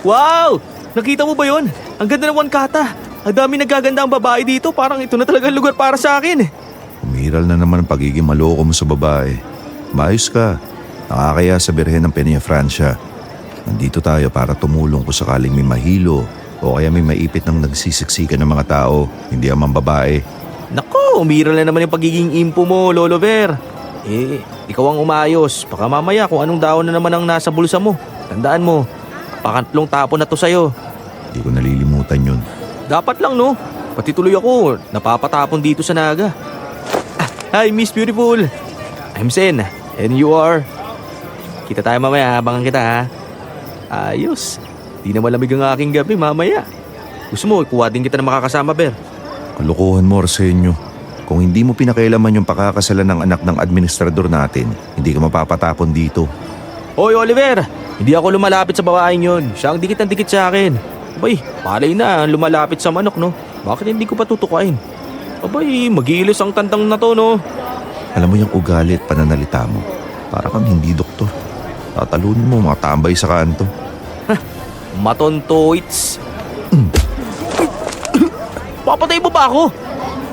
Wow! Nakita mo ba yon? Ang ganda ng Wankata. Ang dami nagaganda ang babae dito. Parang ito na talaga ang lugar para sa akin. Umiral na naman ang pagiging maloko mo sa babae. Maayos ka. Nakakaya sa birhen ng Peña Francia. Nandito tayo para tumulong kung sakaling may mahilo o kaya may maipit ng nagsisiksikan ng mga tao, hindi ang mga babae. Nako, umiral na naman yung pagiging impo mo, Lolo Ver. Ikaw ang umayos. Baka mamaya kung anong daon na naman ang nasa bulsa mo. Tandaan mo, pakantlong tapon na to sa'yo. Hindi ko nalilimutan yun. Dapat lang, no? Pati tuloy ako, napapatapon dito sa Naga. Hi, Miss Beautiful. I'm Sen, and you are? Kita tayo mamaya, abangan kita ha. Ayos. Di na malamig ang aking gabi mamaya. Gusto mo, ikuha din kita na makakasama, Ber. Kalokohan mo, Arsenio. Kung hindi mo pinakailaman yung pakakasalan ng anak ng administrador natin, hindi ka mapapatapon dito. Hoy, Oliver! Hindi ako lumalapit sa babaeng yun. Siya ang dikit ng dikit sa akin. Abay, palay na, lumalapit sa manok, no? Bakit hindi ko pa tutukain? Abay, mag-iilos ang tandang na to, no? Alam mo yung ugali at pananalita mo. Para kang hindi doktor. Tatalunin mo mga tambay sa kanto. Matontoits. Papatay mo ba ako?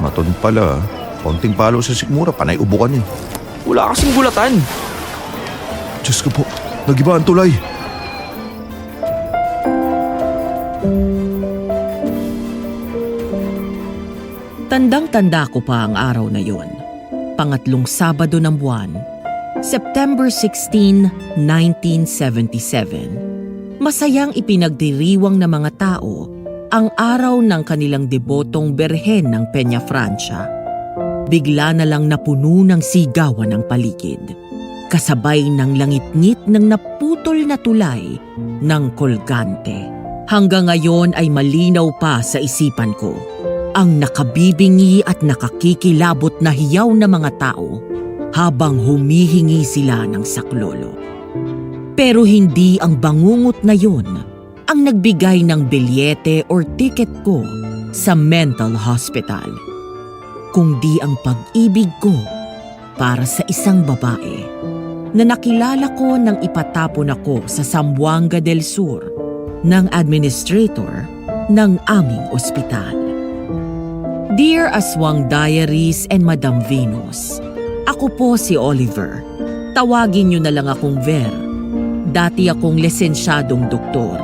Maton pala. Konting palo sa sikmura, panay ubukan eh. Wala kasing gulatan. Diyos ko po, nagiba ang tulay. Tandang-tanda ko pa ang araw na yon. Pangatlong Sabado ng buwan, September 16, 1977. Masayang ipinagdiriwang ng mga tao ang araw ng kanilang debotong berhen ng Peña Francia. Bigla na lang napuno ng sigawan ang paligid, kasabay ng langit-ngit ng naputol na tulay ng kolgante. Hanggang ngayon ay malinaw pa sa isipan ko ang nakabibingi at nakakikilabot na hiyaw na mga tao habang humihingi sila ng saklolo. Pero hindi ang bangungot na yon ang nagbigay ng bilyete or ticket ko sa mental hospital, kundi ang pag-ibig ko para sa isang babae na nakilala ko nang ipatapon ako sa Zamboanga del Sur ng administrator ng aming ospital. Dear Aswang Diaries and Madam Venus, ako po si Oliver. Tawagin niyo na lang akong Ver. Dati akong lisensyadong doktor.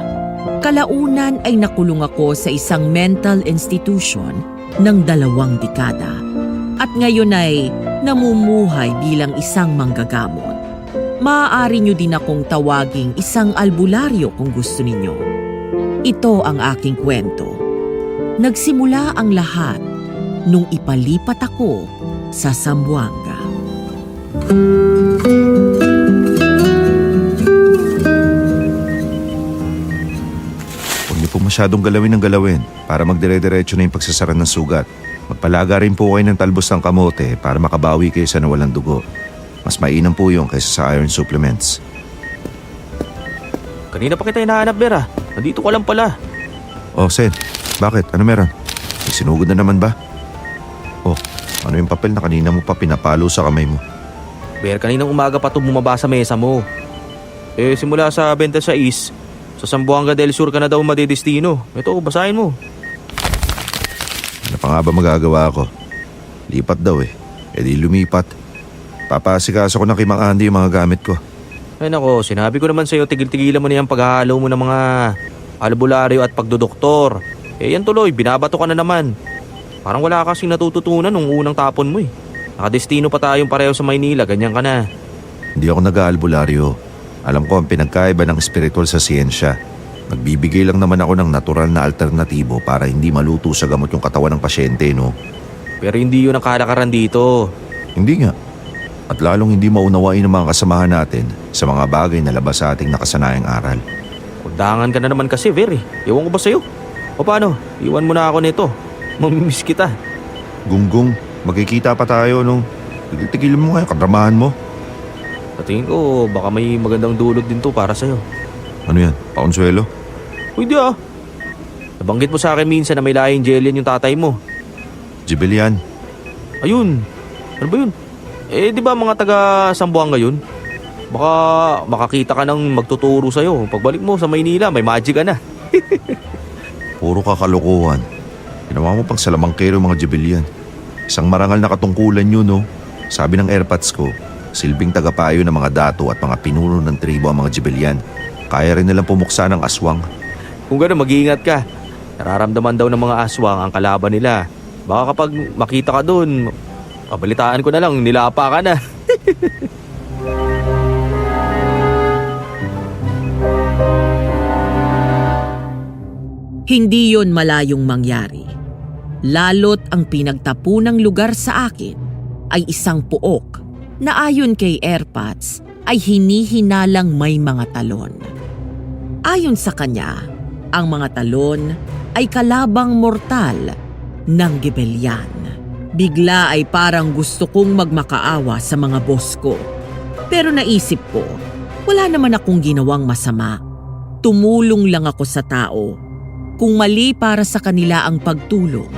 Kalaunan ay nakulong ako sa isang mental institution ng 2 dekada. At ngayon ay namumuhay bilang isang manggagamot. Maaari niyo din akong tawaging isang albularyo kung gusto ninyo. Ito ang aking kwento. Nagsimula ang lahat nung ipalipat ako sa Zamboanga. Huwag niyo po masyadong galawin ng galawin para magdire-diretso na yung pagsasara ng sugat. Magpalaga rin po kayo ng talbos ng kamote para makabawi kayo sa nawalang dugo. Mas mainam po yung kaysa sa iron supplements. Kanina pa kita hinahanap, Ber. Nandito ka lang pala. Oh, Sen, bakit? Ano meron? May sinugod na naman ba? Oh, ano yung papel na kanina mo pa pinapalo sa kamay mo? Ber, kaninang umaga pa ito bumaba sa mesa mo. Simula sa 26, sa Zamboanga del Sur ka na daw madidestino. Ito, basahin mo. Ano pa nga ba magagawa ko? Lipat daw eh. E di lumipat. Papasikaso ko na kay Mang Andy yung mga gamit ko. Ay nako, sinabi ko naman sa'yo, tigil-tigilan mo na yung paghahalo mo ng mga albularyo at pagdodoktor. Yan tuloy, binabato ka na naman. Parang wala kasing natututunan nung unang tapon mo eh. Nakadestino pa tayong pareho sa Maynila, ganyan ka na. Hindi ako nag-aalbularyo. Alam ko ang pinagkaiba ng spiritual sa siyensya. Nagbibigay lang naman ako ng natural na alternatibo para hindi maluto sa gamot yung katawan ng pasyente, no? Pero hindi yun ang kalakaran dito. Hindi nga. At lalong hindi maunawain ng mga kasamahan natin sa mga bagay na labas sa ating nakasanayang aral. Kundangan ka na naman kasi, Ver eh. Ewan ko ba sa'yo? O paano? Iwan mo na ako nito. Mamimiss kita. Gunggong, magkikita pa tayo, no? Tigil mo nga yung kadramahan mo. Sa tingin ko, baka may magandang dulot din to para sa'yo. Ano yan? Pakonsuelo? Hindi ah. Nabanggit mo sa akin minsan na may lahing Jillian yung tatay mo. Jibelian. Ayun. Ano ba yun? Di ba mga taga Zamboanga yun? Baka makakita ka ng magtuturo sa'yo. Pagbalik mo sa Maynila, may magic ka na. Puro kakalokohan. Ginawa mo pang salamangkero mga jibilyan. Isang marangal na katungkulan yun, no? Sabi ng airpods ko, silbing tagapayo ng mga dato at mga pinuno ng tribo ang mga jibilyan. Kaya rin nilang pumuksa ng aswang. Kung gano'n, mag-iingat ka. Nararamdaman daw ng mga aswang ang kalaban nila. Baka kapag makita ka dun, pabalitaan ko na lang, nilapa ka na. Hindi yon malayong mangyari. Lalo't ang pinagtapunang lugar sa akin ay isang puok na ayon kay Airpods ay hinihinalang may mga talon. Ayon sa kanya, ang mga talon ay kalabang mortal ng Gibellian. Bigla ay parang gusto kong magmakaawa sa mga boss ko. Pero naisip ko, wala naman akong ginawang masama. Tumulong lang ako sa tao. Kung mali para sa kanila ang pagtulong,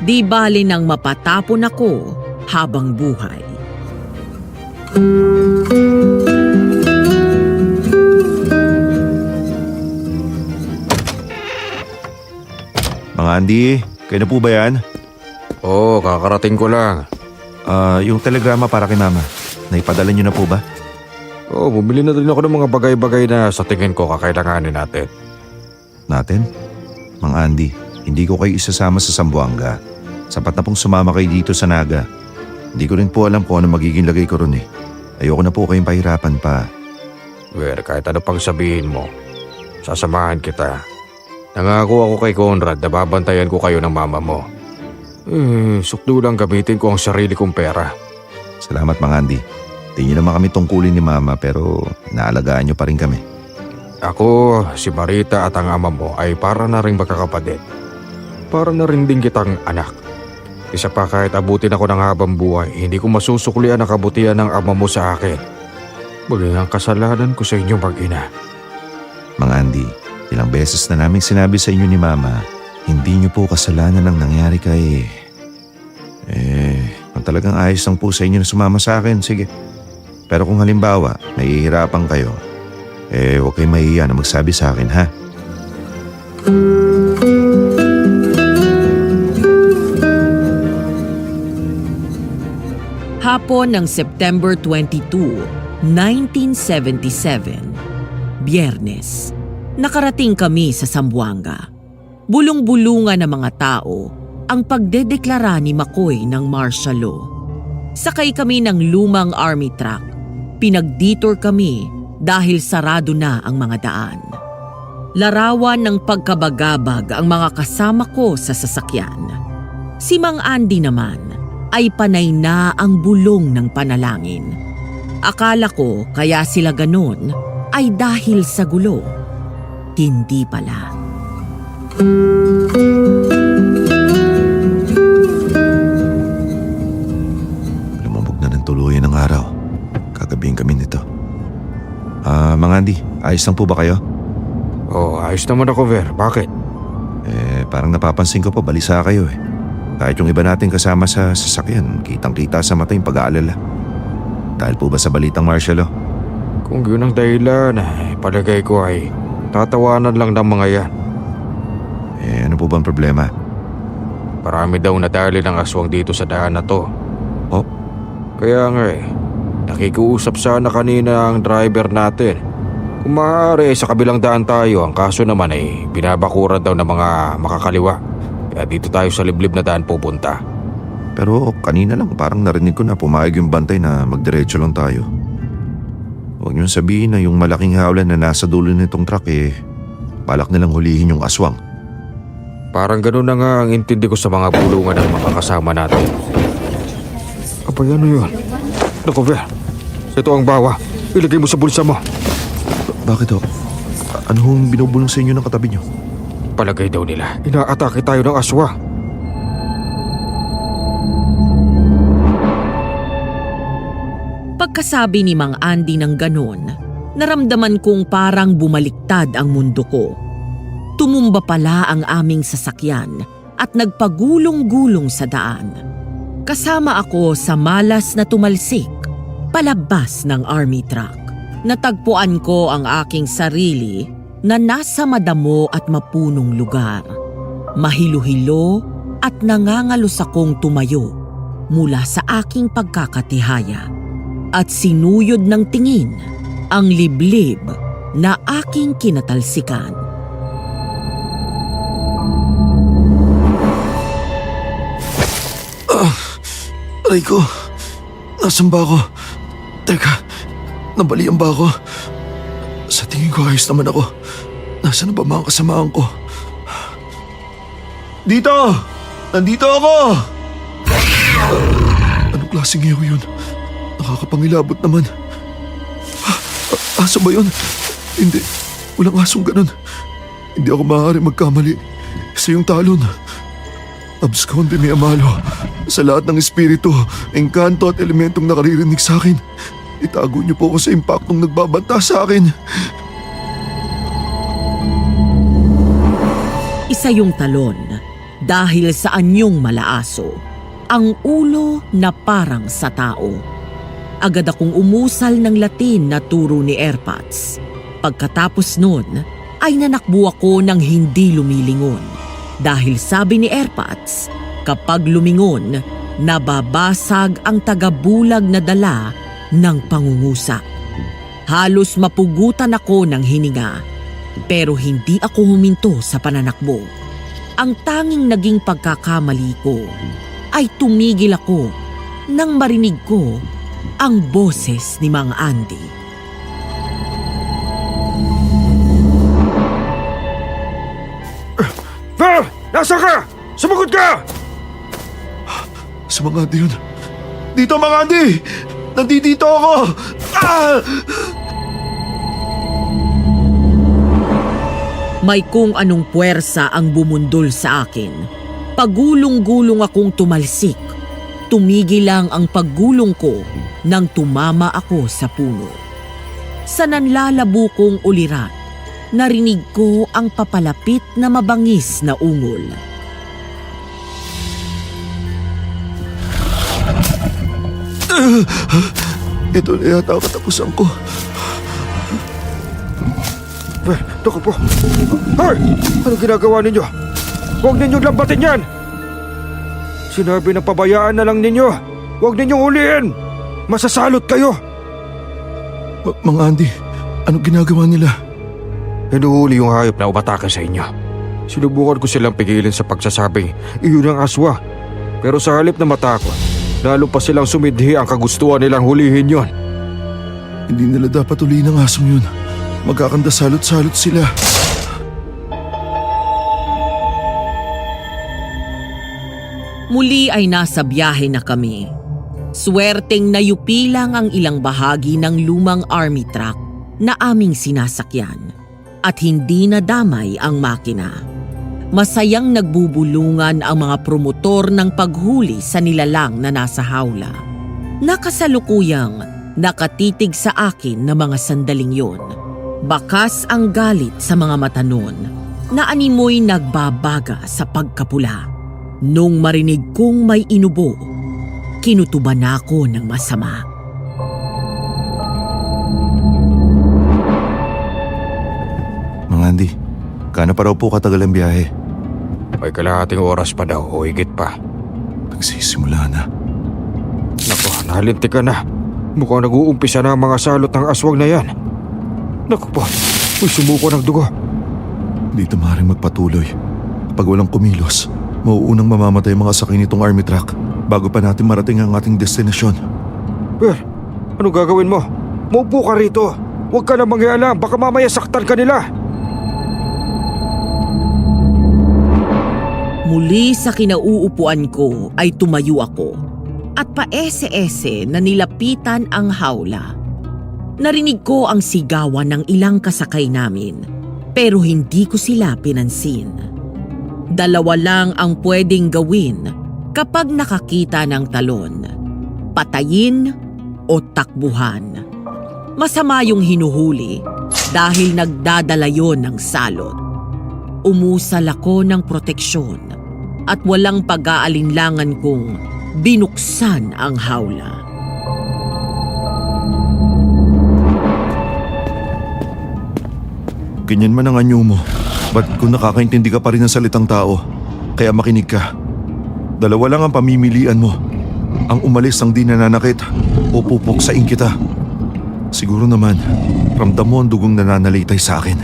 di bali nang mapatapon ako habang buhay. Mga Andy, kayo na po ba yan? Oo, kakarating ko lang. Yung telegrama para kay Mama, naipadala niyo na po ba? Oo, bumili na rin ako ng mga bagay-bagay na sa tingin ko kakailanganin natin. Natin? Mga Andy, hindi ko kayo isasama sa Zamboanga. Sapat na pong sumama kayo dito sa Naga. Hindi ko rin po alam kung ano magiging lagay ko ron eh. Ayoko na po kayong pahirapan pa. Well, kahit ano pang sabihin mo, sasamahan kita. Nangako ako kay Conrad na babantayan ko kayo ng mama mo. Sukdo lang gamitin ko ang sarili kong pera. Salamat Mga Andy. Di niyo naman kami tungkulin ni Mama pero naalagaan niyo pa rin kami. Ako, si Marita at ang ama mo ay para na rin magkakapatid. Para na rin din kitang anak. Isa pa kahit abutin ako ng habang buhay, hindi ko masusuklian ang kabutihan ng ama mo sa akin. Maging ang kasalanan ko sa inyong mag-ina. Mga Andy, ilang beses na namin sinabi sa inyo ni Mama, hindi niyo po kasalanan ang nangyari kay... kung talagang ayos lang po sa inyo na sumama sa akin, sige. Pero kung halimbawa, nahihirapan kayo, huwag kayong mahihiya na magsabi sa akin, ha? Hapon ng September 22, 1977, Biyernes. Nakarating kami sa Zamboanga. Bulong-bulungan ng mga tao ang pagdedeklara ni McCoy ng martial law. Sakay kami ng lumang army truck. Pinag-detour kami dahil sarado na ang mga daan. Larawan ng pagkabagabag ang mga kasama ko sa sasakyan. Si Mang Andy naman ay panay na ang bulong ng panalangin. Akala ko kaya sila ganon ay dahil sa gulo. Hindi pala. Lumabog na ng tuluyan ng araw. Kagabihin kami nito. Mga Andy, ayos lang po ba kayo? Oh, ayos naman ako, Ver. Bakit? Parang napapansin ko pa balisa kayo eh. Kahit yung iba natin kasama sa sasakyan, kitang-kita sa mata yung pag-aalala. Dahil po ba sa balitang martial law? Kung yun ang dahilan, palagay ko ay tatawanan lang ng mga yan. Ano po bang problema? Marami daw nadali ng aswang dito sa daan na to. Oh? Kaya nga nakikiusap sana kanina ang driver natin. Kung maaari sa kabilang daan tayo, ang kaso naman ay binabakuran daw ng mga makakaliwa. Kaya dito tayo sa liblib na daan pupunta. Pero kanina lang parang narinig ko na pumayag yung bantay na magdiretso lang tayo. Huwag niyong sabihin na yung malaking hawlan na nasa dulo nitong truck balak nilang hulihin yung aswang. Parang gano'n na nga ang intindi ko sa mga bulungan ng mga kasama natin. Abay, ano yun? Naku, Ver, ito ang bawa. Ilagay mo sa bulsa mo. Bakit ho? Ano hong binubulong sa inyo ng katabi niyo? Palagay daw nila, inaatake tayo ng aswa. Pagkasabi ni Mang Andy ng ganon, naramdaman kong parang bumaliktad ang mundo ko. Tumumba pala ang aming sasakyan at nagpagulong-gulong sa daan. Kasama ako sa malas na tumalsik, palabas ng army truck. Natagpuan ko ang aking sarili na nasa madamo at mapunong lugar. Mahilo-hilo at nangangalos akong tumayo mula sa aking pagkakatihaya at sinuyod ng tingin ang liblib na aking kinatalsikan. Aray ko, nasan ba ako? Teka, nabalian ba ako? Sa tingin ko ayos naman ako. Nasaan na ba mga kasamaan ko? Dito! Nandito ako! Anong klaseng iyo yun? Nakakapangilabot naman. Aso ba yun? Hindi, walang asong ganun. Hindi ako maaari magkamali. Sa iyong talon. Absconde mi amalo. Sa lahat ng espiritu, engkanto at elementong nakaririnig sa akin. Itago niyo po ako sa impaktong nagbabanta sa akin. Isa yung talon dahil sa anyong malaaso, ang ulo na parang sa tao. Agad akong umusal ng Latin na turo ni Airpods. Pagkatapos nun, ay nanakbo ako ng hindi lumilingon. Dahil sabi ni Airpods, kapag lumingon, nababasag ang tagabulag na dala ng pangungusap. Halos mapugutan ako ng hininga, pero hindi ako huminto sa pananakbo. Ang tanging naging pagkakamali ko ay tumigil ako nang marinig ko ang boses ni Mang Andy. Val! Nasaan ka? Sumagot ka! Sa mga Andy yun. Dito mga Andy! Nandito ako! Ah! May kung anong puwersa ang bumundol sa akin. Pagulong-gulong akong tumalsik. Tumigil lang ang paggulong ko nang tumama ako sa puno. Sa nanlalabo kong ulirat, narinig ko ang papalapit na mabangis na ungol. Ito na yata ang katapusan ko. Naku po. Hoy! Anong ginagawa ninyo? Huwag ninyong lambatin yan! Sinabi na pabayaan na lang ninyo. Huwag ninyong uliin! Masasalot kayo! Mga Andy, anong ginagawa nila? Hinuhuli yung hayop na umatake sa inyo. Sinubukan ko silang pigilin sa pagsasabing iyon ang aswa. Pero sa halip na matakot, lalo pa silang sumidhi ang kagustuhan nilang hulihin yon. Hindi nila dapat uliin ang asong yun. Magkakanda salot-salot sila. Muli ay nasa biyahe na kami. Swerteng nayupi lang ang ilang bahagi ng lumang army truck na aming sinasakyan at hindi nadamay ang makina. Masayang nagbubulungan ang mga promotor ng paghuli sa nilalang na nasa hawla. Nakasalukuyang nakatitig sa akin na mga sandaling yon. Bakas ang galit sa mga mata nun na animoy nagbabaga sa pagkapula. Nung marinig kong may inubo, kinutuban ako ng masama. Mga Andy, gaano pa raw po katagal ang biyahe? May kalahating oras pa daw o higit pa. Nagsisimula na. Naku, nalintik ka na. Mukhang nag-uumpisa na ang mga salot ng aswang na yan. Naku po, may sumuko ng dugo. Dito maaaring magpatuloy. Kapag walang kumilos, mauunang mamamatay ang mga sakay nitong army truck bago pa natin marating ang ating destinasyon. Anong gagawin mo? Maupo ka rito. Huwag ka na mangyalam, baka mamaya saktan ka nila. Muli sa kinauupuan ko ay tumayo ako at paese-ese na nilapitan ang hawla. Narinig ko ang sigawan ng ilang kasakay namin pero hindi ko sila pinansin. Dalawa lang ang pwedeng gawin kapag nakakita ng talon. Patayin o takbuhan. Masama yung hinuhuli dahil nagdadala yon ng salot. Umusal ako ng proteksyon at walang pag-aalinlangan kong binuksan ang hawla. Ganyan man ang anyo mo. Ba't kung nakakaintindi ka pa rin ng salitang tao, kaya makinig ka. Dalawa lang ang pamimilian mo. Ang umalis ng di nananakit o pupuksain kita. Siguro naman, ramdam mo ang dugong nananalitay sa akin.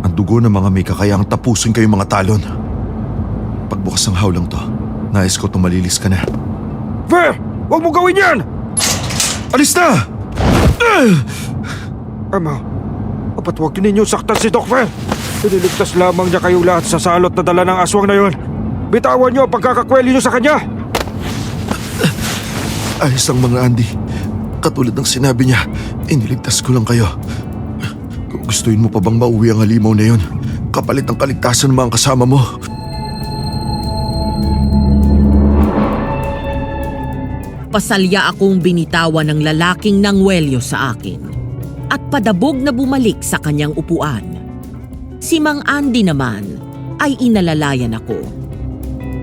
Ang dugo ng mga may kakayahang tapusin kayong mga talon. Pagbukas ng hawlang to, nais ko tumalilis ka na. Fe! Huwag mo gawin yan! Alis na! Ama, dapat huwag ninyo saktan si Doc Fe. Piniligtas lamang niya kayong lahat sa salot na dala ng aswang na yon. Bitawan niyo ang pagkakakweli niyo sa kanya! Ayos lang mga Andy. Katulad ng sinabi niya, iniligtas ko lang kayo. Gustuin mo pa bang mauwi ang halimaw na yun? Kapalit ng kaligtasan ng mga kasama mo. Pasalya akong binitawan ng lalaking nangwelyo sa akin at padabog na bumalik sa kanyang upuan. Si Mang Andy naman ay inalalayan ako.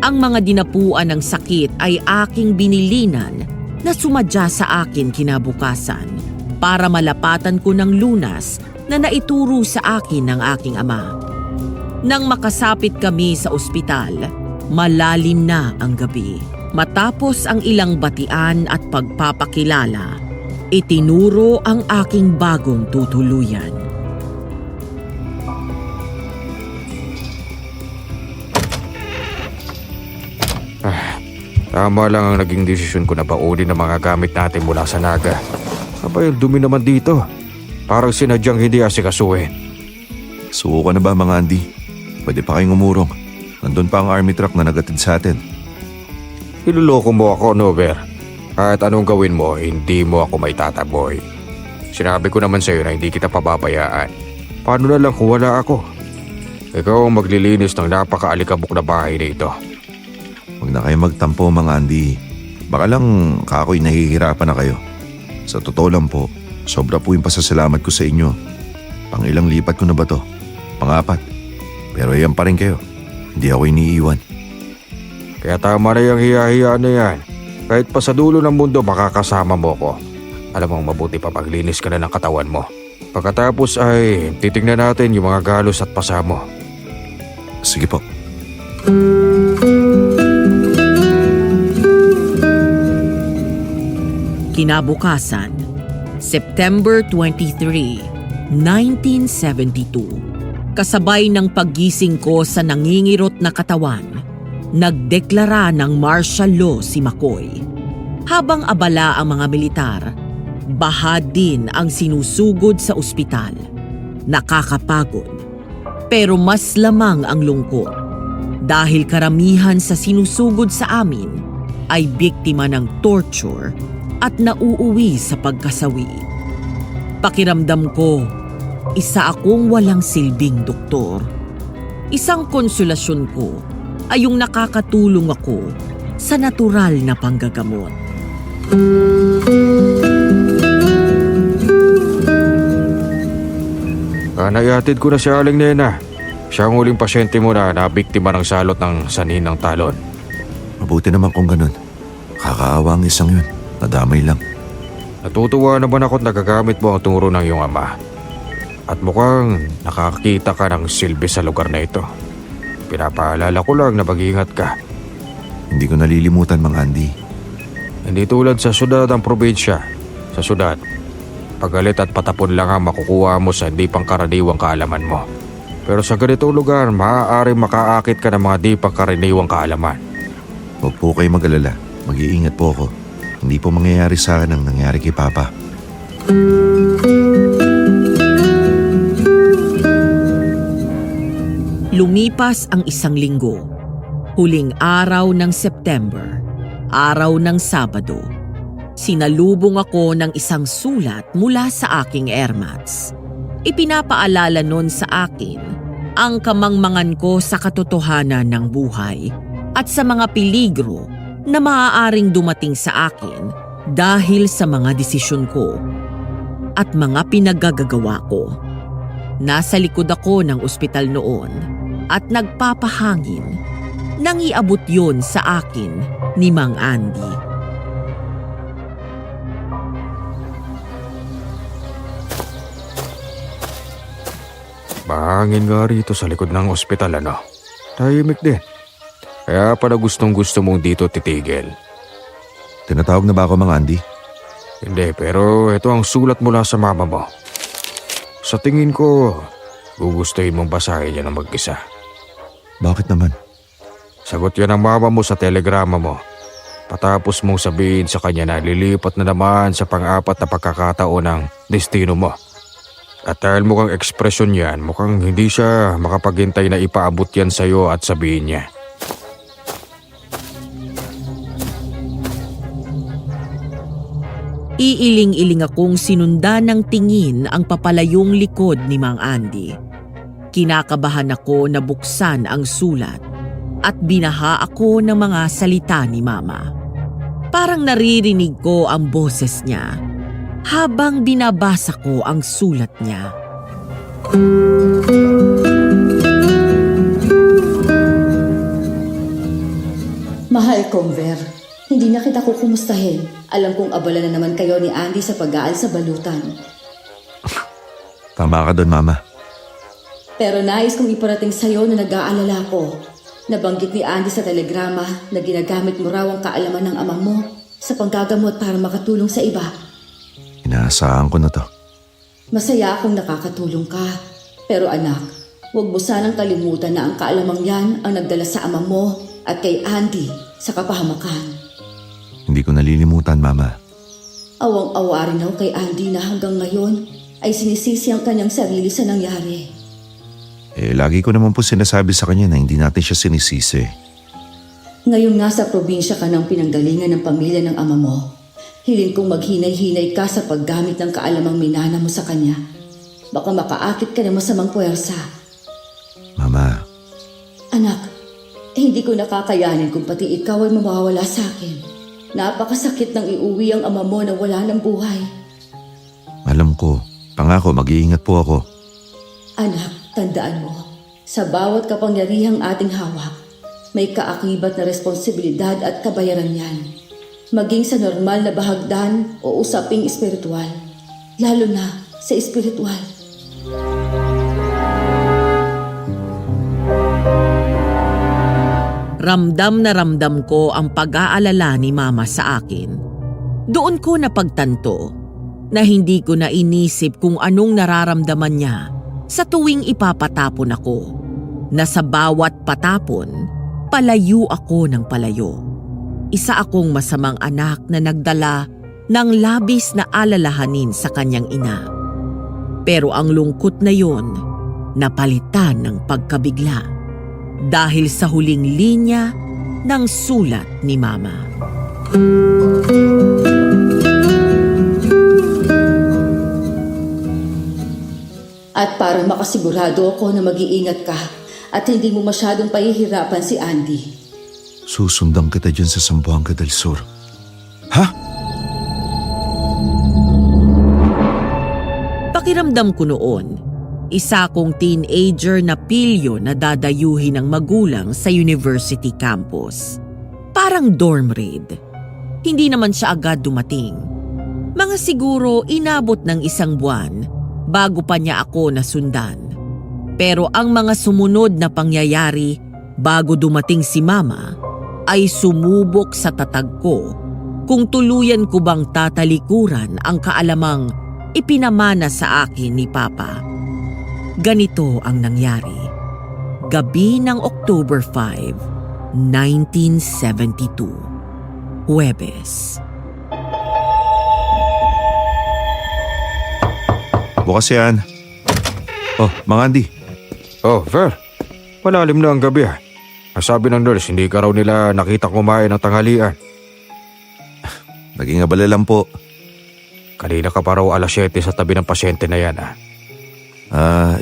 Ang mga dinapuan ng sakit ay aking binilinan na sumadya sa akin kinabukasan para malapatan ko ng lunas na naituro sa akin ng aking ama. Nang makasapit kami sa ospital, malalim na ang gabi. Matapos ang ilang batian at pagpapakilala, itinuro ang aking bagong tutuluyan. Tama lang ang naging desisyon ko na baunin ang mga gamit natin mula sa Naga. Abay, ang dumi naman dito. Parang sinadyang hindi asikasuhin. Suko ka na ba mga Andy? Pwede pa kayong umurong. Nandun pa ang army truck na nagatid sa atin. Iluloko mo ako, Nover. Kahit anong gawin mo, hindi mo ako may tataboy. Sinabi ko naman sa'yo na hindi kita pababayaan. Paano na lang kung wala ako? Ikaw ang maglilinis ng napaka-alikabok na bahay na ito. Huwag na kayo magtampo mga Andy. Baka lang kako'y nahihirapan na kayo. Sa totoo lang po, sobra po yung pasasalamat ko sa inyo. Pang-ilang lipat ko na ba to? Pang-apat. Pero ayan pa rin kayo. Hindi ako iniiwan. Kaya tama na yung hiya-hiya na yan. Kahit pa sa dulo ng mundo makakasama mo ko. Alam mong mabuti pa paglinis ka na ng katawan mo. Pagkatapos ay titignan natin yung mga galos at pasa mo. Sige po. Kinabukasan, September 23, 1972. Kasabay ng paggising ko sa nangingirot na katawan, nagdeklara ng martial law si McCoy. Habang abala ang mga militar, bahad din ang sinusugod sa ospital. Nakakapagod, pero mas lamang ang lungkot dahil karamihan sa sinusugod sa amin ay biktima ng torture at nauuwi sa pagkasawi. Pakiramdam ko, isa akong walang silbing doktor. Isang konsolasyon ko ay yung nakakatulong ako sa natural na panggagamot. Naihatid ko na si Aling Nena. Siya ang huling pasyente mo na nabiktima ng salot ng sanin ng talon. Mabuti naman kung ganun. Kakaawa ang isang yun. Nadamay lang. Natutuwa naman ako at nagagamit mo ang turo ng iyong ama. At mukhang nakakita ka ng silbi sa lugar na ito. Pinapaalala ko lang na mag-ingat ka. Hindi ko nalilimutan Mang Andy. Hindi tulad sa syudad ang probinsya. Sa syudad, pagalit at patapon lang ang makukuha mo sa hindi pangkaraniwang kaalaman mo. Pero sa ganitong lugar, maaaring makaakit ka ng mga di pangkaraniwang kaalaman. Huwag po kayo mag-alala. Mag-iingat po ako. Hindi po mangyayari sa akin ang nangyari kay Papa. Lumipas ang isang linggo. Huling araw ng September, araw ng Sabado. Sinalubong ako ng isang sulat mula sa aking airmats. Ipinapaalala nun sa akin ang kamangmangan ko sa katotohanan ng buhay at sa mga peligro na maaaring dumating sa akin dahil sa mga desisyon ko at mga pinaggagawa ko. Nasa likod ako ng ospital noon at nagpapahangin nang iabot yon sa akin ni Mang Andy. Mahangin nga rito sa likod ng ospital ano. Tahimik din. Kaya pala gustong gusto mong dito titigil. Tinatawag na ba ako, Mang Andy? Hindi, pero ito ang sulat mula sa mama mo. Sa tingin ko, gugustuhin mong basahin yan ng mag-isa. Bakit naman? Sagot yan ng mama mo sa telegrama mo. Patapos mong sabihin sa kanya na lilipat na naman sa pang-apat na pagkakataon ng destino mo. At dahil mukhang ekspresyon yan, mukhang hindi siya makapaghintay na ipaabot yan sa'yo at sabihin niya. Iiling-iling akong sinundan ng tingin ang papalayong likod ni Mang Andy. Kinakabahan ako na buksan ang sulat at binaha ako ng mga salita ni Mama. Parang naririnig ko ang boses niya habang binabasa ko ang sulat niya. Mahal kong Ver, hindi na kita kukumustahin. Alam kong abala na naman kayo ni Andy sa pag-aal sa balutan. Tama ka doon, Mama. Pero nais kong iparating sa'yo na nag-aalala ko. Nabanggit ni Andy sa telegrama na ginagamit mo raw ang kaalaman ng amang mo sa panggagamot para makatulong sa iba. Inaasahan ko na to. Masaya akong nakakatulong ka. Pero anak, huwag mo sanang kalimutan na ang kaalamang yan ang nagdala sa amang mo at kay Andy sa kapahamakan. Hindi ko nalilimutan, Mama. Awang-awa rin ako kay Andy na hanggang ngayon ay sinisisi ang kanyang sarili sa nangyari. Lagi ko naman po sinasabi sa kanya na hindi natin siya sinisisi. Ngayon nga sa probinsya ka ng pinanggalingan ng pamilya ng ama mo. Hiling kong maghinay-hinay ka sa paggamit ng kaalamang minana mo sa kanya. Baka makaakit ka ng masamang puwersa. Mama, Anak, hindi ko nakakayanin kung pati ikaw ay mawawala sa akin. Napakasakit nang iuwi ang ama mo na wala ng buhay. alam ko. Pangako, mag-iingat po ako. Anak, tandaan mo, sa bawat kapangyarihang ating hawak, may kaakibat na responsibilidad at kabayaran yan. Maging sa normal na bahagdan o usaping espiritual, lalo na sa espiritual. Ramdam na ramdam ko ang pag-aalala ni Mama sa akin. Doon ko napagtanto na hindi ko na inisip kung anong nararamdaman niya sa tuwing ipapatapon ako, na sa bawat patapon, palayo ako ng palayo. Isa akong masamang anak na nagdala ng labis na alalahanin sa kanyang ina. Pero ang lungkot na yon, napalitan ng pagkabigla dahil sa huling linya ng sulat ni Mama. At para makasigurado ako na mag-iingat ka at hindi mo masyadong pahihirapan si Andy. Susundan kita dyan sa Zamboanga del Sur. Ha? Pakiramdam ko noon, isa kong teenager na pilyo na dadayuhin ng magulang sa university campus. Parang dorm raid. Hindi naman siya agad dumating. Mga siguro inabot ng isang buwan bago pa niya ako nasundan. Pero ang mga sumunod na pangyayari bago dumating si Mama ay sumubok sa tatag ko kung tuluyan ko bang tatalikuran ang kaalamang ipinamana sa akin ni Papa. Ganito ang nangyari. Gabi ng October 5, 1972. Huwebes. Bukas yan. Oh, Mang Andy. Oh, Ver. Malalim na ang gabi ah. Ang sabi ng nurse, hindi ka raw nila nakita kumain ng tanghalian. Naging abala lang po. Kanina ka pa raw 7:00 sa tabi ng pasyente na yan ah.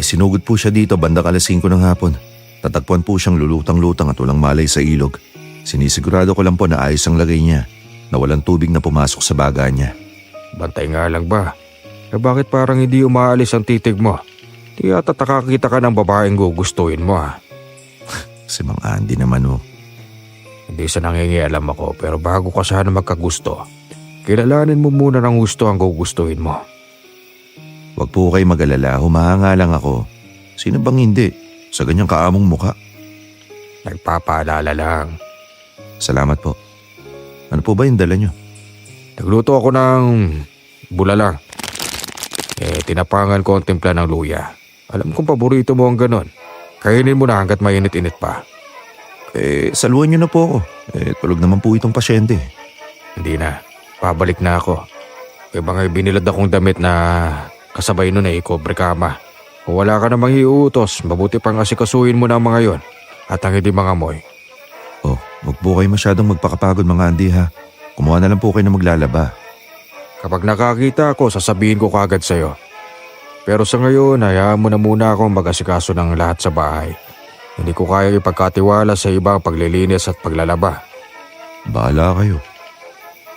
Isinugod po siya dito bandang 5:00 ng hapon. Tatagpuan po siyang lulutang-lutang at walang malay sa ilog. Sinisigurado ko lang po na ayos ang lagay niya, na walang tubig na pumasok sa baga niya. Bantay nga lang ba? Bakit parang hindi umaalis ang titig mo? Di yata nakakita ka ng babaeng gugustuhin mo ah. Si Mang Andy naman oh. Hindi sa nangingialam ako pero bago ka sana magkagusto, kilalanin mo muna ng gusto ang gugustuhin mo. Huwag po kayo mag-alala, humahanga lang ako. Sino bang hindi? Sa ganyang kaamong muka. Nagpapaalala lang. Salamat po. Ano po ba yung dala nyo? Nagluto ako ng bulala. Tinapangan ko ang timpla ng luya. Alam kong paborito mo ang ganon. Kainin mo na hanggat mainit-init pa. Saluhan nyo na po ako. Tulog naman po itong pasyente. Hindi na. Pabalik na ako. Mga binilad akong damit na kasabay nun ay kobre kama. Kung wala ka namang iuutos, mabuti pang asikasuhin mo na ang mga yon at ang hindi mga moy. Oh, wag po kayo masyadong magpakapagod mga Andy ha. Kumuha na lang po kayo na maglalaba. Kapag nakakita ako, sasabihin ko kagad sa'yo. Pero sa ngayon, hayaan mo na muna akong mag-asikaso ng lahat sa bahay. Hindi ko kaya ipagkatiwala sa iba ang paglilinis at paglalaba. Bahala kayo.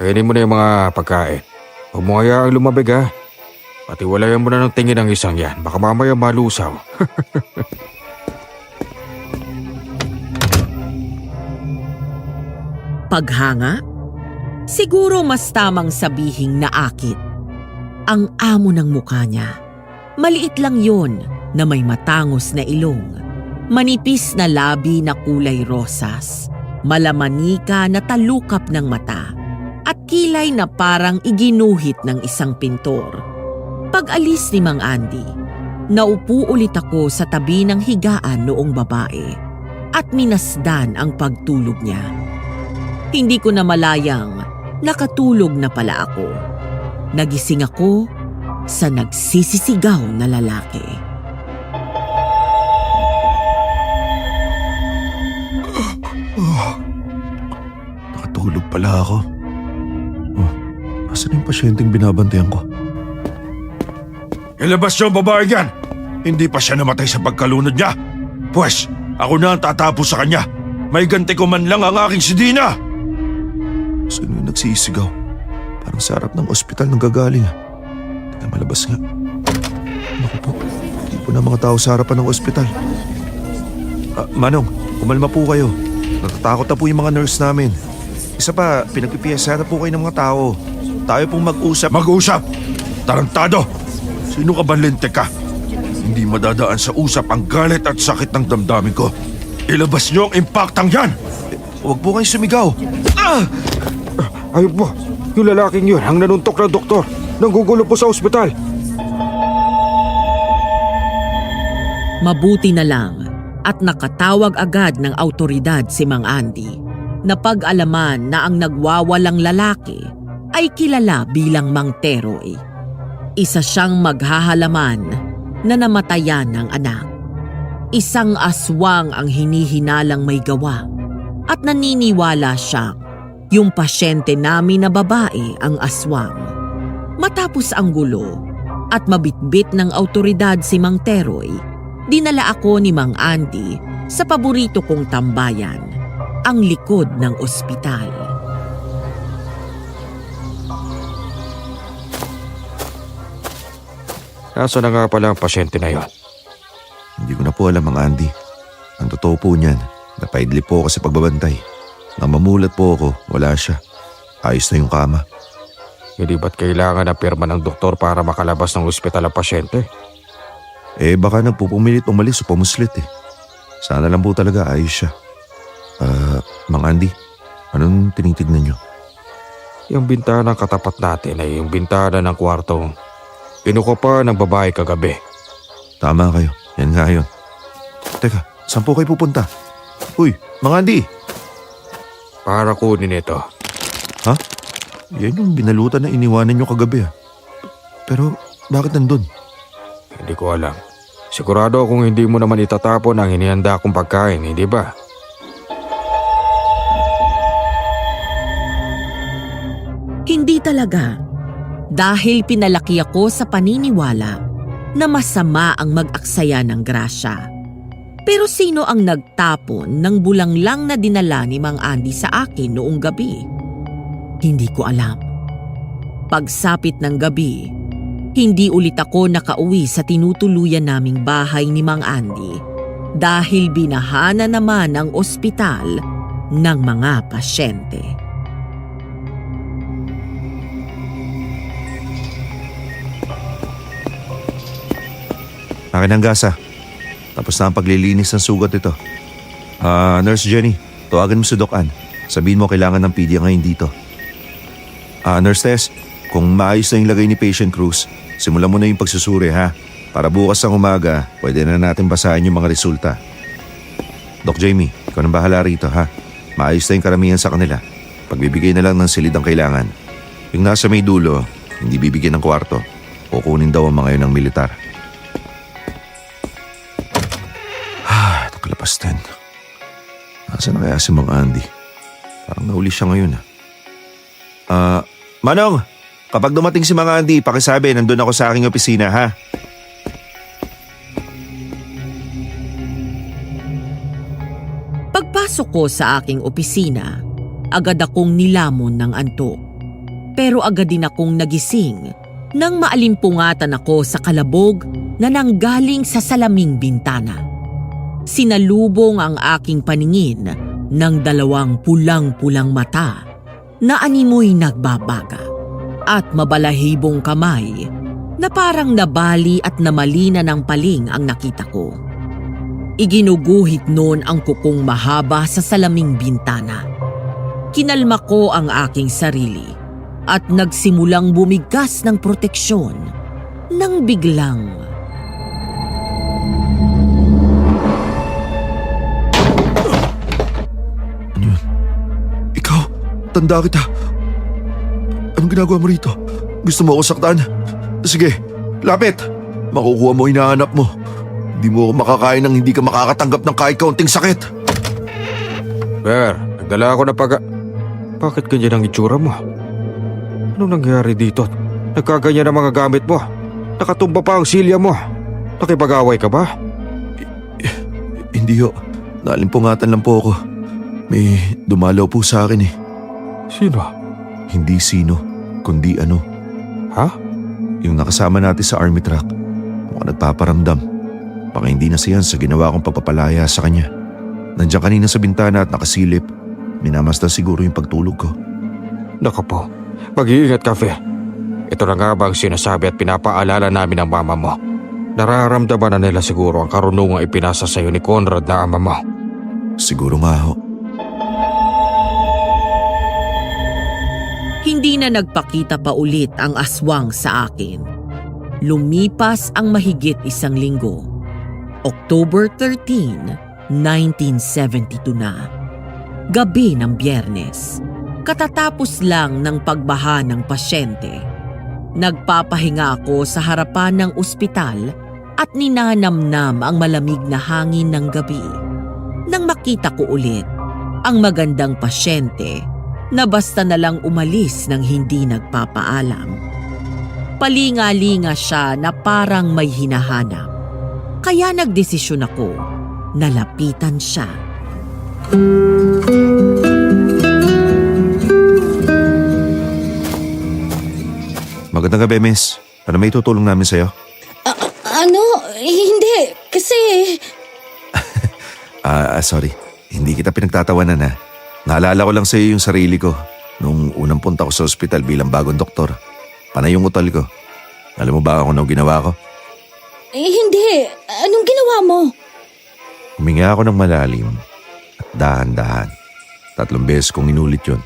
Kainin mo na yung mga pagkain. Huwag mo hayaang lumabig ha. Patiwalayan mo na ng tingin ang isang yan. Baka mamaya malusaw. Paghanga? Siguro mas tamang sabihing naakit. Ang amo ng mukha niya. Maliit lang yon na may matangos na ilong. Manipis na labi na kulay rosas. Malamanika na talukap ng mata. At kilay na parang iginuhit ng isang pintor. Pag-alis ni Mang Andy, naupo ulit ako sa tabi ng higaan noong babae at minasdan ang pagtulog niya. Hindi ko na malayang nakatulog na pala ako. Nagising ako sa nagsisisigaw na lalaki. Nakatulog pala ako. Asan yung pasyenteng binabantayan ko? Ilabas niyo ang babae yan! Hindi pa siya namatay sa pagkalunod niya. Pwes, ako na ang tatapos sa kanya. May ganti ko man lang ang aking si Dina! Sino yung nagsisigaw? Parang sa harap ng ospital nang gagaling. Teka, malabas nga. Naku po, hindi po na mga tao sa harapan ng ospital. Manong, kumalma po kayo. Natatakot na po yung mga nurse namin. Isa pa, pinagpipiyasa na po kayo ng mga tao. Tayo pong mag-usap. Mag-usap! Tarantado! Sino ka ba, lente ka? Hindi madadaan sa usap ang galit at sakit ng damdamin ko. Ilabas niyo ang impaktang yan! Huwag po kayong sumigaw. Ayun po, yung lalaking yun ang nanuntok ng doktor. Nanggugulo po sa ospital. Mabuti na lang at nakatawag agad ng autoridad si Mang Andy. Napag-alaman na ang nagwawalang lalaki ay kilala bilang Mang Teroy. Isa siyang maghahalaman na namatayan ng anak. Isang aswang ang hinihinalang may gawa at naniniwala siyang yung pasyente namin na babae ang aswang. Matapos ang gulo at mabitbit ng autoridad si Mang Teroy, dinala ako ni Mang Andy sa paborito kong tambayan, ang likod ng ospital. Nasa na nga pala ang pasyente na yon? Hindi ko na po alam, Mang Andy. Ang totoo po niyan, napaidli po ako sa pagbabantay. Nang mamulat po ako, wala siya. Ayos na yung kama. Hindi ba't kailangan ng pirma ng doktor para makalabas ng ospital ang pasyente? Baka nagpupumilit umalis o pumuslit eh. Sana lang po talaga ayos siya. Mang Andy, anong tinitignan niyo? Yung bintana katapat natin ay yung bintana ng kwartong inuko pa ng babae kagabi. Tama kayo, yan nga yun. Teka, saan po kayo pupunta? Uy, Mang Andy! Para kunin ito. Ha? Yan yung binalutan na iniwanan niyo kagabi ah. Pero bakit nandun? Hindi ko alam. Sigurado akong hindi mo naman itatapon ang hinihanda kong pagkain, hindi ba? Hindi talaga. Dahil pinalaki ako sa paniniwala na masama ang mag-aksaya ng grasya. Pero sino ang nagtapon ng bulanglang na dinala ni Mang Andy sa akin noong gabi? Hindi ko alam. Pagsapit ng gabi, hindi ulit ako nakauwi sa tinutuluyan naming bahay ni Mang Andy dahil binahana naman ang ospital ng mga pasyente. Akin ang gasa. Tapos na ang paglilinis ng sugat ito. Nurse Jenny, tawagan mo si Doc Ann. Sabihin mo kailangan ng pedya ngayon dito. Nurse Tess, kung maayos na yung lagay ni Patient Cruz, simulan mo na yung pagsusuri ha. Para bukas ng umaga, pwede na natin basahin yung mga resulta. Doc Jamie, ikaw nang bahala rito ha. Maayos na yung karamihan sa kanila. Pagbibigay na lang ng silid ang kailangan. Yung nasa may dulo, hindi bibigyan ng kwarto. Kukunin daw ang mga yun ng militar. Nakalabas din. Nasaan na kaya si Mang Andy? Parang nahuli siya ngayon Manong! Kapag dumating si Mang Andy, pakisabi nandun ako sa aking opisina ha. Pagpasok ko sa aking opisina, agad akong nilamon ng antok. Pero agad din akong nagising nang maalimpungatan ako sa kalabog na nanggaling sa salaming bintana. Sinalubong ang aking paningin ng dalawang pulang-pulang mata na animoy nagbabaga at mabalahibong kamay na parang nabali at namalina ng paling ang nakita ko. Iginuguhit noon ang kukong mahaba sa salaming bintana. Kinalma ko ang aking sarili at nagsimulang bumigkas ng proteksyon nang biglang... Ano yun? Ikaw, tanda kita. Anong ginagawa mo rito? Gusto mo ako saktan? Sige, lapit. Makukuha mo hinahanap mo. Hindi mo ako makakain nang hindi ka makakatanggap ng kahit kaunting sakit. Ber, nagdala ako na Bakit ganyan ang itsura mo? Anong nangyari dito? Nagkaganyan ang mga gamit mo. Nakatumba pa ang silya mo. Nakipag-away ka ba? Hindi ho. Nalimpungatan lang po ako. May dumalaw po sa akin eh. Sino? Hindi sino, kundi ano. Ha? Yung nakasama natin sa army truck. Mukhang nagpaparamdam. Baka hindi na siyan sa ginawa kong pagpapalaya sa kanya. Nandiyan kanina sa bintana at nakasilip. Minamasdan siguro yung pagtulog ko. Naku po, mag-iingat ka, Fe. Ito na nga ba ang sinasabi at pinapaalala namin ng mama mo? Nararamdaman na nila siguro ang karunungang ipinasa sa iyo ni Conrad na ama mo. Siguro nga ho. Hindi na nagpakita pa ulit ang aswang sa akin. Lumipas ang mahigit 1 linggo. October 13, 1972 na. Gabi ng Biyernes. Katatapos lang ng pagbaha ng pasyente. Nagpapahinga ako sa harapan ng ospital at ninanamnam ang malamig na hangin ng gabi. Nang makita ko ulit ang magandang pasyente na basta na lang umalis nang hindi nagpapaalam. Palinga-linga siya na parang may hinahanap. Kaya nagdesisyon ako na lapitan siya. Magandang gabi, miss. Ano may tutulong namin sa'yo? Hindi. Kasi... Sorry. Hindi kita pinagtatawanan ha. Naalala ko lang sa'yo yung sarili ko nung unang punta ko sa ospital bilang bagong doktor. Panay yung utal ko. Alam mo ba kung ano ginawa ko? Hindi. Anong ginawa mo? Huminga ako ng malalim at dahan-dahan. 3 beses kong inulit yun.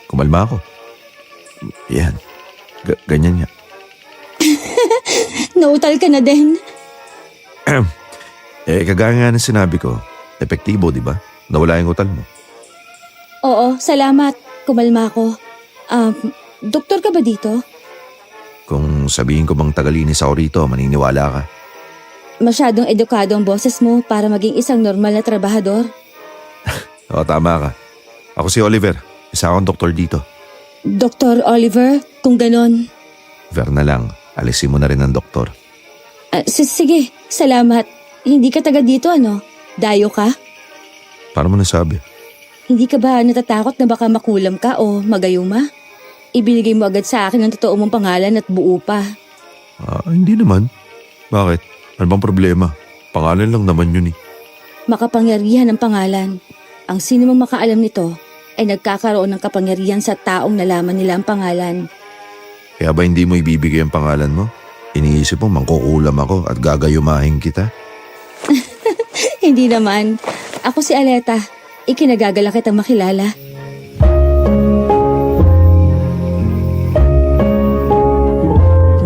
Kumalma ako. Yan. Ganyan nga. Nautal ka na din. Kagaya nga ng sinabi ko, epektibo, di ba? Nawala yung utal mo. Oo, salamat. Kumalma ako. Doktor ka ba dito? Kung sabihin ko bang tagalinis ako rito, maniniwala ka. Masyadong edukado ang boses mo para maging isang normal na trabahador. Oo, tama ka. Ako si Oliver. Isa akong doktor dito. Dr. Oliver, kung ganon. Ver na lang. Alisin mo na rin ang doktor. Sige, salamat. Hindi ka taga dito, ano? Dayo ka? Paano mo nasabi? Hindi ka ba natatakot na baka makulam ka o magayuma? Ibinigay mo agad sa akin ang totoo mong pangalan at buo pa. Hindi naman. Bakit? Ano bang problema? Pangalan lang naman yun eh. Makapangyarihan ang pangalan. Ang sino mang makaalam nito ay nagkakaroon ng kapangyarihan sa taong nalaman nila ang pangalan. Kaya ba hindi mo ibibigay ang pangalan mo? Iniisip mo mangkukulam ako at gagayumahin kita? Hindi naman. Ako si Aleta. Ikinagagala kitang makilala.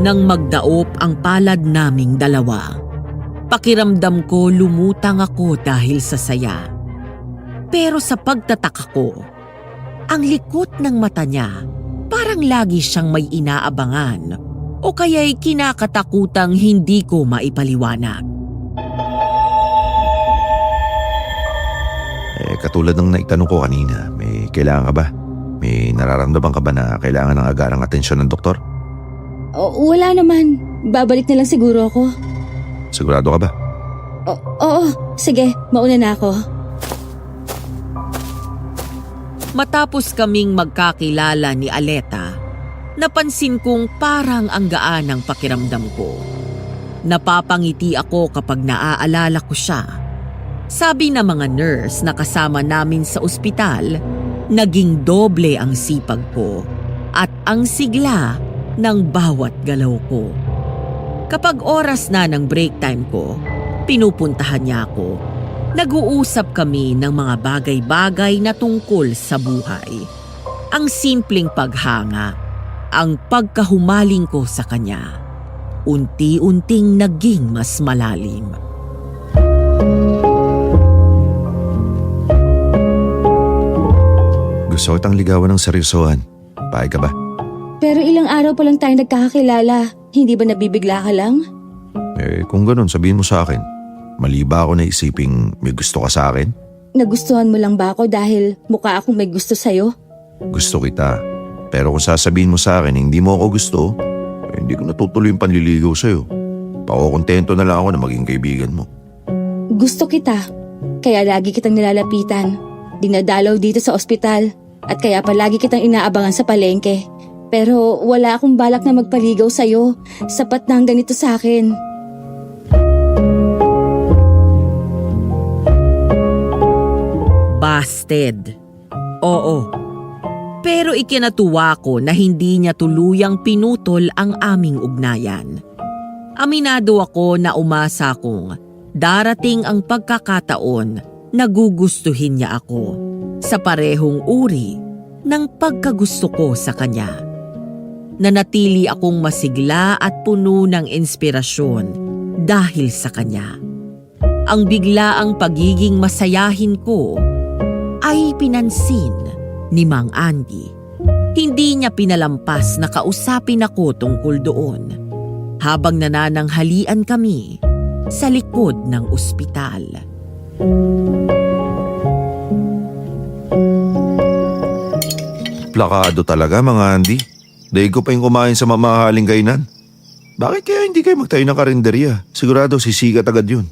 Nang magdaop ang palad naming dalawa, pakiramdam ko lumutang ako dahil sa saya. Pero sa pagtataka ko, ang likot ng mata niya parang lagi siyang may inaabangan o kaya'y kinakatakutang hindi ko maipaliwanag. Katulad ng naitanong ko kanina, may kailangan ka ba? May nararamdaman ka ba na kailangan ng agarang atensyon ng doktor? Wala naman. Babalik na lang siguro ako. Sigurado ka ba? Oo, sige. Mauna na ako. Matapos kaming magkakilala ni Aleta, napansin kong parang ang gaan ng pakiramdam ko. Napapangiti ako kapag naaalala ko siya. Sabi ng mga nurse na kasama namin sa ospital, naging doble ang sipag ko at ang sigla ng bawat galaw ko. Kapag oras na ng break time ko, pinupuntahan niya ako. Nag-uusap kami ng mga bagay-bagay na tungkol sa buhay. Ang simpleng paghanga, ang pagkahumaling ko sa kanya, unti-unting naging mas malalim. Gusto kitang ligawan ng seryosohan. Payag ka ba? Pero ilang araw pa lang tayo nagkakakilala. Hindi ba nabibigla ka lang? Kung ganun, sabihin mo sa akin. Mali ba ako na isiping may gusto ka sa akin? Nagustuhan mo lang ba ako dahil mukha akong may gusto sa'yo? Gusto kita. Pero kung sasabihin mo sa akin hindi mo ako gusto, hindi ko natutuloy yung panliligaw sa'yo. Pakukontento na lang ako na maging kaibigan mo. Gusto kita. Kaya lagi kitang nilalapitan. Dinadalaw dito sa ospital. At kaya palagi kitang inaabangan sa palengke. Pero wala akong balak na magpaligaw sa'yo. Sapat na ang ganito sa akin. Busted. Oo. Pero ikinatuwa ko na hindi niya tuluyang pinutol ang aming ugnayan. Aminado ako na umasa kong darating ang pagkakataon na gugustuhin niya ako sa parehong uri ng pagkagusto ko sa kanya. Nanatili akong masigla at puno ng inspirasyon dahil sa kanya. Ang biglaang pagiging masayahin ko ay pinansin ni Mang Andy. Hindi niya pinalampas na kausapin ako tungkol doon habang nanananghalian kami sa likod ng ospital. Plakado talaga mga Andy. Dahil ko pa yung kumain sa mamahaling kainan. Bakit kaya hindi kayo magtayo ng karinderya? Sigurado sisikat agad yun.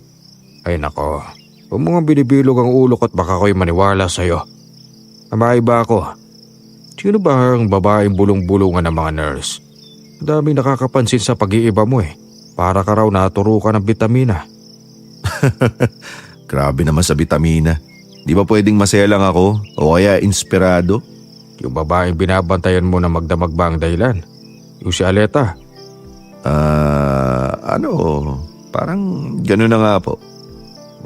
Ay nako, huwag mo nga binibilog ang ulo ko at baka ako'y maniwala sa'yo. Amay ba ako? Sino ba ang babaeng bulong-bulungan ng mga nurse? Ang daming nakakapansin sa pag-iiba mo eh. Para ka raw naturo ka ng bitamina. Grabe naman sa bitamina. Di ba pwedeng masaya lang ako? O kaya inspirado? Yung babaeng binabantayan mo na magdamag ba ang dahilan? Yung si Aleta. Parang gano'n na nga po.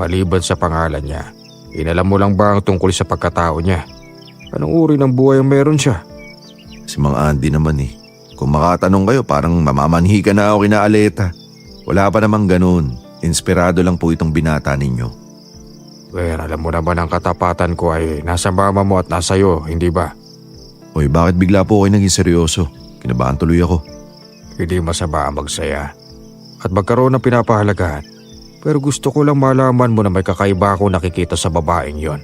Maliban sa pangalan niya, inalam mo lang ba ang tungkol sa pagkatao niya? Anong uri ng buhay ang meron siya? Si Mang Andy naman eh. Kung makatanong kayo, parang mamamanhi ka na ako kina Aleta. Wala pa namang ganun. Inspirado lang po itong binata ninyo. Well, alam mo naman ang katapatan ko ay nasa mama mo at nasa iyo, hindi ba? Hoy, bakit bigla po kayo naging seryoso? Kinabahan tuloy ako. Hindi masama ang magsaya at magkaroon ng pinapahalagahan. Pero gusto ko lang malaman mo na may kakaiba akong nakikita sa babaeng yon.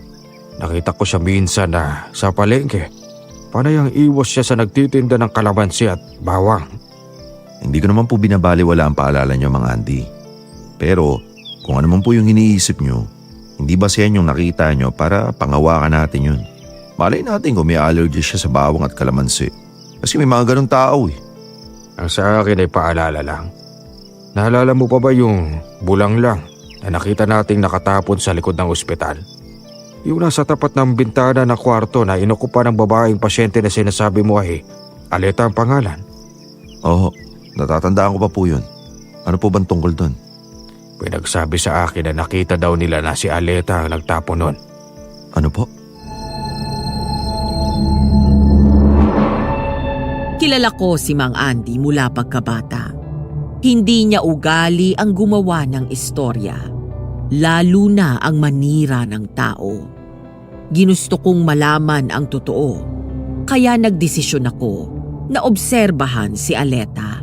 Nakita ko siya minsan na sa palengke. Panayang iwas siya sa nagtitinda ng kalamansi at bawang. Hindi ko naman po binabaliwala ang paalala niyo, Mang Andy. Pero kung ano man po yung iniisip niyo, hindi ba siya yung nakita niyo para pangawakan natin yun? Malay natin kung may allergy siya sa bawang at kalamansi. Kasi may mga ganun tao eh. Ang sa akin ay paalala lang. Naalala mo pa ba yung bulang lang na nakita nating nakatapon sa likod ng ospital? Yung nasa tapat ng bintana ng kwarto na inokupa ng babaeng pasyente na sinasabi mo ay Aleta ang pangalan. Oo, natatandaan ko pa po yun. Ano po bang tungkol doon? May nagsabi sa akin na nakita daw nila na si Aleta ang nagtapon nun. Ano po? Kilala ko si Mang Andy mula pagkabata. Hindi niya ugali ang gumawa ng istorya, lalo na ang manira ng tao. Ginusto kong malaman ang totoo, kaya nagdesisyon ako na obserbahan si Aleta.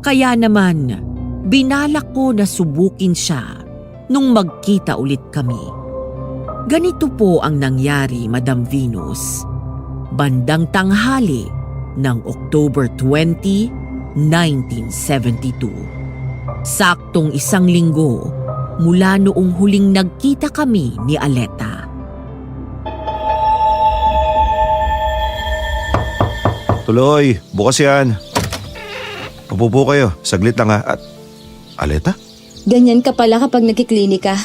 Kaya naman, binalak ko na subukin siya nung magkita ulit kami. Ganito po ang nangyari, Madam Venus. Bandang tanghali ng October 20, 1972. Saktong 1 linggo mula noong huling nagkita kami ni Aleta. Tuloy, bukas yan. Upo kayo, saglit lang ha. At, Aleta? Ganyan ka pala kapag nagkiklinika.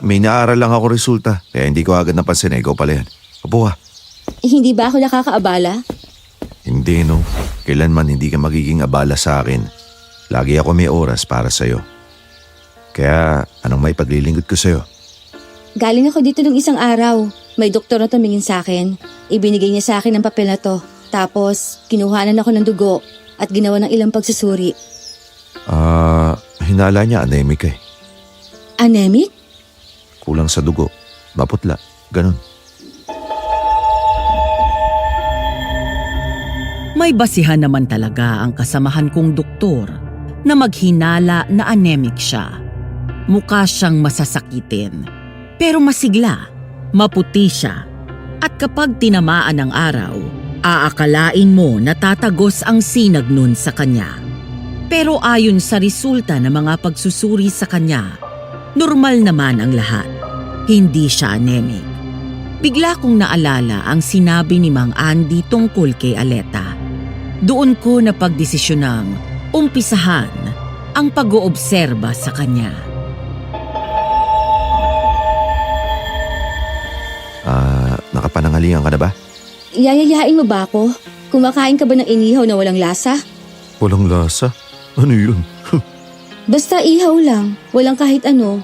May naaral lang ako resulta, kaya hindi ko agad napansin ikaw pala yan. Upo ka. Hindi ba ako nakakaabala? Hindi no, kailanman hindi ka magiging abala sa akin. Lagi ako may oras para sa'yo. Kaya anong may paglilingkod ko sa'yo? Galing ako dito nung isang araw. May doktor na tumingin sa akin. Ibinigay niya sa akin ang papel na to. Tapos, kinuhanan ako ng dugo at ginawa ng ilang pagsusuri. Hinala niya anemic eh. Anemic? Kulang sa dugo, maputla, ganun. May basihan naman talaga ang kasamahan kong doktor na maghinala na anemic siya. Mukha siyang masasakitin, pero masigla, maputi siya. At kapag tinamaan ng araw, aakalain mo na tatagos ang sinag nun sa kanya. Pero ayon sa resulta ng mga pagsusuri sa kanya, normal naman ang lahat. Hindi siya anemic. Bigla kong naalala ang sinabi ni Mang Andy tungkol kay Aleta. Doon ko napagdesisyonang umpisahan ang pag-oobserba sa kanya. Nakapanangalian ka na ba? Yayayain mo ba ako? Kumakain ka ba ng inihaw na walang lasa? Walang lasa? Ano yun? Basta ihaw lang, walang kahit ano.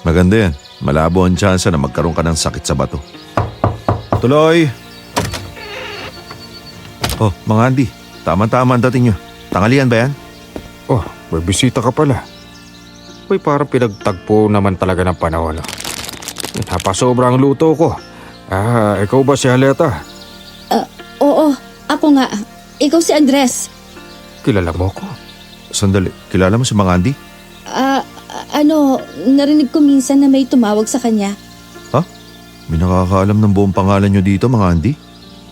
Maganda yan. Malabo ang tsansa na magkaroon ka ng sakit sa bato. Tuloy! Oh, Mang Andy, tama-tama ang dating nyo. Tangalian ba yan? Oh, may bisita ka pala. Uy, parang pinagtagpo naman talaga ng panahon. Napasobra ang luto ko. Ikaw ba si Aleta? Oo, ako nga. Ikaw si Andres. Kilala mo ko? Sandali, kilala mo si Mang Andy? Narinig ko minsan na may tumawag sa kanya. Ha? May nakakaalam ng buong pangalan nyo dito, Mang Andy?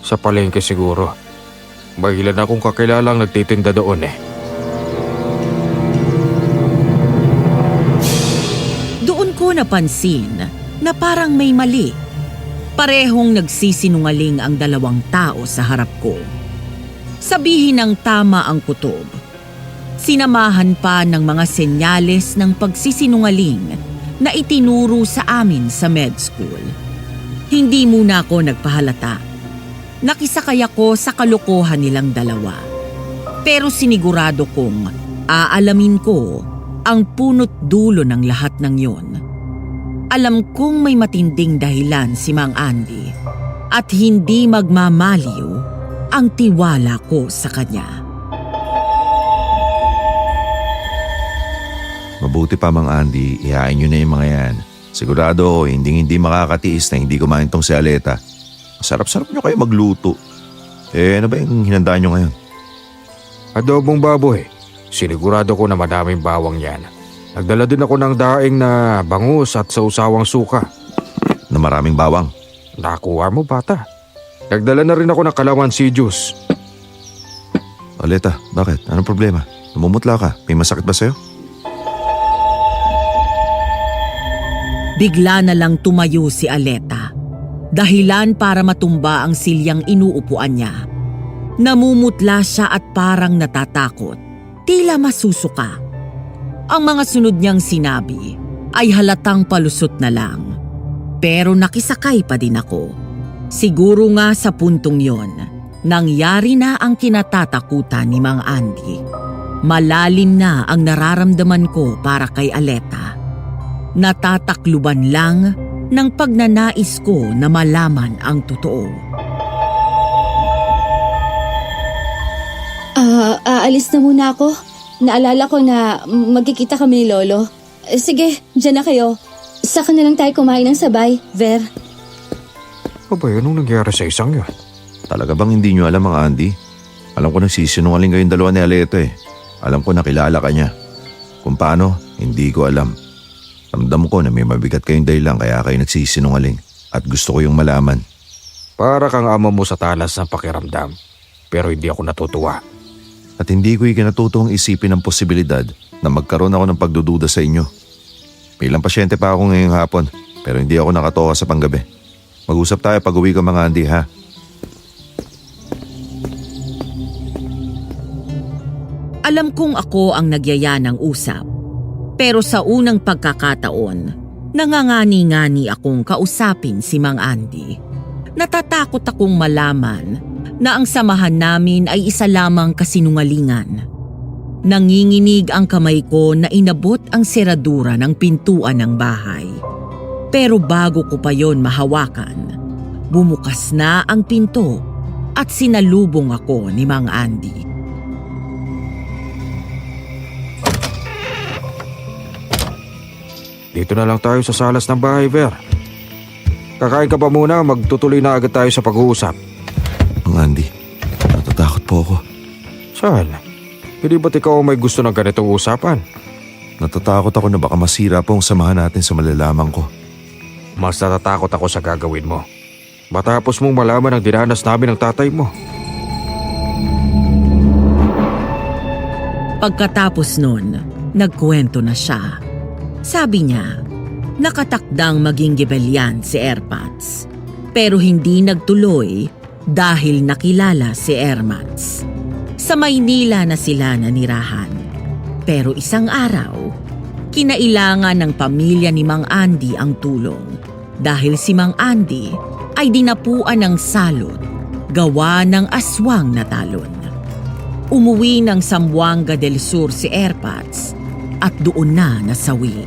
Sa palengke siguro. May ilan akong kakilalang nagtitinda doon eh. Doon ko napansin na parang may mali. Parehong nagsisinungaling ang dalawang tao sa harap ko. Sabihin ng tama ang kutob. Sinamahan pa ng mga senyales ng pagsisinungaling na itinuro sa amin sa med school. Hindi muna ako nagpahalata. Nakisakay ako sa kalokohan nilang dalawa. Pero sinigurado kong aalamin ko ang punot dulo ng lahat ng yon. Alam kong may matinding dahilan si Mang Andy at hindi magmamaliw ang tiwala ko sa kanya. Mabuti pa, Mang Andy, ihain nyo na yung mga yan. Sigurado ako, hindi makakatiis na hindi kumain tong si Aleta. Sarap-sarap nyo kayo magluto. Ano ba yung hinandaan nyo ngayon? Adobong baboy. Sinigurado ko na madaming bawang yan. Nagdala din ako ng daing na bangus at sausawang suka. Na maraming bawang? Nakuha mo, bata. Nagdala na rin ako ng kalamansi juice. Aleta, bakit? Anong problema? Namumutla ka? May masakit ba sa'yo? Bigla na lang tumayo si Aleta. Dahilan para matumba ang silyang inuupuan niya. Namumutla siya at parang natatakot. Tila masusuka. Ang mga sunod niyang sinabi ay halatang palusot na lang. Pero nakisakay pa din ako. Siguro nga sa puntong yon, nangyari na ang kinatatakutan ni Mang Andy. Malalim na ang nararamdaman ko para kay Aleta. Natatakluban lang ng pagnanais ko na malaman ang totoo. Aalis na muna ako. Naalala ko na magkikita kami ni Lolo. Sige, dyan na kayo. Saka na lang tayo kumain ng sabay, Ver. Abay, anong nangyari sa isang yun? Talaga bang hindi nyo alam mga Andy? Alam ko nagsisinungaling kayong dalawa ni Aleta eh. Alam ko nakilala ka niya. Kung paano, hindi ko alam. Ramdam ko na may mabigat kayong dahilan kaya kayo nagsisinungaling. At gusto ko yung malaman. Para kang ama mo sa talas ng pakiramdam. Pero hindi ako natutuwa. At hindi ko ikinatutong isipin ang posibilidad na magkaroon ako ng pagdududa sa inyo. May ilang pasyente pa ako ngayong hapon pero hindi ako nakatoka sa panggabi. Mag-usap tayo pag uwi ko mga Andy ha. Alam kong ako ang nagyaya ng usap. Pero sa unang pagkakataon, nangangani-ngani akong kausapin si Mang Andy. Natatakot akong malaman na ang samahan namin ay isa lamang kasinungalingan. Nanginginig ang kamay ko na inabot ang seradura ng pintuan ng bahay. Pero bago ko pa yon mahawakan, bumukas na ang pinto at sinalubong ako ni Mang Andy. Dito na lang tayo sa salas ng bahay, Ver. Kakain ka pa muna, magtutuloy na agad tayo sa pag-uusap. Mang Andy, natatakot po ako. Saan? Hindi ba't ikaw may gusto ng ganitong usapan? Natatakot ako na baka masira po ang samahan natin sa malalaman ko. Mas natatakot ako sa gagawin mo. Matapos mong malaman ang dinanas namin ng tatay mo. Pagkatapos nun, nagkwento na siya. Sabi niya, nakatakdang maging gibelyan si Erpats. Pero hindi nagtuloy dahil nakilala si Ermats. Sa Maynila na sila nanirahan. Pero isang araw, kinailangan ng pamilya ni Mang Andy ang tulong dahil si Mang Andy ay dinapuan ng salot gawa ng aswang na talon. Umuwi ng Zamboanga del Sur si Erpats at doon na nasawi.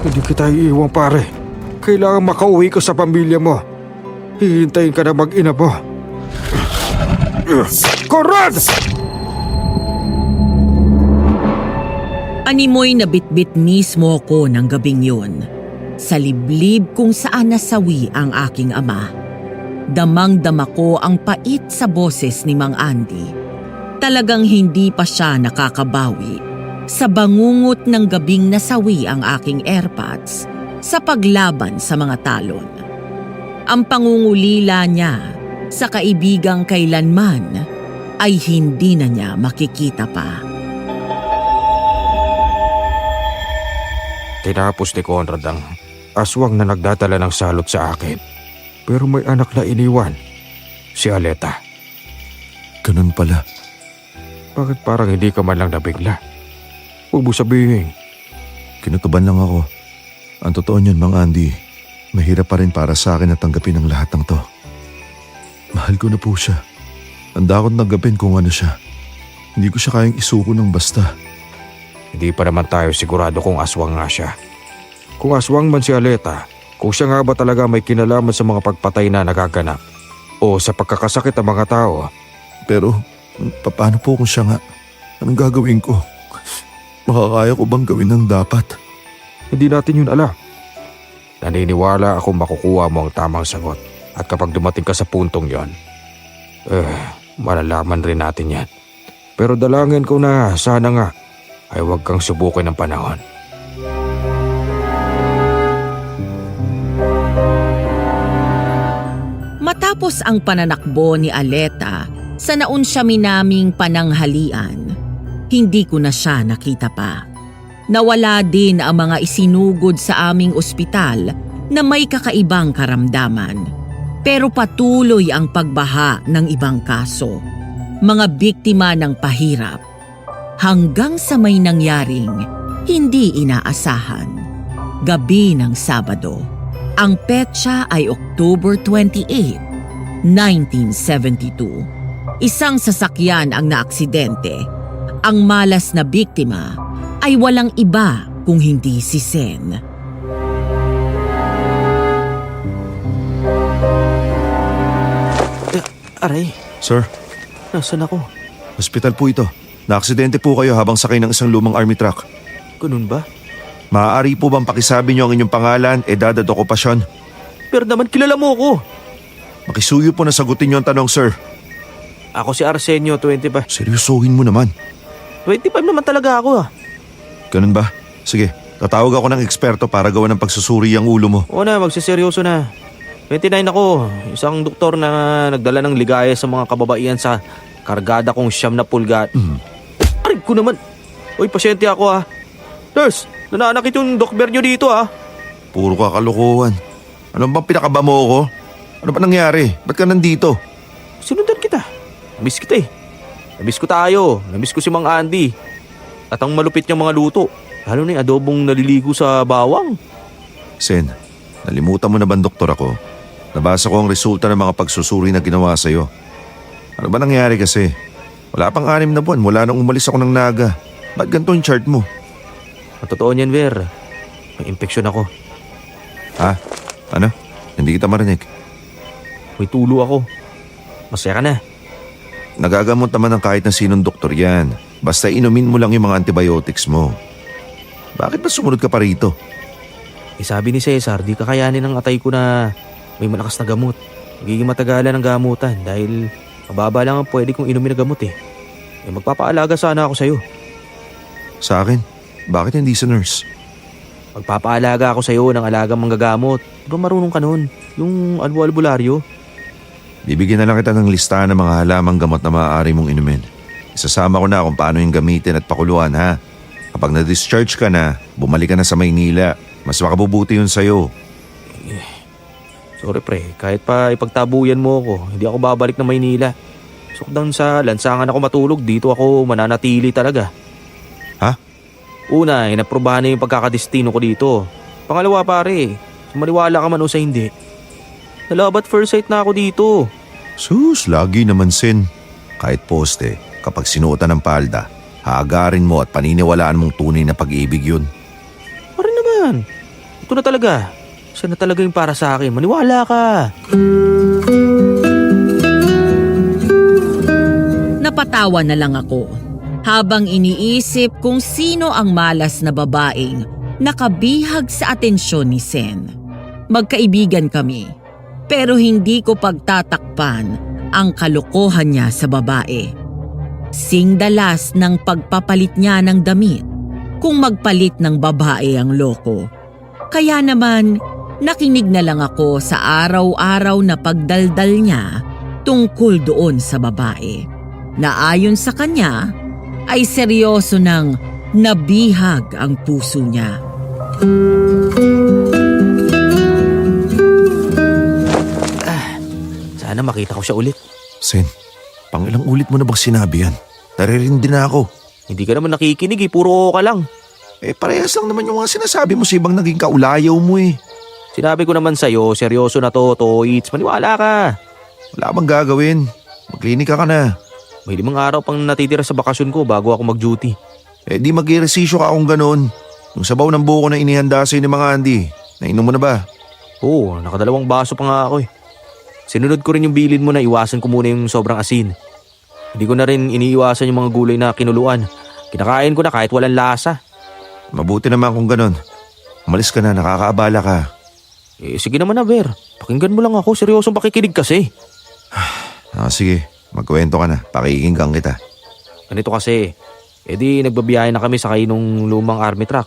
Hindi kita iiwang pare. Kailangan makauwi ko sa pamilya mo. Hihintayin ka na mag-ina mo. Conrad! Animoy na bitbit mismo ko ng gabing yun. Sa liblib kung saan nasawi ang aking ama. Damang-dama ko ang pait sa boses ni Mang Andy. Talagang hindi pa siya nakakabawi sa bangungot ng gabing nasawi ang aking Erpats sa paglaban sa mga talon. Ang pangungulila niya sa kaibigang kailanman ay hindi na niya makikita pa. Tinapos ni Conrad ang aswang na nagdadala ng salot sa akin. Pero may anak na iniwan, si Aleta. Ganun pala. Bakit parang hindi ka man lang nabigla? Huwag mo sabihin. Kinutuban lang ako. Ang totoo niyan, Mang Andy, mahirap pa rin para sa akin na tanggapin ang lahat ng to. Mahal ko na po siya. Handa akong tanggapin kung ano siya. Hindi ko siya kayang isuko ng basta. Hindi pa naman tayo sigurado kung aswang nga siya. Kung aswang man si Aleta, kung siya nga ba talaga may kinalaman sa mga pagpatay na nagaganap o sa pagkakasakit ng mga tao. Pero paano po kung siya nga? Anong gagawin ko? Makakaya ko bang gawin ng dapat? Hindi natin yun alam. Naniniwala akong makukuha mo ang tamang sagot. At kapag dumating ka sa puntong yon, malalaman rin natin yan. Pero dalangin ko na sana nga ay huwag kang subukin ng panahon. Matapos ang pananakbo ni Aleta sa naunsyami naming pananghalian, hindi ko na siya nakita pa. Nawala din ang mga isinugod sa aming ospital na may kakaibang karamdaman. Pero patuloy ang pagbaha ng ibang kaso. Mga biktima ng pahirap. Hanggang sa may nangyaring hindi inaasahan. Gabi ng Sabado. Ang petsa ay October 28, 1972. Isang sasakyan ang naaksidente. Ang malas na biktima ay walang iba kung hindi si Sen. Aray, Sir, nasan ako? hospital po ito. Naaksidente po kayo habang sakay ng isang lumang army truck. Ganun ba? Maaari po bang pakisabi niyo ang inyong pangalan, edad at okupasyon? Pero naman kilala mo ako. Makisuyo po na sagutin niyo ang tanong, sir. Ako si Arsenio, 25. Seryosohin mo naman. 25 naman talaga ako. Ganun ba? Sige, tatawag ako ng eksperto para gawa ng pagsusuri ang ulo mo. Oo na, magsiseryoso na. 29 ako. Isang doktor na nagdala ng ligaya sa mga kababaihan sa kargada kong 9 na pulgat. Aray ko naman. Uy, pasyente ako Nurse, nananakit yung dokber nyo dito Puro ka kalokohan. Ano bang pinakaba mo ako? Ano ba nangyari? Ba't ka nandito? Sinundan kita. Namiss kita Namiss ko tayo. Namiss ko si Mang Andy. At ang malupit niyang mga luto. Lalo na yung adobong naliligo sa bawang. Sen, nalimutan mo na ba doktor ako? Nabasa ko ang resulta ng mga pagsusuri na ginawa sa'yo. Ano ba nangyari kasi? Wala pang 6 na buwan mula nang umalis ako ng Naga. Ba't ganito yung chart mo? Ang totoo niyan, Ver. May impeksyon ako. Ha? Ano? Hindi kita marinig. May tulo ako. Masaya ka na. Nagagamot naman ng kahit na sinong doktor yan. Basta inumin mo lang yung mga antibiotics mo. Bakit ba sumunod ka pa rito? Sabi ni Cesar, di kakayanin ng atay ko na may malakas na gamot. Magiging matagalan ang gamutan dahil mababa lang ang pwede kong inumin na gamot magpapaalaga sana ako sa'yo. Sa akin? Bakit hindi sa nurse? Magpapaalaga ako sa'yo ng alagang manggagamot. Di ba marunong ka nun? Yung albularyo. Bibigyan na lang kita ng listahan ng mga halamang gamot na maaari mong inumin. Isasama ko na kung paano yung gamitin at pakuluan ha. Kapag na-discharge ka na, bumalik ka na sa Maynila. Mas makabubuti yun sa'yo. Sorry pre, kahit pa ipagtabuyan mo ako, hindi ako babalik na Maynila. So down sa lansangan ako matulog, dito ako mananatili talaga. Ha? Una, inaprobahan na yung pagkakadestino ko dito. Pangalawa pare, maniwala ka man o sa hindi. Love at first sight na ako dito. Sus, lagi naman Sen. Kahit poste, kapag sinuotan ng palda, haagarin mo at paniniwalaan mong tunay na pag-ibig yun. Pare naman, ito na talaga. Siya na talaga yung para sa akin. Maniwala ka. Napatawa na lang ako habang iniisip kung sino ang malas na babaeng nakabihag sa atensyon ni Sen. Magkaibigan kami, pero hindi ko pagtatakpan ang kalokohan niya sa babae. Singdalas ng pagpapalit niya ng damit kung magpalit ng babae ang loko. Kaya naman, nakinig na lang ako sa araw-araw na pagdaldal niya tungkol doon sa babae, na ayon sa kanya ay seryoso nang nabihag ang puso niya. Sana makita ko siya ulit. Sen, pang ilang ulit mo na bang sinabi yan? Naririndi na ako. Hindi ka naman nakikinig puro ka lang. Parehas lang naman yung mga sinasabi mo sa ibang naging kaulayaw mo Sinabi ko naman sa'yo, seryoso na to, Toits. Maniwala ka. Wala bang gagawin? Magklinika ka na. May 5 araw pang natitira sa bakasyon ko bago ako mag-duty. Di mag-iresisyo ka kung ganun. Yung sabaw ng buko na inihanda sa'yo ni mga Andy, nainom mo na ba? Oo, nakadalawang baso pa nga ako Sinunod ko rin yung bilin mo na iwasan ko muna yung sobrang asin. Hindi ko na rin iniiwasan yung mga gulay na kinuluan. Kinakain ko na kahit walang lasa. Mabuti naman kung ganun. Umalis ka na, nakakaabala ka. Sige naman na, Ver. Pakinggan mo lang ako. Seryosong pakikinig kasi. Sige, magkwento ka na. Pakikinggan kita. Ganito kasi. Di nagbabiyahe na kami sakay nung lumang army truck.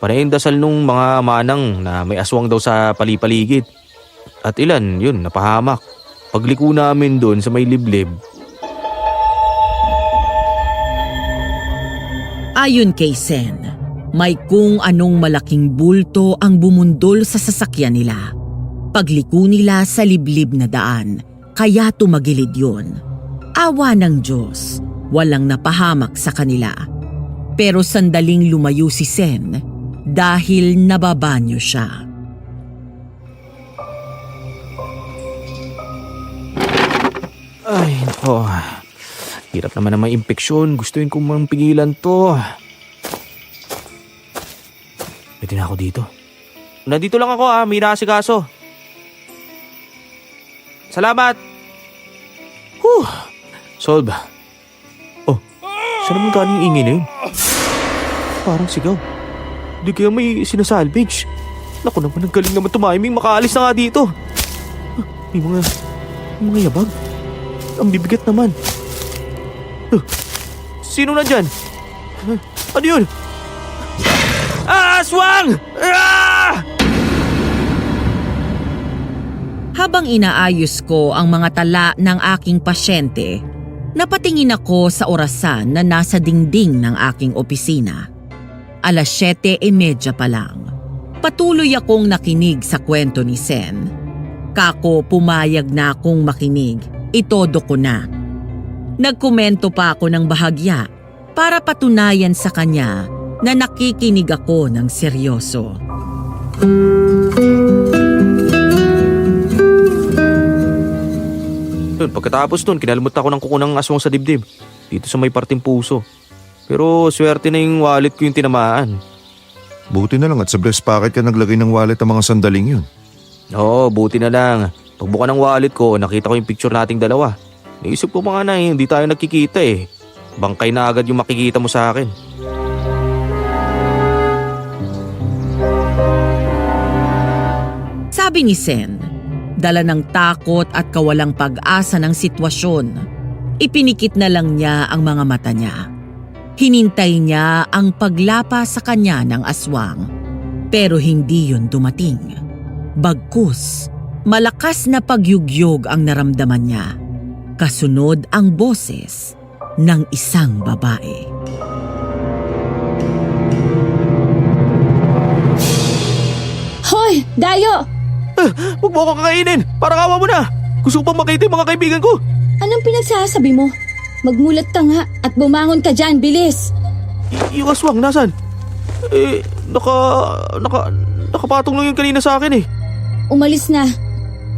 Panay yung dasal nung mga manang na may aswang daw sa palipaligid. At ilan, yun, napahamak. Pagliko namin doon sa may liblib. Ayon kay Sen, may kung anong malaking bulto ang bumundol sa sasakyan nila. Pagliko nila sa liblib na daan, kaya tumagilid yun. Awa ng Diyos, walang napahamak sa kanila. Pero sandaling lumayo si Sen dahil nababanyo siya. Ay, Ay, nako. Hirap naman na may impeksyon. Gustuin kong mampigilan to. Pwede na ako dito. Nandito lang ako may naasikaso. Salamat! Solve. Oh, saan naman galing ingay na yun? Parang sigaw. Di kaya may sinasalvage. Naku naman, ang galing naman tumiming. Makaalis na nga dito. May mga yabag. Ang bibigat naman. Sino na dyan? Ano yun? Aswang! Habang inaayos ko ang mga tala ng aking pasyente, napatingin ako sa orasan na nasa dingding ng aking opisina. 7:30 pa lang. Patuloy akong nakinig sa kwento ni Sen. Kako pumayag na akong makinig. Itodo ko na. Nagkomento pa ako ng bahagya para patunayan sa kanya na nakikinig ako ng seryoso. Pagkatapos nun, kinalmot ako ng kuko ng aswang sa dibdib. Dito sa may parting puso. Pero swerte na yung wallet ko yung tinamaan. Buti na lang at sa breast pocket ka naglagay ng wallet ang mga sandaling yun. Oo, buti na lang. Pagbuka ng wallet ko, nakita ko yung picture nating dalawa. Naisip ko mga na hindi tayo nagkikita eh. Bangkay na agad yung makikita mo sa akin. Sabi ni Sen, dala ng takot at kawalang pag-asa ng sitwasyon, ipinikit na lang niya ang mga mata niya. Hinintay niya ang paglapa sa kanya ng aswang, pero hindi yun dumating. Bagkus, malakas na pagyugyog ang naramdaman niya. Kasunod ang boses ng isang babae. Hoy! Dayo! Huwag mo ako kakainin! Parang awa mo na! Gusto ko pang makita yung mga kaibigan ko! Anong pinagsasabi mo? Magmulat ka nga at bumangon ka dyan, bilis! Yung aswang, nasan? Nakapatong lang yun kanina sa akin eh. Umalis na.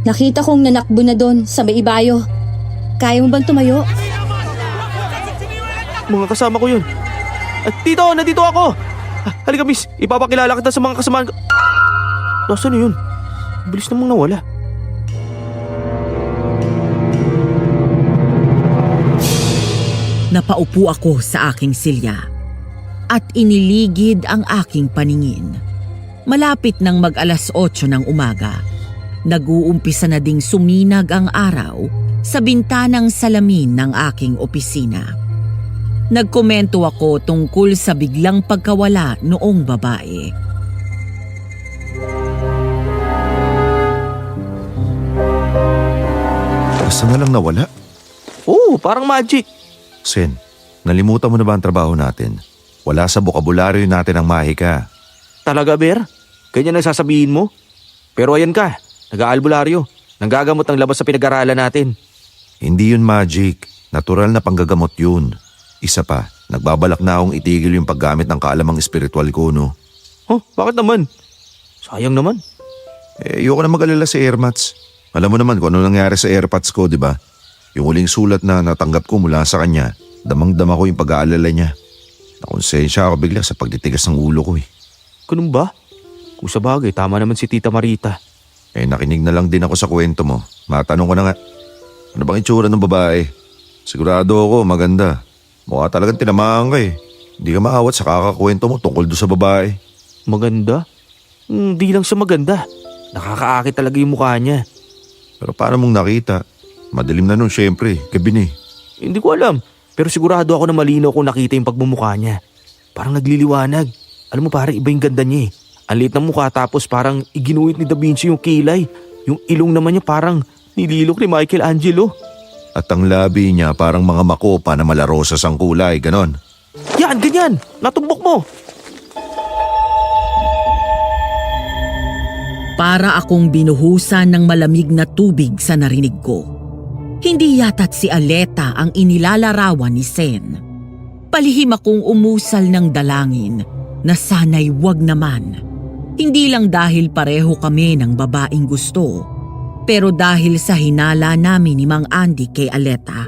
Nakita kong nanakbo na doon sa may ibayo. Kaya mo bang tumayo? Mga kasama ko yun. Tito, nandito ako! Halika miss, ipapakilala kita sa mga kasamaan ko. Nasaan na yun? Bilis namang nawala. Napaupo ako sa aking silya at iniligid ang aking paningin. Malapit nang mag-alas 8 ng umaga, nag-uumpisa na ding suminag ang araw sa bintanang salamin ng aking opisina. Nagkomento ako tungkol sa biglang pagkawala noong babae. Basta na lang nawala. Oo, parang magic. Sen, nalimutan mo na ba ang trabaho natin? Wala sa bokabularyo natin ang mahika. Talaga, Ber? Ganyan ang sasabihin mo? Pero ayan ka, nag-aalbularyo. Nanggagamot ang labas sa pinag-aralan natin. Hindi yun magic. Natural na panggagamot yun. Isa pa, nagbabalak na akong itigil yung paggamit ng kaalamang espiritual ko, no? Oh, bakit naman? Sayang naman. Ayoko na mag-alala sa airmats. Alam mo naman kung ano nangyari sa airpods ko, di ba? Yung huling sulat na natanggap ko mula sa kanya, damang-dama ko yung pag-aalala niya. Nakonsensya ako bigla sa pagtitigas ng ulo ko eh. Ganun ba? Kung sa bagay, tama naman si Tita Marita. Nakinig na lang din ako sa kwento mo. Matanong ko na nga, ano bang itsura ng babae? Sigurado ako, maganda. Mukha talagang tinamaan ka eh. Hindi ka maawat sa kakakwento mo tungkol doon sa babae. Maganda? Hindi lang siya maganda. Nakakaakit talaga yung mukha niya. Pero paano mong nakita? Madilim na nun syempre, gabi ni. Hindi ko alam. Pero sigurado ako na malinaw kung nakita yung pagmumukha niya. Parang nagliliwanag. Alam mo parang iba yung ganda niya eh. Ang liit ng mukha tapos parang iginuhit ni Da Vinci yung kilay. Yung ilong naman niya parang nililok ni Michelangelo. At ang labi niya parang mga makopa na malarosas ang kulay, ganon. Yan, ganyan. Natumbok mo. Para akong binuhusan ng malamig na tubig sa narinig ko. Hindi yata't si Aleta ang inilalarawan ni Sen. Palihim akong umusal ng dalangin na sana'y wag naman. Hindi lang dahil pareho kami ng babaeng gusto, Pero dahil sa hinala namin ni Mang Andy kay Aleta,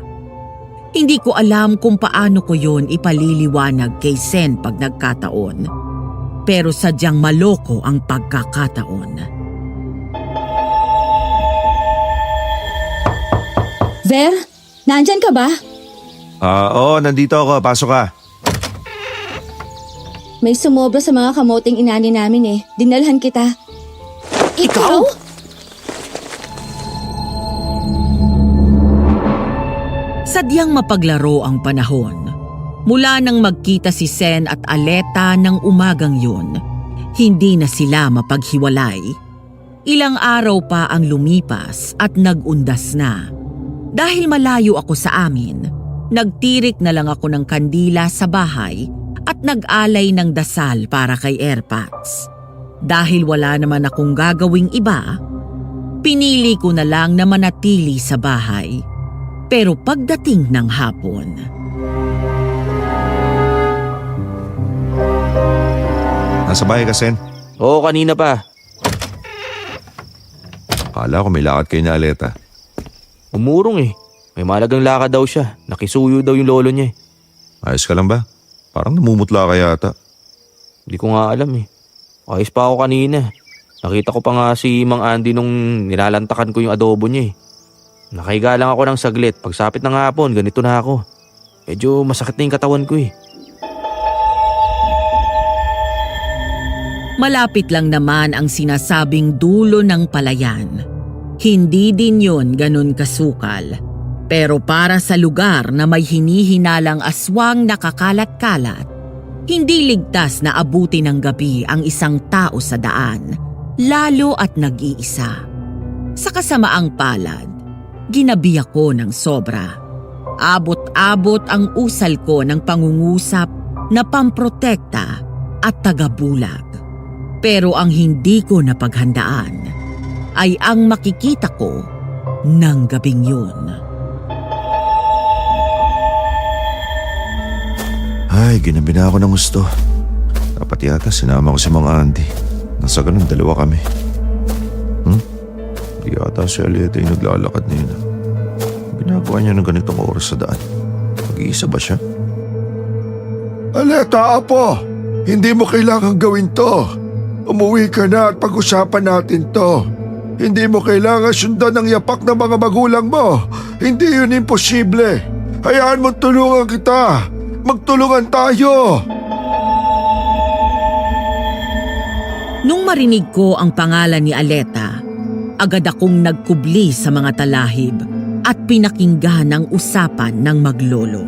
hindi ko alam kung paano ko yon ipaliliwanag kay Sen pag nagkataon. Pero sadyang maloko ang pagkakataon. Ver, nandyan ka ba? Oo, nandito ako. Pasok ka. May sumobra sa mga kamoting inani namin eh. Dinalhan kita. Ikaw? Sadyang mapaglaro ang panahon. Mula nang magkita si Sen at Aleta ng umagang yun, hindi na sila mapaghiwalay. Ilang araw pa ang lumipas at nag-undas na. Dahil malayo ako sa amin, nagtirik na lang ako ng kandila sa bahay at nag-alay ng dasal para kay Airpods. Dahil wala naman akong gagawing iba, pinili ko na lang na manatili sa bahay. Pero pagdating ng hapon, Nasa bahay ka, Sen? Oo, kanina pa. Akala ko may lakad kayo ni Aleta. Umurong eh. May malagang lakad daw siya. Nakisuyo daw yung lolo niya eh. Ayos ka lang ba? Parang namumutla ka yata. Hindi ko nga alam eh. Ayos pa ako kanina. Nakita ko pa nga si Mang Andy nung nilalantakan ko yung adobo niya eh. Nakahiga lang ako ng saglit. Pagsapit ng hapon, ganito na ako. Medyo masakit na yung katawan ko eh. malapit lang naman ang sinasabing dulo ng palayan. Hindi din yon ganun kasukal. Pero para sa lugar na may hinihinalang aswang nakakalat-kalat, hindi ligtas na abuti ng gabi ang isang tao sa daan, lalo at nag-iisa. Sa kasamaang palad, ginabi ako ng sobra. Abot-abot ang usal ko ng pangungusap na pamprotekta at tagabulag. Pero ang hindi ko napaghandaan ay ang makikita ko ng gabing yun. Ay, ginabi na ako ng gusto. Dapat yata sinama ko si Mang Andy. Nasa ganun, dalawa kami. Di yata si Aleta yung naglalakad na yun. Ginagawa niya ng ganitong oras sa daan. Mag-iisa ba siya? Aleta, apo! Hindi mo kailangang gawin to. Umuwi ka na at pag-usapan natin to. Hindi mo kailangan sundan ang yapak ng mga magulang mo. Hindi yun imposible. Hayaan mo tulungan kita. Magtulungan tayo. Nung marinig ko ang pangalan ni Aleta, agad akong nagkubli sa mga talahib at pinakinggan ang usapan ng maglolo.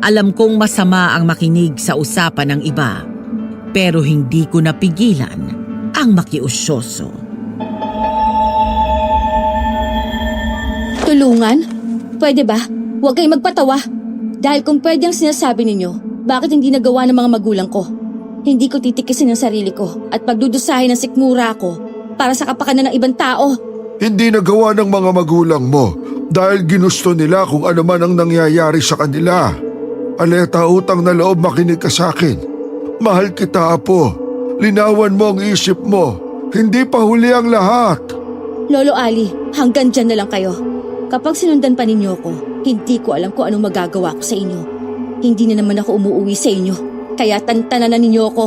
Alam kong masama ang makinig sa usapan ng iba, pero hindi ko napigilan ang makiusyoso. Tulungan? Pwede ba? Huwag kayong magpatawa. Dahil kung pwede ang sinasabi ninyo, bakit hindi nagawa ng mga magulang ko? Hindi ko titikisin ang sarili ko at pagdudusahin ng sikmura ko para sa kapakanan ng ibang tao. Hindi nagawa ng mga magulang mo dahil ginusto nila kung ano man ang nangyayari sa kanila. Aleta, utang na loob, makinig ka sa akin. Mahal kita, apo. Linawan mo ang isip mo. Hindi pa huli ang lahat. Lolo Ali, hanggang dyan na lang kayo. Kapag sinundan pa ninyo ko, hindi ko alam kung anong magagawa ko sa inyo. Hindi na naman ako umuwi sa inyo. Kaya tantanan na ninyo ako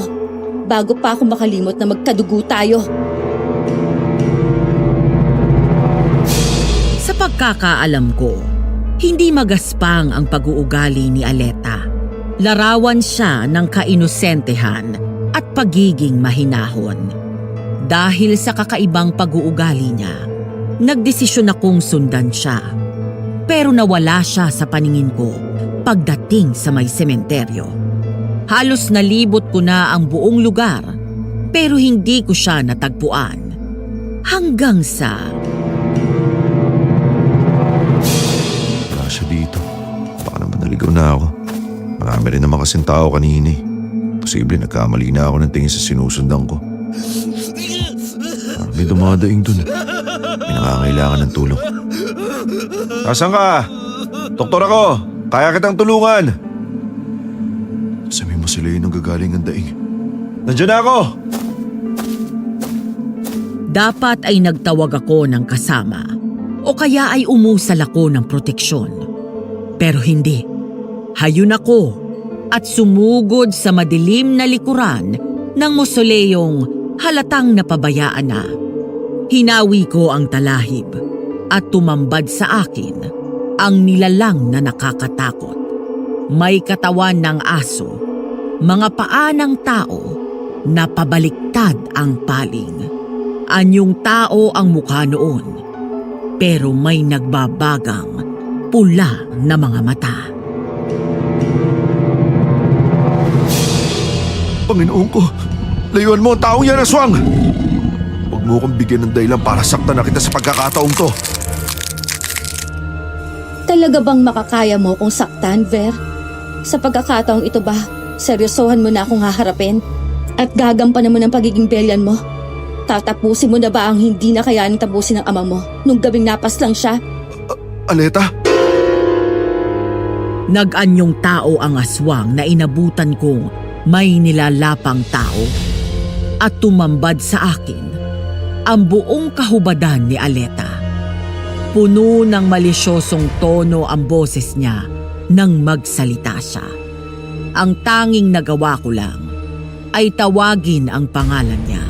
bago pa ako makalimot na magkadugo tayo. Sa pagkakaalam ko, hindi magaspang ang pag-uugali ni Aleta. Larawan siya ng kainosentehan at pagiging mahinahon. Dahil sa kakaibang pag-uugali niya, nagdesisyon akong sundan siya. Pero nawala siya sa paningin ko pagdating sa may sementeryo. Halos nalibot ko na ang buong lugar pero hindi ko siya natagpuan. Hanggang sa... Wala siya dito. Baka naman naligaw na ako. Marami rin naman kasing tao kanina eh. Posible nagkamali na ako ng tingin sa sinusundan ko. Parang may dumadaing dun. May nangangailangan ng tulong. Nasaan ka? Doktor ako! Kaya kitang tulungan! Sabi mo sila yun ang gagaling ang daing. Nandiyan na ako! Dapat ay nagtawag ako ng kasama o kaya ay umusal ako ng proteksyon. Pero hindi. Hayon ako at sumugod sa madilim na likuran ng mausoleyong halatang napabayaan na. Hinawi ko ang talahib at tumambad sa akin ang nilalang na nakakatakot. May katawan ng aso, mga paa ng tao na pabaliktad ang paling. Anyong tao ang mukha noon, pero may nagbabagang pula na mga mata. Panginoon ko, layuan mo ang taong yan, aswang! Huwag mo akong bigyan ng dahilan para saktan na kita sa pagkakataong to. Talaga bang makakaya mo kung saktan, Ver? Sa pagkakataong ito ba, seryosohan mo na akong haharapin? At gagampanan mo ng pagiging belyan mo? Tatapusin mo na ba ang hindi na kayaning tapusin ng ama mo nung gabing napas lang siya? Aleta? Nag-anyong tao ang aswang na inabutan kong may nilalapang tao at tumambad sa akin ang buong kahubadan ni Aleta. Puno ng malisyosong tono ang boses niya nang magsalita siya. Ang tanging nagawa ko lang ay tawagin ang pangalan niya.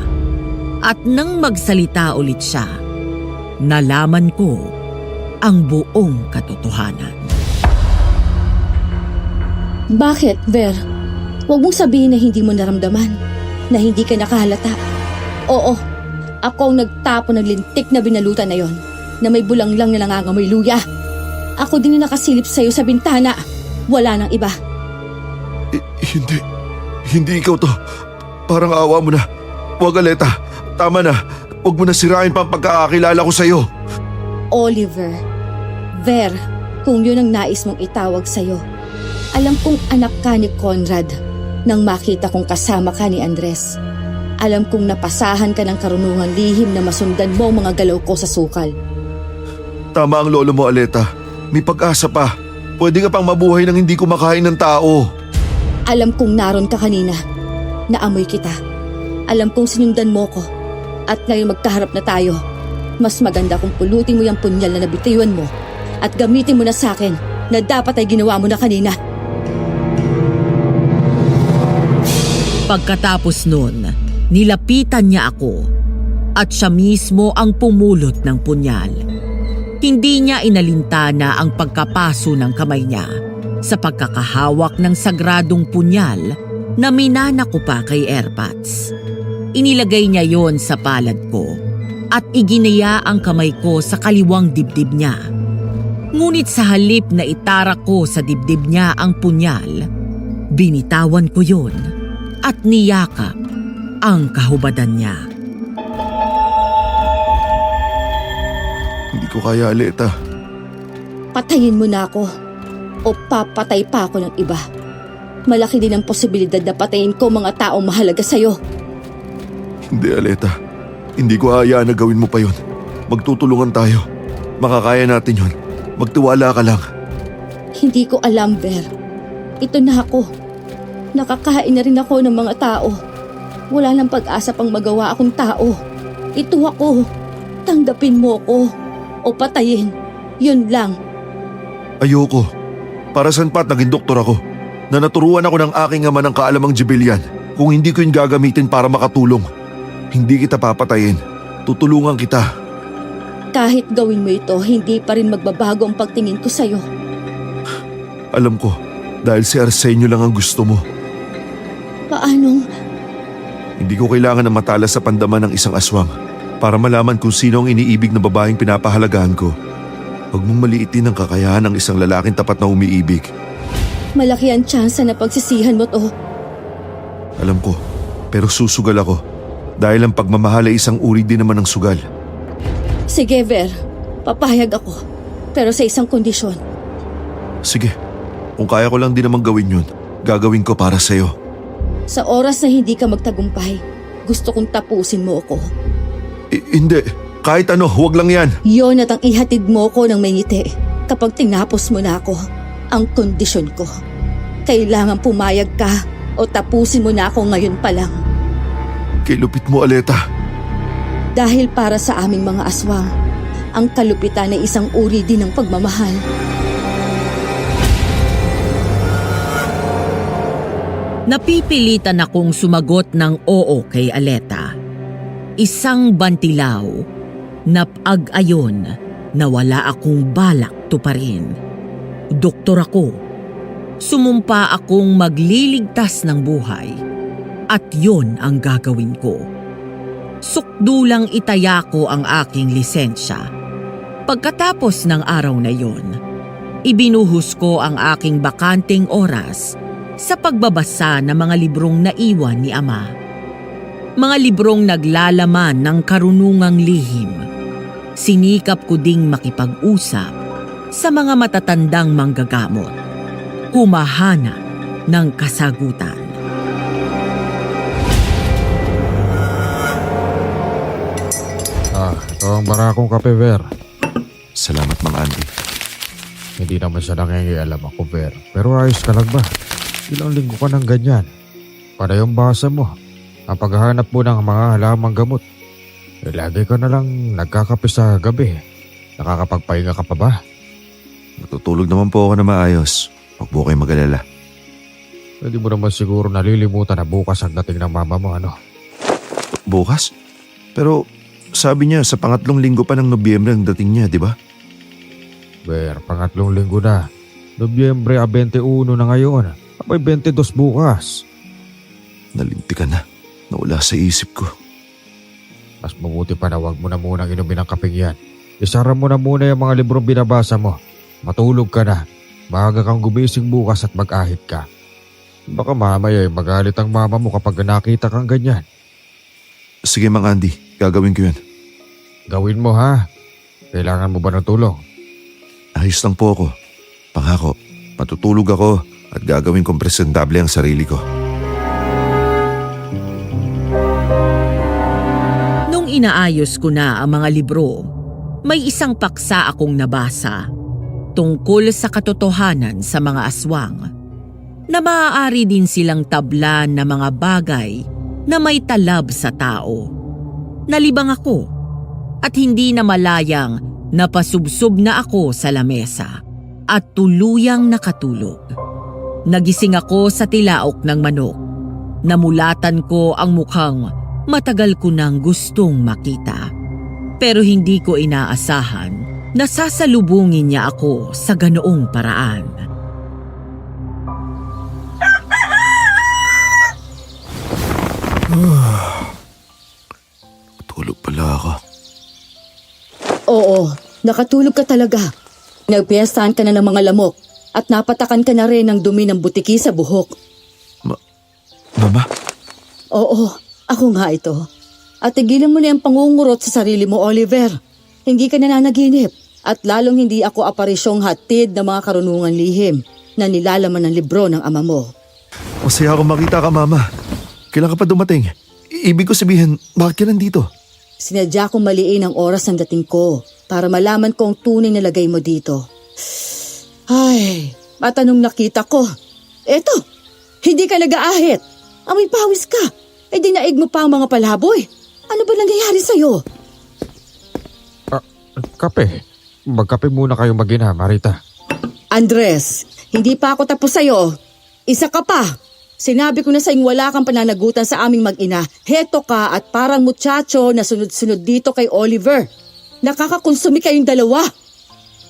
At nang magsalita ulit siya, nalaman ko ang buong katotohanan. Bakit, Ver? Huwag mong sabihin na hindi mo naramdaman, na hindi ka nakahalata. Oo, ako ang nagtapo ng lintik na binalutan na yon, na may bulang lang na nangangamoy luya. Ako din na nakasilip sa'yo sa bintana. Wala nang iba. Hindi ikaw to. Parang awa mo na. Huwag, Aleta. Tama na. Huwag mo na sirain pa ang pagkakakilala ko sa'yo. Oliver. Ver, kung yun ang nais mong itawag sa'yo. Alam kong anak ka ni Conrad nang makita kong kasama ka ni Andres. Alam kong napasahan ka ng karunungan lihim na masundan mo ang mga galaw ko sa sukal. Tama ang lolo mo, Aleta. May pag-asa pa. Pwede ka pang mabuhay nang hindi kumakain ng tao. Alam kong naroon ka kanina. Naamoy kita. Alam kong sinundan mo ko. At ngayon magkaharap na tayo. Mas maganda kung pulutin mo yung punyal na nabitayuan mo at gamitin mo na sa akin na dapat ay ginawa mo na kanina. Pagkatapos nun, nilapitan niya ako at siya mismo ang pumulot ng punyal. Hindi niya inalintana ang pagkapaso ng kamay niya sa pagkakahawak ng sagradong punyal na minana ko pa kay Airpods. Inilagay niya yon sa palad ko at iginaya ang kamay ko sa kaliwang dibdib niya. Ngunit sa halip na itara ko sa dibdib niya ang punyal, binitawan ko yon at niyakap ang kahubadan niya. Hindi ko kaya, Aleta. Patayin mo na ako o papatay pa ako ng iba. Malaki din ang posibilidad na patayin ko mga taong mahalaga sa'yo. Hindi, Aleta. Hindi ko hayaan na gawin mo pa yun. Magtutulungan tayo. Makakaya natin yun. Magtiwala ka lang. Hindi ko alam, Ver. Ito na ako. Nakakain na rin ako ng mga tao. Wala nang pag-asa pang magawa akong tao. Ito ako. Tanggapin mo ko. O patayin. Yun lang. Ayoko. Para saan pa't naging doktor ako? Na naturuan ako ng aking ama ng kaalamang Jibilian. Kung hindi ko yun gagamitin para makatulong. Hindi kita papatayin. Tutulungan kita. Kahit gawin mo ito, hindi pa rin magbabago ang pagtingin ko sa'yo. Alam ko, dahil si Arsenio lang ang gusto mo. Paanong? Hindi ko kailangan na matala sa pandaman ng isang aswang para malaman kung sino ang iniibig na babaeng pinapahalagahan ko. Huwag mong maliitin ang kakayahan ng isang lalaking tapat na umiibig. Malaki ang tsansa na pagsisihan mo to. Alam ko, pero susugal ako. Dahil ang pagmamahal ay isang uri din naman ng sugal. Sige, Ver. Papayag ako. Pero sa isang kondisyon. Sige, kung kaya ko lang din naman gawin yun, gagawin ko para sa'yo. Sa oras na hindi ka magtagumpay, gusto kong tapusin mo ako. Hindi, kahit ano, huwag lang yan. Yon at ang ihatid mo ko ng may ngiti kapag tinapos mo na ako. Ang kondisyon ko. Kailangan pumayag ka o tapusin mo na ako ngayon pa lang. Kay lupit mo, Aleta. Dahil para sa aming mga aswang, ang kalupitan ay isang uri din ng pagmamahal. Napipilitan akong sumagot ng oo kay Aleta. Isang bantilaw, napag-ayon na wala akong balak tuparin. Doktor ako. Sumumpa akong magliligtas ng buhay. At yon ang gagawin ko. Sukdulang itaya ko ang aking lisensya. Pagkatapos ng araw na yon, ibinuhos ko ang aking bakanteng oras sa pagbabasa ng mga librong naiwan ni Ama. Mga librong naglalaman ng karunungang lihim. Sinikap ko ding makipag-usap sa mga matatandang manggagamot. Humahana ng kasagutan. Ito ang barakong kape, Ver. Salamat, Mang Andy. Hindi naman siya nangingialam ako, Ver. Pero ayos ka lang ba? Ilang linggo ka ng ganyan. Para yung basa mo, ang paghahanap mo ng mga halamang gamot. Lagi ka na lang nagkakape sa gabi. Nakakapagpahinga ka pa ba? Natutulog naman po ako na maayos. Huwag po kayo mag-alala. Hindi mo naman siguro nalilimutan na bukas ang dating ng mama mo, ano? Bukas? Pero sabi niya sa pangatlong linggo pa ng Nobyembre ang dating niya, di ba? Ver, pangatlong linggo na. Nobyembre 21 na ngayon. Abay 22 bukas. Nalintikan na. Nawala sa isip ko. Mas mabuti pa na huwag mo na munang inumin ang kapeng yan. Isara mo na muna yung mga librong binabasa mo. Matulog ka na. Maaga kang gumising bukas at mag-ahit ka. Baka mamaya magalit ang mama mo kapag nakita kang ganyan. Sige, Mang Andy. Gagawin ko yun. Gawin mo, ha? Kailangan mo ba ng tulong? Ayos lang po ako. Pangako, matutulog ako at gagawin kong presentable ang sarili ko. Nung inaayos ko na ang mga libro, may isang paksa akong nabasa tungkol sa katotohanan sa mga aswang na maaari din silang tablan ng mga bagay na may talab sa tao. Nalibang ako at hindi na malayang napasubsob na ako sa lamesa at tuluyang nakatulog. Nagising ako sa tilaok ng manok. Namulatan ko ang mukhang matagal ko nang gustong makita. Pero hindi ko inaasahan na sasalubungin niya ako sa ganoong paraan. Tulog pala ako. Oo, nakatulog ka talaga. Nagpiyastahan ka na ng mga lamok at napatakan ka na rin ng dumi ng butiki sa buhok. Mama? Oo, ako nga ito. At tigilan mo na yung pangungurot sa sarili mo, Oliver. Hindi ka nananaginip at lalong hindi ako aparisyong hatid ng mga karunungan lihim na nilalaman ng libro ng ama mo. Masaya ako makita ka, Mama. Kailan ka pa dumating? Ibig ko sabihin, bakit ka nandito? Sinadya kong maliin ang oras ng dating ko para malaman ko ang tunay na lagay mo dito. Ay, matanong nakita ko. Eto, hindi ka nag-aahit. Amoy pawis ka. E dinaig mo pa ang mga palaboy. Ano ba nangyayari sa'yo? Kape. Magkape muna kayo mag-ina, Marita. Andres, hindi pa ako tapos sa'yo. Isa ka pa. Sinabi ko na sa'yong wala kang pananagutan sa aming mag-ina. Heto ka at parang muchacho na sunod-sunod dito kay Oliver. Nakakakonsumi kayong dalawa.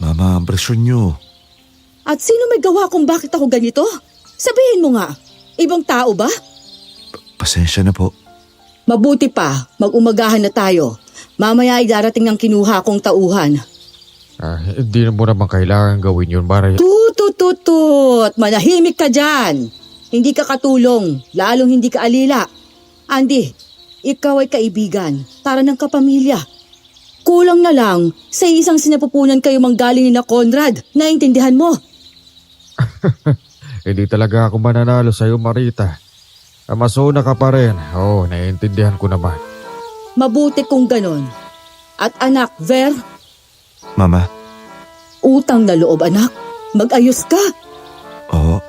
Mama, ang presyon niyo. At sino may gawa kung bakit ako ganito? Sabihin mo nga, ibang tao ba? Pasensya na po. Mabuti pa, mag-umagahan na tayo. Mamaya ay darating ng kinuha kong tauhan. Hindi mo naman kailangan gawin yun, Maria. Tutututut! Manahimik ka dyan! Hindi ka katulong, lalong hindi ka alila. Andy, ikaw ay kaibigan, para ng kapamilya. Kulang na lang sa isang sinapupunan kayo manggaling ni na Conrad, naintindihan mo? Hindi talaga ako mananalo sa'yo, Marita. Amasona ka pa rin. Oo, naiintindihan ko naman. Mabuti kung ganon. At anak, Ver, Mama? utang na loob anak, mag-ayos ka. Oo.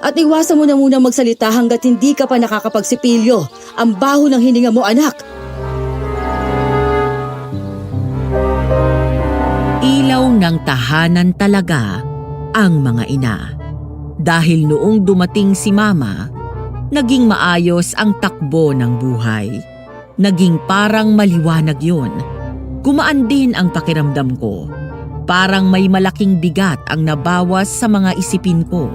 At iwasan mo na muna magsalita hanggat hindi ka pa nakakapagsipilyo. Ang baho ng hininga mo, anak. ng tahanan talaga ang mga ina. Dahil noong dumating si Mama, naging maayos ang takbo ng buhay. Naging parang maliwanag yun. Gumaan din ang pakiramdam ko. Parang may malaking bigat ang nabawas sa mga isipin ko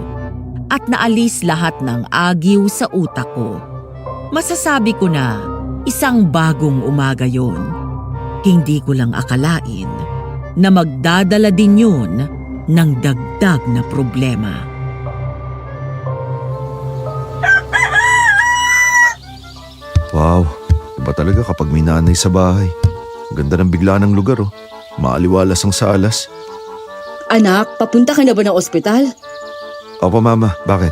at naalis lahat ng agiw sa utak ko. Masasabi ko na isang bagong umaga yon. Hindi ko lang akalain na magdadala din yun ng dagdag na problema. Wow, iba talaga kapag may nanay sa bahay. Ganda ng bigla ng lugar oh. Maaliwalas ang salas. Anak, papunta ka na ba ng ospital? Opo mama, bakit?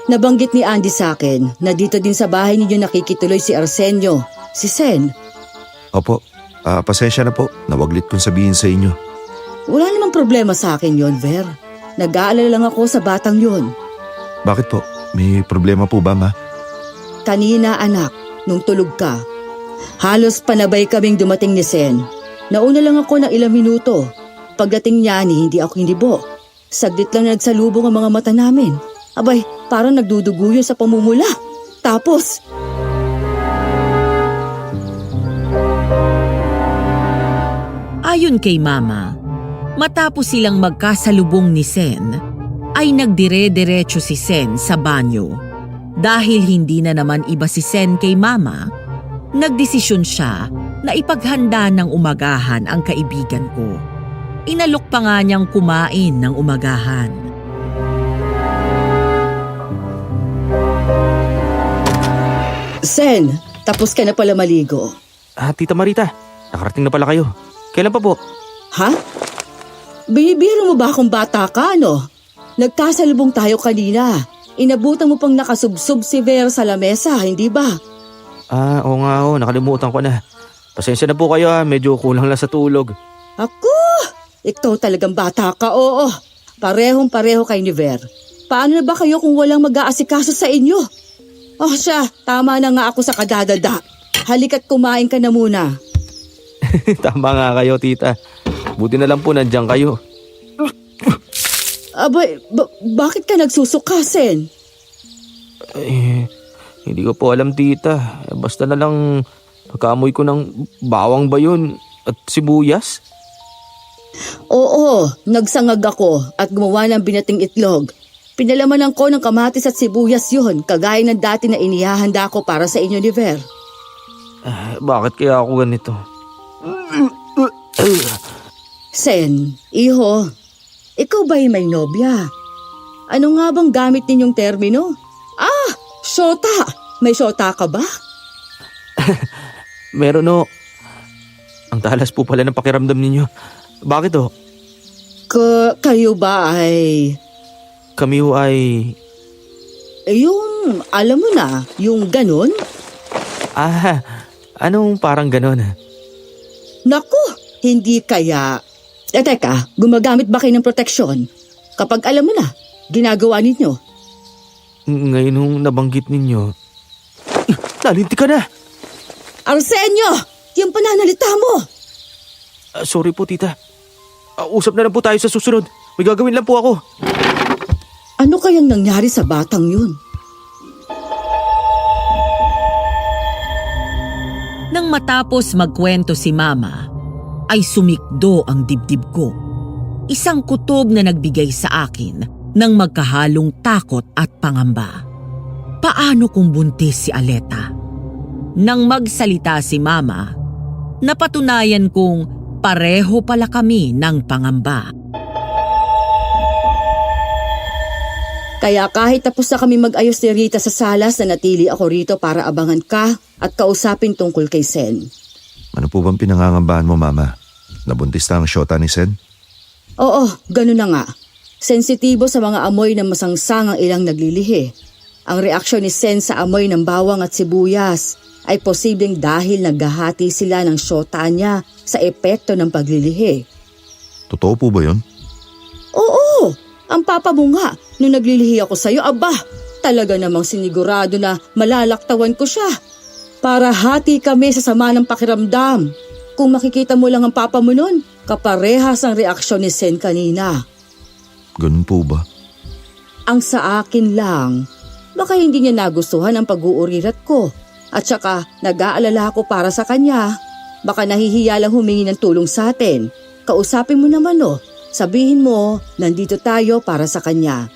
Nabanggit ni Andy sa akin na dito din sa bahay ninyo nakikituloy si Arsenio, si Sen. Opo, pasensya na po. Nawaglit kong sabihin sa inyo. Wala namang problema sa akin yon, Ver. Nag-aalala lang ako sa batang yon. Bakit po? May problema po ba ma? Kanina anak, nung tulog ka, halos panabay kaming dumating ni Sen. Nauna lang ako ng ilang minuto. Pagdating niya hindi ako hinibo. Saglit lang nagsalubong ang mga mata namin. Abay, parang nagdudugo yun sa pamumula. Tapos... Ayon kay Mama, matapos silang magkasalubong ni Sen, ay nagdire-diretso si Sen sa banyo. Dahil hindi na naman iba si Sen kay Mama, nagdesisyon siya na ipaghanda ng umagahan ang kaibigan ko. Inalok pa nga niyang kumain ng umagahan. Sen, tapos ka na pala maligo. Tita Marita, nakarating na pala kayo. Kailan pa po? Ha? Binibiro mo ba akong bata ka, ano? Nagkasalubong tayo kanina. Inabutan mo pang nakasubsob si Ver sa lamesa, hindi ba? Oo nga nakalimutan ko na. Pasensya na po kayo medyo kulang lang sa tulog. Ako! Ikaw talagang bata ka, oo. Parehong-pareho kay ni Ver. Paano na ba kayo kung walang mag-aasikaso sa inyo? Oh siya, tama na nga ako sa kadadada. Halika't kumain ka na muna. Tama nga kayo, tita. Buti na lang po nandiyan kayo. Abay, bakit ka nagsusuka, Sen? Hindi ko po alam, tita. Basta na lang pagkaamoy ko ng bawang ba yun at sibuyas. Oo, nagsangag ako at gumawa ng binating itlog. Pinalamanan ko ng kamatis at sibuyas yun, kagaya ng dati na inihahanda ko para sa inyo ni Ver. Bakit kaya ako ganito? Sen, iho, ikaw ba'y may nobya? Ano nga bang gamit ninyong termino? Shota! May shota ka ba? Meron o. Ang talas po pala ng pakiramdam ninyo. Bakit o? Kayo ba ay... Kami ho ay... Yung, alam mo na, yung ganon? Anong parang ganon? Naku, hindi kaya... teka, gumagamit ba kayo ng proteksyon? Kapag alam mo na, ginagawa ninyo. Ngayon nung nabanggit ninyo... Nalinti ka na! Arsenio! Yung pananalita mo! Sorry po, tita. Usap na lang po tayo sa susunod. May gagawin lang po ako. Ano kayang nangyari sa batang yun? Nang matapos magkwento si Mama, ay sumikdo ang dibdib ko. Isang kutob na nagbigay sa akin ng magkahalong takot at pangamba. Paano kung buntis si Aleta? Nang magsalita si Mama, napatunayan kong pareho pala kami ng pangamba. Kaya kahit tapos na kami mag-ayos ni Rita sa salas, na natili ako rito para abangan ka at kausapin tungkol kay Sen. Ano po bang pinangangambahan mo mama? Nabuntis na ang syota ni Sen? Oo, ganun na nga. Sensitibo sa mga amoy na masangsang ang ilang naglilihi. Ang reaksyon ni Sen sa amoy ng bawang at sibuyas ay posibleng dahil naghahati sila ng syota niya sa epekto ng paglilihi. Totoo po ba yun? Oo, ang papa mo nga, nung naglilihi ako sa'yo, talaga namang sinigurado na malalaktawan ko siya. Para hati kami sa sama ng pakiramdam. Kung makikita mo lang ang papa mo nun, Kaparehas ang reaksyon ni Sen kanina. Ganun po ba? Ang sa akin lang, baka hindi niya nagustuhan ang pag-uurirat ko. At saka nag-aalala ako para sa kanya. Baka nahihiya lang humingi ng tulong sa atin. Kausapin mo naman Sabihin mo, nandito tayo para sa kanya.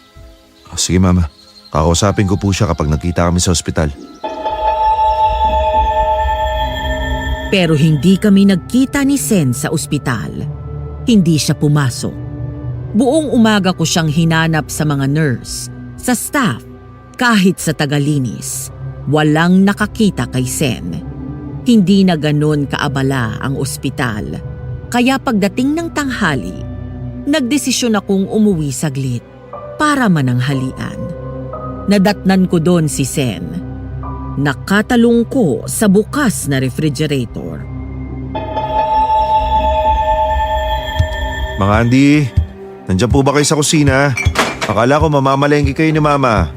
Sige mama, kakausapin ko po siya kapag nagkita kami sa ospital. Pero hindi kami nagkita ni Sen sa ospital. Hindi siya pumasok. Buong umaga ko siyang hinanap sa mga nurse, sa staff, kahit sa tagalinis. Walang nakakita kay Sen. Hindi na ganon kaabala ang ospital. Kaya pagdating ng tanghali, nagdesisyon akong umuwi saglit para mananghalian. Nadatnan ko doon si Sen. Nakatalong ko sa bukas na refrigerator. Mga Andy, nandiyan po ba kayo sa kusina? Akala ko mamamalengke kayo ni mama.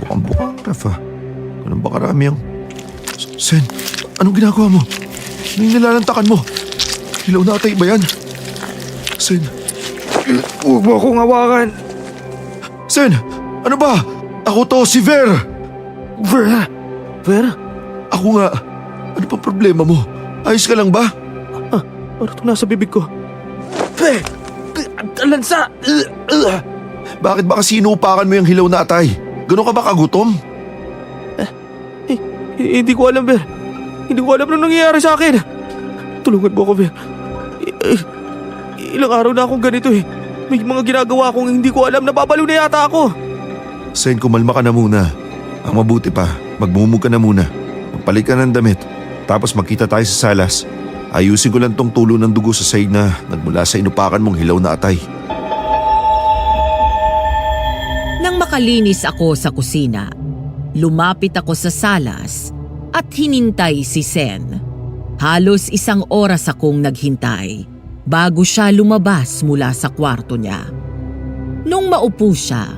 Bukang-bukang ref Ganun ba karami ang... Sen, anong ginagawa mo? Ano yung nilalantakan mo? Hilaw na atay ba yan? Sen, Huwag mo akong hawakan. Sen, ano ba? Ako to, si Ver! Ver? Ako nga. Ano pa problema mo? Ayos ka lang ba? Ano itong nasa bibig ko? Ver! Alansa! Bakit ba kasi inuupakan mo yung hilaw na atay? Ganun ka ba kagutom? Hindi ko alam, Ver. Hindi ko alam anong nangyayari sa akin. Tulungan mo ako, Ver. Ilang araw na akong ganito May mga ginagawa akong hindi ko alam. Nababaliw na yata ako. Sen, kumalma ka na muna. Ang mabuti pa, magmumug ka na muna. Magpalit ka ng damit. Tapos magkita tayo sa salas. Ayusin ko lang tong tulo ng dugo sa sahig na nagmula sa inupakan mong hilaw na atay. Nang makalinis ako sa kusina, lumapit ako sa salas at hinintay si Sen. Halos 1 oras akong naghintay bago siya lumabas mula sa kwarto niya. Nung maupo siya,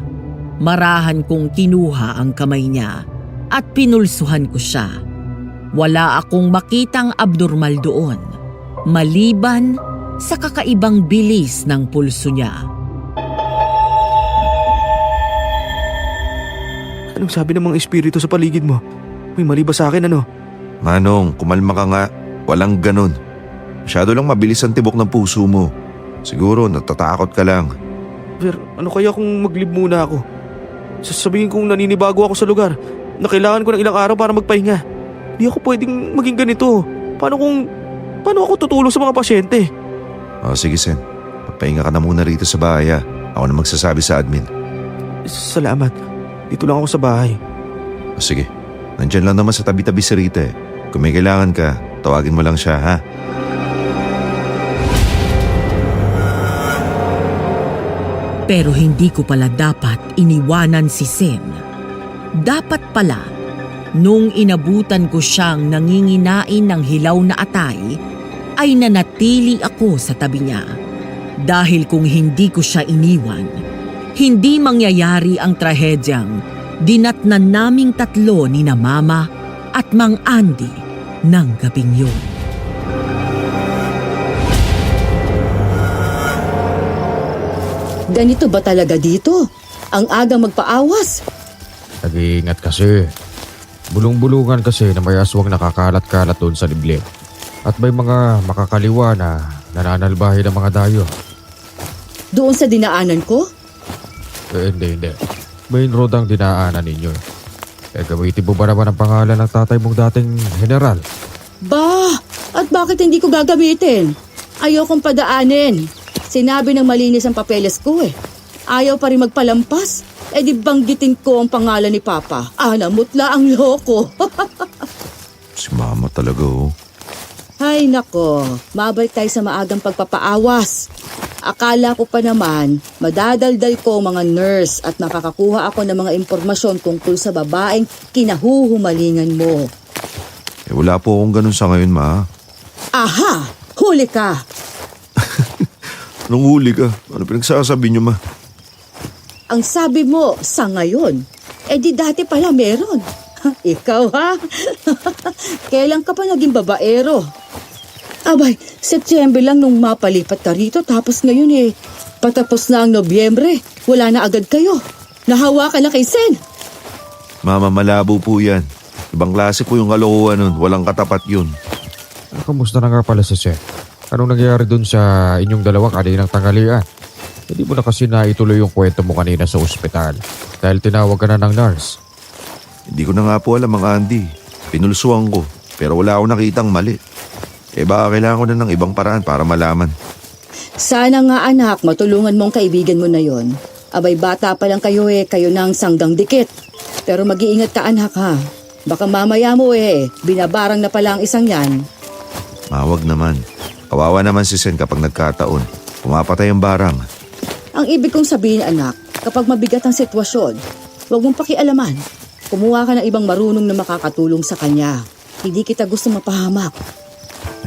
marahan kong kinuha ang kamay niya at pinulsuhan ko siya. Wala akong makitang abnormal doon, maliban sa kakaibang bilis ng pulso niya. Anong sabi ng mga espiritu sa paligid mo? May mali ba sa akin, ano? Manong, kumalma ka nga. Walang ganun. Masyado lang mabilis ang tibok ng puso mo. Siguro natatakot ka lang. Ver, ano kaya kung maglib muna ako? Sasabihin kong naninibago ako sa lugar na kailangan ko ng ilang araw para magpahinga. Hindi ako pwedeng maging ganito. Paano ako tutulong sa mga pasyente? Sige Sen, papahinga ka na muna rito sa bahay ha. Ako na magsasabi sa admin. Salamat. Dito lang ako sa bahay. Sige, nandyan lang naman sa tabi-tabi si Rita. Kung may kailangan ka, tawagin mo lang siya ha. Pero hindi ko pala dapat iniwanan si Sen. Dapat pala, nung inabutan ko siyang nanginginain ng hilaw na atay, ay nanatili ako sa tabi niya. Dahil kung hindi ko siya iniwan, hindi mangyayari ang trahedyang dinatnan naming tatlo ni na Mama at Mang Andy ng gabing yun. Ganito ba talaga dito? Ang agang magpaawas. Nag-iingat kasi. Bulong-bulungan kasi na may aswang nakakalat-kalat doon sa liblib. At may mga makakaliwa na nananalbahe ng mga dayo. Doon sa dinaanan ko? Hindi. Main road ang dinaanan ninyo. Gamitin mo ba naman ang pangalan ng tatay mong dating general? Bah! At bakit hindi ko gagamitin? Ayokong padaanin. Sinabi ng malinis ang papeles ko Ayaw pa rin magpalampas. Di banggitin ko ang pangalan ni Papa. Namutla ang loko. Si Mama talaga Ay nako, mabalik tayo sa maagang pagpapaawas. Akala ko pa naman, madadaldal ko ang mga nurse at makakakuha ako ng mga impormasyon tungkol sa babaeng kinahuhumalingan mo. Wala po akong ganun sa ngayon, Ma. Aha! Huli ka! Anong huli ka? Ano pinagsasabi niyo, Ma? Ang sabi mo, sa ngayon. Di dati pala meron. Ikaw ha? Kailan ka pa naging babaero? Abay, Setyembre lang nung mapalipat ka rito tapos ngayon patapos na ang Nobyembre. Wala na agad kayo. Nahawa ka na kay Sen. Mama, malabo po yan. Ibang klase po yung kalokohan nun. Walang katapat yun. Kamusta na nga pala si Sen? Anong nangyayari dun sa inyong dalawa kaninang tanghalian? Hindi mo na kasi naituloy yung kwento mo kanina sa ospital dahil tinawag ka na ng nurse. Hindi ko na nga po alam, Mang Andy. Pinulsuan ko, pero wala akong nakitang mali. Baka kailangan ko na ng ibang paraan para malaman. Sana nga anak, matulungan mong kaibigan mo na yon. Abay, bata pa lang kayo kayo nang sanggang dikit. Pero mag-iingat ka anak ha. Baka mamaya mo binabarang na pala ang isang yan. Mawag naman. Kawawa naman si Sen kapag nagkataon. Pumapatay ang barang. Ang ibig kong sabihin anak, kapag mabigat ang sitwasyon, huwag mong pakialaman. Kumuha ka ng ibang marunong na makakatulong sa kanya. Hindi kita gusto mapahamak.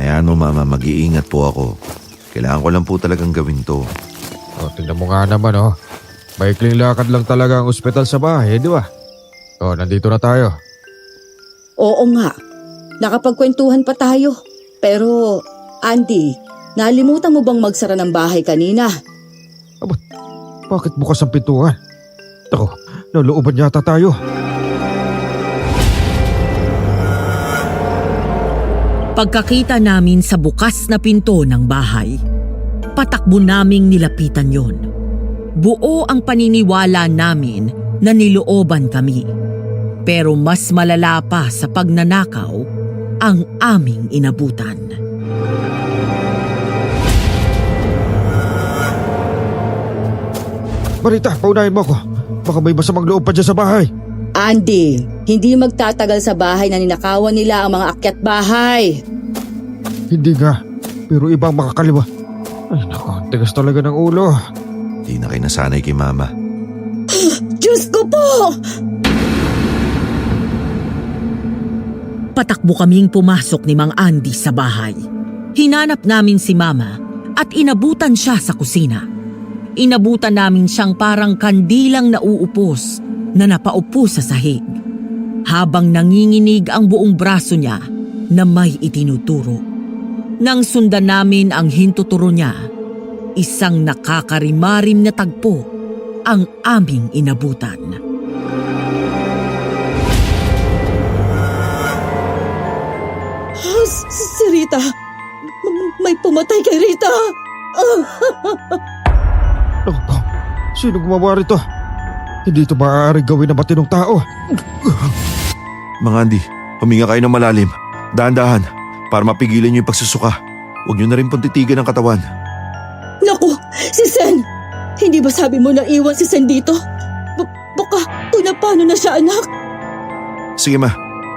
Ayan mo, Mama, mag-iingat po ako. Kailangan ko lang po talagang gawin to. Tingnan mo nga naman Maikling lakad lang talaga ang ospital sa bahay, di ba? Nandito na tayo. Oo nga, nakapagkwentuhan pa tayo. Pero, Andy, nalimutan mo bang magsara ng bahay kanina? Bakit bukas ang pintuan? Ako, nalooban yata tayo. Pagkakita namin sa bukas na pinto ng bahay, patakbo naming nilapitan yon. Buo ang paniniwala namin na nilooban kami. Pero mas malala pa sa pagnanakaw ang aming inabutan. Marita, paunahin mo ako. Baka may masamang loob pa dyan sa bahay. Andy, hindi magtatagal sa bahay na ninakawan nila ang mga akyat bahay. Hindi nga, pero ibang makakaliwa. Ay nako, tigas talaga ng ulo. Di na kayo nasanay kay Mama. Diyos ko po! Patakbo kaming pumasok ni Mang Andy sa bahay. Hinanap namin si Mama at inabutan siya sa kusina. Inabutan namin siyang parang kandilang nauupos na napaupo sa sahig, habang nanginginig ang buong braso niya na may itinuturo. Nang sundan namin ang hintuturo niya, isang nakakarimarim na tagpo ang aming inabutan. Si Rita, may pumatay kay Rita. Naku, sino gumawa rito? Hindi ito maaaring gawin ng matinong tao. Mang Andy, huminga kayo ng malalim. Dahan-dahan, para mapigilan niyo yung pagsusuka. Huwag niyo na rin pong titigan ang katawan. Naku, si Sen! Hindi ba sabi mo na iwan si Sen dito? Baka tunapano na siya anak? Sige ma,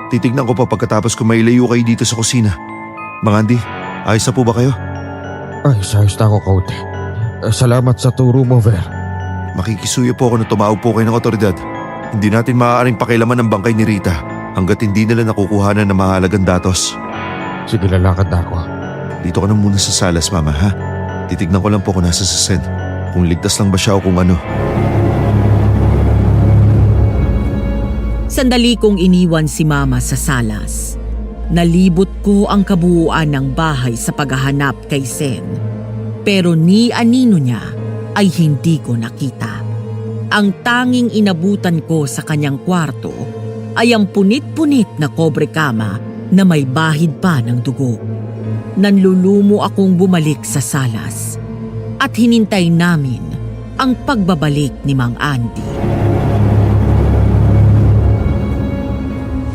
titignan ko pa pagkatapos kung may layo kayo dito sa kusina. Mang Andy, ayos na po ba kayo? Ayos na ako, kaunti. Salamat sa turo mo, Ver. Makikisuyo po ako na tumawag po kayo ng otoridad. Hindi natin maaaring pakialaman ang bangkay ni Rita hanggat hindi nila nakukuhanan ng mahalagang datos. Sige, lalakad na ako. Dito ka na muna sa salas, Mama, ha? Titignan ko lang po kung nasa si Sen. Kung ligtas lang ba siya o kung ano. Sandali kong iniwan si Mama sa salas. Nalibot ko ang kabuuan ng bahay sa paghahanap kay Sen. Pero ni anino niya ay hindi ko nakita. Ang tanging inabutan ko sa kanyang kwarto ay ang punit-punit na kobre kama na may bahid pa ng dugo. Nanlulumo akong bumalik sa salas at hinintay namin ang pagbabalik ni Mang Andy.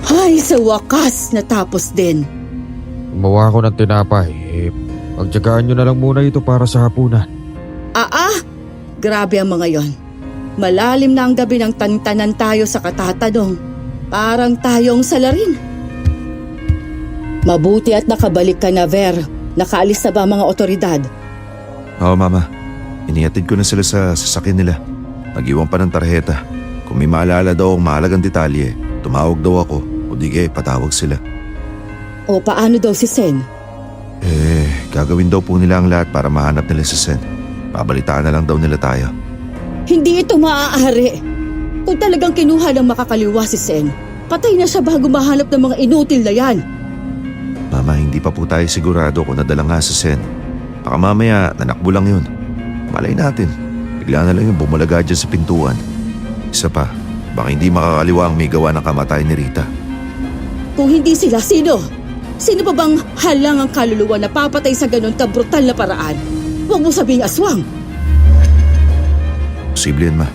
Ay, sa wakas natapos din. Gumawa ako ng tinapay. Pagtyagaan nyo na lang muna ito para sa hapunan. Grabe ang mga yon. Malalim na ang gabi ng tantanan tayo sa katatanong. Parang tayong salarin. Mabuti at nakabalik ka na, Ver. Nakaalis na ba ang mga otoridad? Oo, Mama. Inihatid ko na sila sa sasakyan nila. Nag-iwan pa ng tarheta. Kung may maalala daw ang mahalagang detalye, tumawag daw ako o di kaya patawag sila. O paano daw si Sen? Gagawin daw po nila ang lahat para mahanap nila si Sen. Babalitaan na lang daw nila tayo. Hindi ito maaari. Kung talagang kinuha ng makakaliwa si Sen, patay na siya bago mahanap ng mga inutil na yan. Mama, Ma, hindi pa po tayo sigurado kung nadala nga sa Sen. Baka mamaya nanakbo lang yun. Malay natin, bigla na lang yung bumalaga dyan sa pintuan. Isa pa, baka hindi makakaliwa ang may gawa ng kamatay ni Rita. Kung hindi sila, sino? Sino pa bang halang ang kaluluwa na papatay sa ganun kabrutal na paraan? Huwag mo sabing aswang. Posible yan, Ma.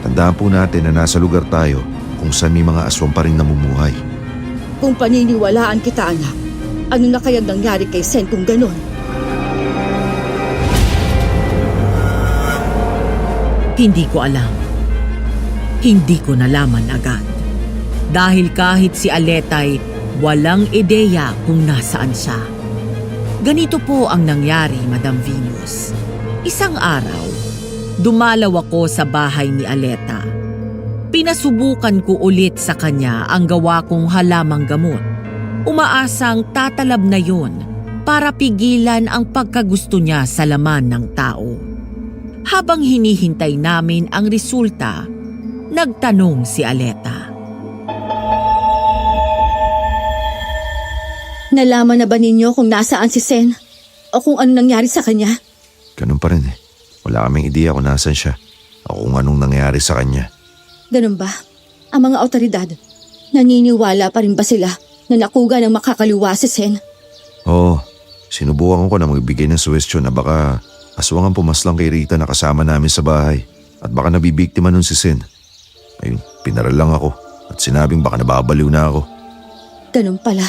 Tandaan po natin na nasa lugar tayo kung saan may mga aswang pa rin namumuhay. Kung paniniwalaan kita, anak, ano na kayang nangyari kay Sen kung ganun? Hindi ko alam. Hindi ko nalaman agad. Dahil kahit si Aletay, walang ideya kung nasaan siya. Ganito po ang nangyari, Madam Venus. Isang araw, dumalaw ako sa bahay ni Aleta. Pinasubukan ko ulit sa kanya ang gawa kong halamang gamot. Umaasang tatalab na yun para pigilan ang pagkagusto niya sa laman ng tao. Habang hinihintay namin ang resulta, nagtanong si Aleta. Nalaman na ba ninyo kung nasaan si Sen? O kung ano nangyari sa kanya? Ganun pa rin eh. Wala kaming ideya kung nasan siya o kung anong nangyari sa kanya. Ganun ba? Ang mga otoridad, naniniwala pa rin ba sila na nakuga ng makakaliwa si Sen? Oo, sinubukan ko na magbigay ng suwestyon na baka aswang ang pumaslang kay Rita na kasama namin sa bahay at baka nabibiktima nun si Sen. Ayun, pinaral lang ako at sinabing baka nababaliw na ako. Ganun pala.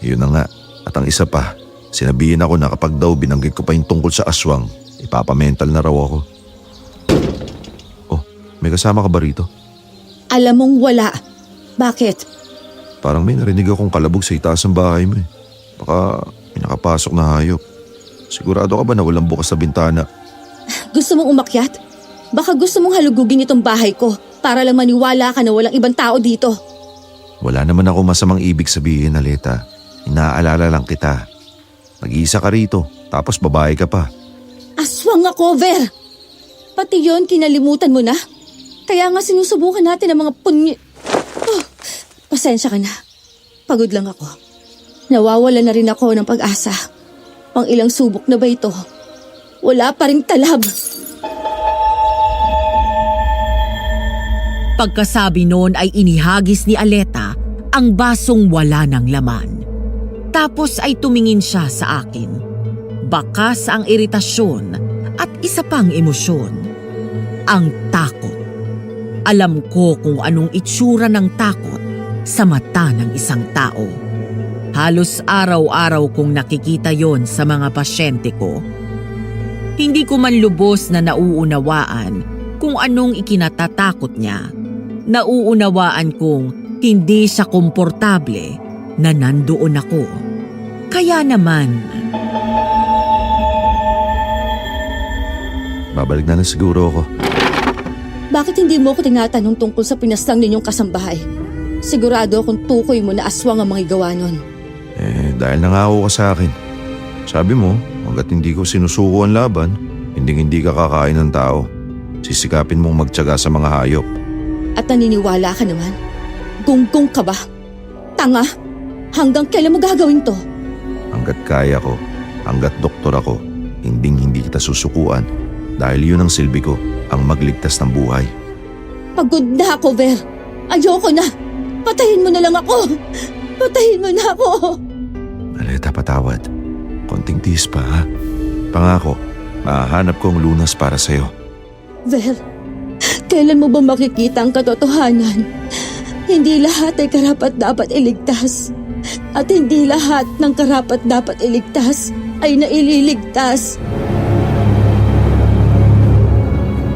Yun na nga. At ang isa pa, sinabihin ako na kapag daw binanggit ko pa yung tungkol sa aswang, ipapamental na raw ako. Oh, may kasama ka ba rito? Alam mong wala. Bakit? Parang may narinig akong kalabog sa itaas ng bahay mo eh. Baka may nakapasok na hayop. Sigurado ka ba na walang bukas na bintana? Gusto mong umakyat? Baka gusto mong halugugin itong bahay ko para lang maniwala ka na walang ibang tao dito. Wala naman ako masamang ibig sabihin, Aleta. Inaalala lang kita. Nag-iisa ka rito, tapos babae ka pa. Aswang ako, Ver! Pati yon kinalimutan mo na? Kaya nga sinusubukan natin ang mga Oh, pasensya ka na. Pagod lang ako. Nawawala na rin ako ng pag-asa. Pang ilang subok na ba ito? Wala pa ring talab. Pagkasabi noon ay inihagis ni Aleta ang basong wala ng laman. Tapos ay tumingin siya sa akin. Bakas ang iritasyon at isa pang emosyon. Ang takot. Alam ko kung anong itsura ng takot sa mata ng isang tao. Halos araw-araw kong nakikita yon sa mga pasyente ko. Hindi ko man lubos na nauunawaan kung anong ikinatatakot niya. Nauunawaan kong hindi siya komportable na nandoon ako. Kaya naman... Babalik na siguro ako. Bakit hindi mo ako tinatanong tungkol sa pinaslang ninyong kasambahay? Sigurado akong tukoy mo na aswang ang mga gawa nun. Dahil nangako ka sa akin. Sabi mo, hanggat hindi ko sinusuko ang laban, hindi ka kakain ng tao. Sisikapin mong magtiyaga sa mga hayop. At naniniwala ka naman? Gunggong ka ba? Tanga? Hanggang kailan mo gagawin to? Hanggat kaya ko, hanggat doktor ako, hindi kita susukuan dahil yun ang silbi ko, ang magligtas ng buhay. Pagod na ako, Ver. Ayoko na. Patayin mo na lang ako. Patayin mo na ako. Aleta, patawad. Konting tiis pa, ha? Pangako, mahahanap ko ang lunas para sa'yo. Ver, kailan mo ba makikita ang katotohanan? Hindi lahat ay karapat-dapat iligtas. At hindi lahat ng karapat-dapat iligtas ay naililigtas.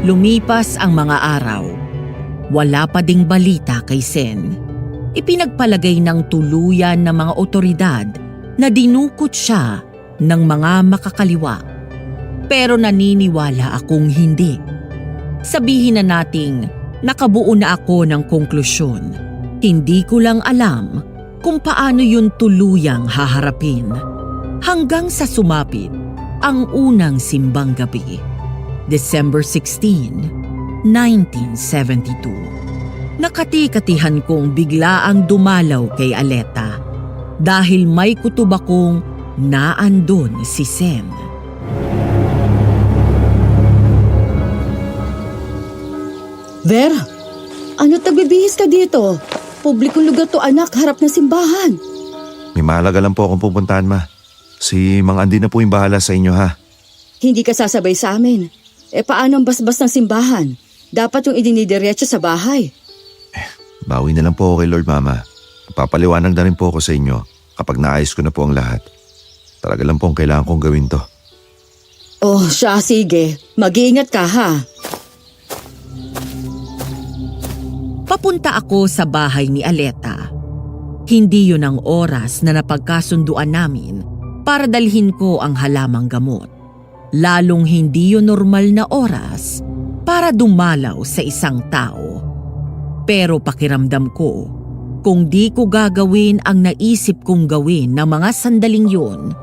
Lumipas ang mga araw. Wala pa ding balita kay Sen. Ipinagpalagay ng tuluyan ng mga otoridad na dinukot siya ng mga makakaliwa. Pero naniniwala akong hindi. Sabihin na nating nakabuo na ako ng konklusyon. Hindi ko lang alam kung paano yun tuluyang haharapin. Hanggang sa sumapit ang unang simbang gabi. December 16, 1972. Nakati-katihan kong bigla ang dumalaw kay Aleta. dahil may kutob akong naandun si Sen. Ver, ano't nagbibihis ka dito? Publikong lugar to anak, harap ng simbahan. May mahalaga lang po akong pupuntahan, ma. Si Mang Andy na po yung bahala sa inyo, ha? Hindi ka sasabay sa amin. Paano ang basbas ng simbahan? Dapat yung idinidiretso sa bahay. Bawi na lang po ako kay Lord, Mama. Papaliwanag na rin po ako sa inyo kapag naayos ko na po ang lahat. Talaga lang po ang kailangan kong gawin to. Oh, siya, sige. Mag-iingat ka, ha? Papunta ako sa bahay ni Aleta. Hindi yun ang oras na napagkasunduan namin para dalhin ko ang halamang gamot. Lalong hindi yun normal na oras para dumalaw sa isang tao. Pero pakiramdam ko, kung di ko gagawin ang naisip kong gawin ng mga sandaling yun,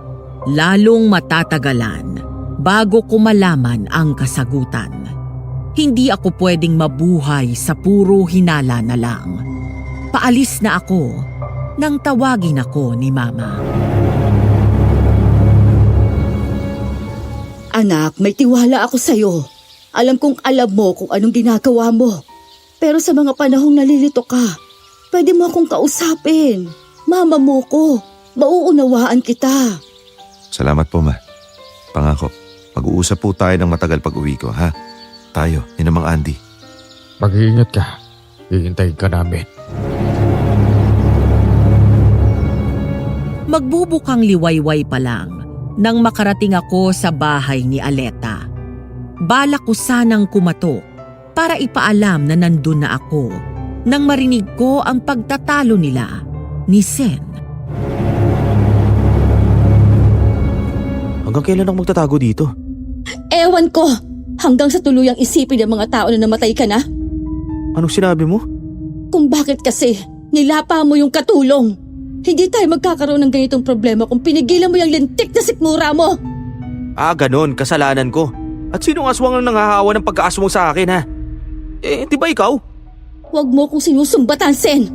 lalong matatagalan bago ko malaman ang kasagutan. Hindi ako pwedeng mabuhay sa puro hinala na lang. Paalis na ako nang tawagin ako ni Mama. Anak, may tiwala ako sa'yo. Alam kong alam mo kung anong ginagawa mo. Pero sa mga panahong nalilito ka, pwede mo akong kausapin. Mama mo ko. Mauunawaan kita. Salamat po, Ma. Pangako, mag-uusap po tayo ng matagal pag-uwi ko, ha? Tayo, ni Mang Andy. Mag-iingat ka. Hihintayin ka namin. Magbubukang liwayway pa lang nang makarating ako sa bahay ni Aleta. Balak ko sanang kumatok para ipaalam na nandun na ako nang marinig ko ang pagtatalo nila ni Sen. Hanggang kailan ako magtatago dito? Ewan ko. Hanggang sa tuluyang isipin ng mga tao na namatay ka na? Anong sinabi mo? Kung bakit kasi nilapa mo yung katulong. Hindi tayo magkakaroon ng ganitong problema kung pinigilan mo yung lintik na sikmura mo. Ah, ganon. Kasalanan ko. At sinong aswang ang nanghahawa ng pagkaaswang sa akin, ha? Di ba ikaw? Huwag mo kong sinusumbatan, Sen.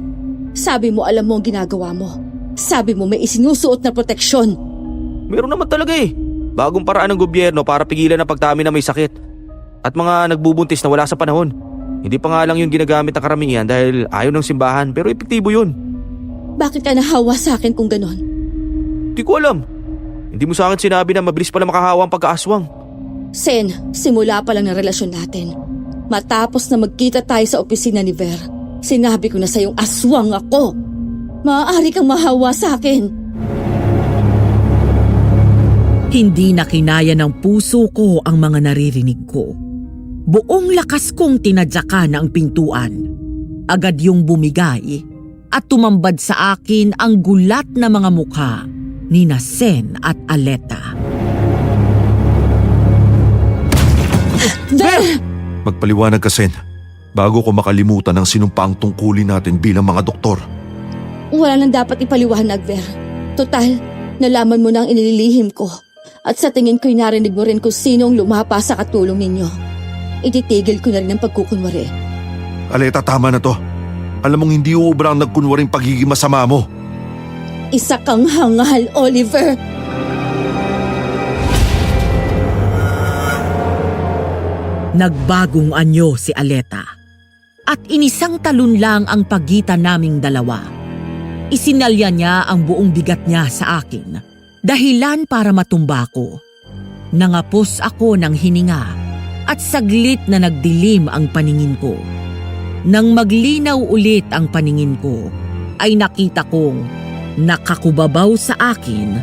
Sabi mo alam mo ang ginagawa mo. Sabi mo may isinusuot na proteksyon. Meron naman talaga eh. Bagong paraan ng gobyerno para pigilan ang pagdami na may sakit. At mga nagbubuntis na wala sa panahon. Hindi pa nga lang yun ginagamit ng karamihan dahil ayaw ng simbahan, pero epektibo yun. Bakit ka nahawa sa akin kung ganon? Di ko alam. Hindi mo sa akin sinabi na mabilis pala makahawa ang pagkaaswang. Sen, simula pa lang ng relasyon natin. Matapos na magkita tayo sa opisina ni Ver, sinabi ko na sa iyong aswang ako. Maaari kang mahawa sa akin. Hindi na kinaya ng puso ko ang mga naririnig ko. Buong lakas kong tinadyakan ang pintuan. Agad yung bumigay at tumambad sa akin ang gulat na mga mukha ni Sen at Aleta. Ver! Magpaliwanag ka, Sen. Bago ko makalimutan ang sinumpaang tungkulin natin bilang mga doktor. Wala nang dapat ipaliwanag, Ver. Total, nalaman mo na ang inililihim ko. At sa tingin ko'y narinig mo rin kung sinong lumapa sa katulong ninyo. Ititigil ko na rin ang pagkukunwari. Aleta, tama na to. Alam mong hindi uubra ang nagkunwaring pagiging masama mo. Isa kang hangal, Oliver. Nagbagong anyo si Aleta. At inisang talon lang ang pagitan naming dalawa. Isinalya niya ang buong bigat niya sa akin. Dahilan para matumba ko. Nangapos ako ng hininga at saglit na nagdilim ang paningin ko. Nang maglinaw ulit ang paningin ko, ay nakita kong nakakubabaw sa akin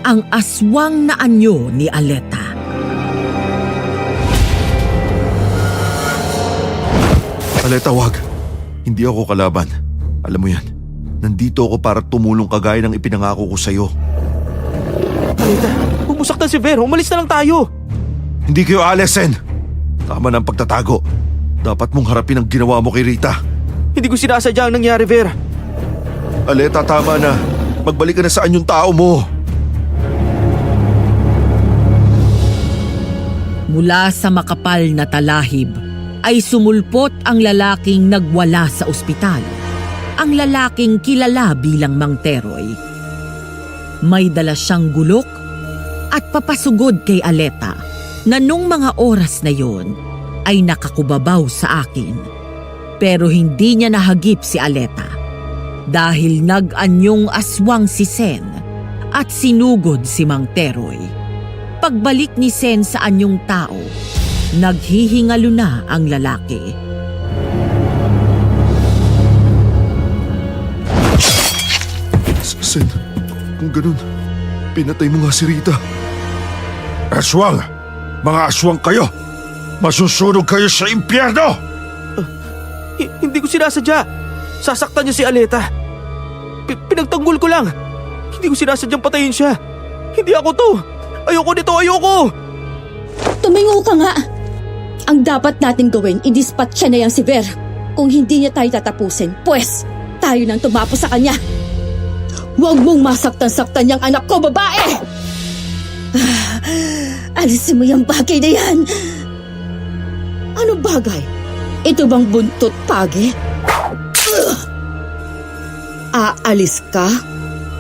ang aswang na anyo ni Aleta. Aleta, wag. Hindi ako kalaban. Alam mo yan, nandito ako para tumulong kagaya ng ipinangako ko sa'yo. Aleta, bumusak na si Ver. Umalis na lang tayo. Hindi kayo alis, Sen. Tama na ang pagtatago. Dapat mong harapin ang ginawa mo kay Rita. Hindi ko sinasadya ang nangyari, Ver. Aleta, tama na. Magbalik ka na saan yung tao mo. Mula sa makapal na talahib ay sumulpot ang lalaking nagwala sa ospital. Ang lalaking kilala bilang Mang Teroy. May dala siyang gulok at papasugod kay Aleta na nung mga oras na yon ay nakakubabaw sa akin. Pero hindi niya nahagip si Aleta dahil nag-anyong aswang si Sen at sinugod si Mang Teroy. Pagbalik ni Sen sa anyong tao, naghihingalo na ang lalaki. Sen, kung ganun, pinatay mo nga si Rita. Aswang! Mga aswang kayo! Masusunog kayo sa impyerno! Hindi ko sinasadya. Sasaktan niya si Aleta. Pinagtanggol ko lang. Hindi ko sinasadyang patayin siya. Hindi ako to. Ayoko nito, ayoko! Tumingo ka nga! Ang dapat nating gawin, i-dispatch siya na yang si Ver. Kung hindi niya tayo tatapusin, pues, tayo nang tumapos sa kanya. Huwag mong masaktan-saktan yung anak ko, babae! Alisin mo yung bagay na yan! Ano bagay? Ito bang buntot pagi? Aalis ka?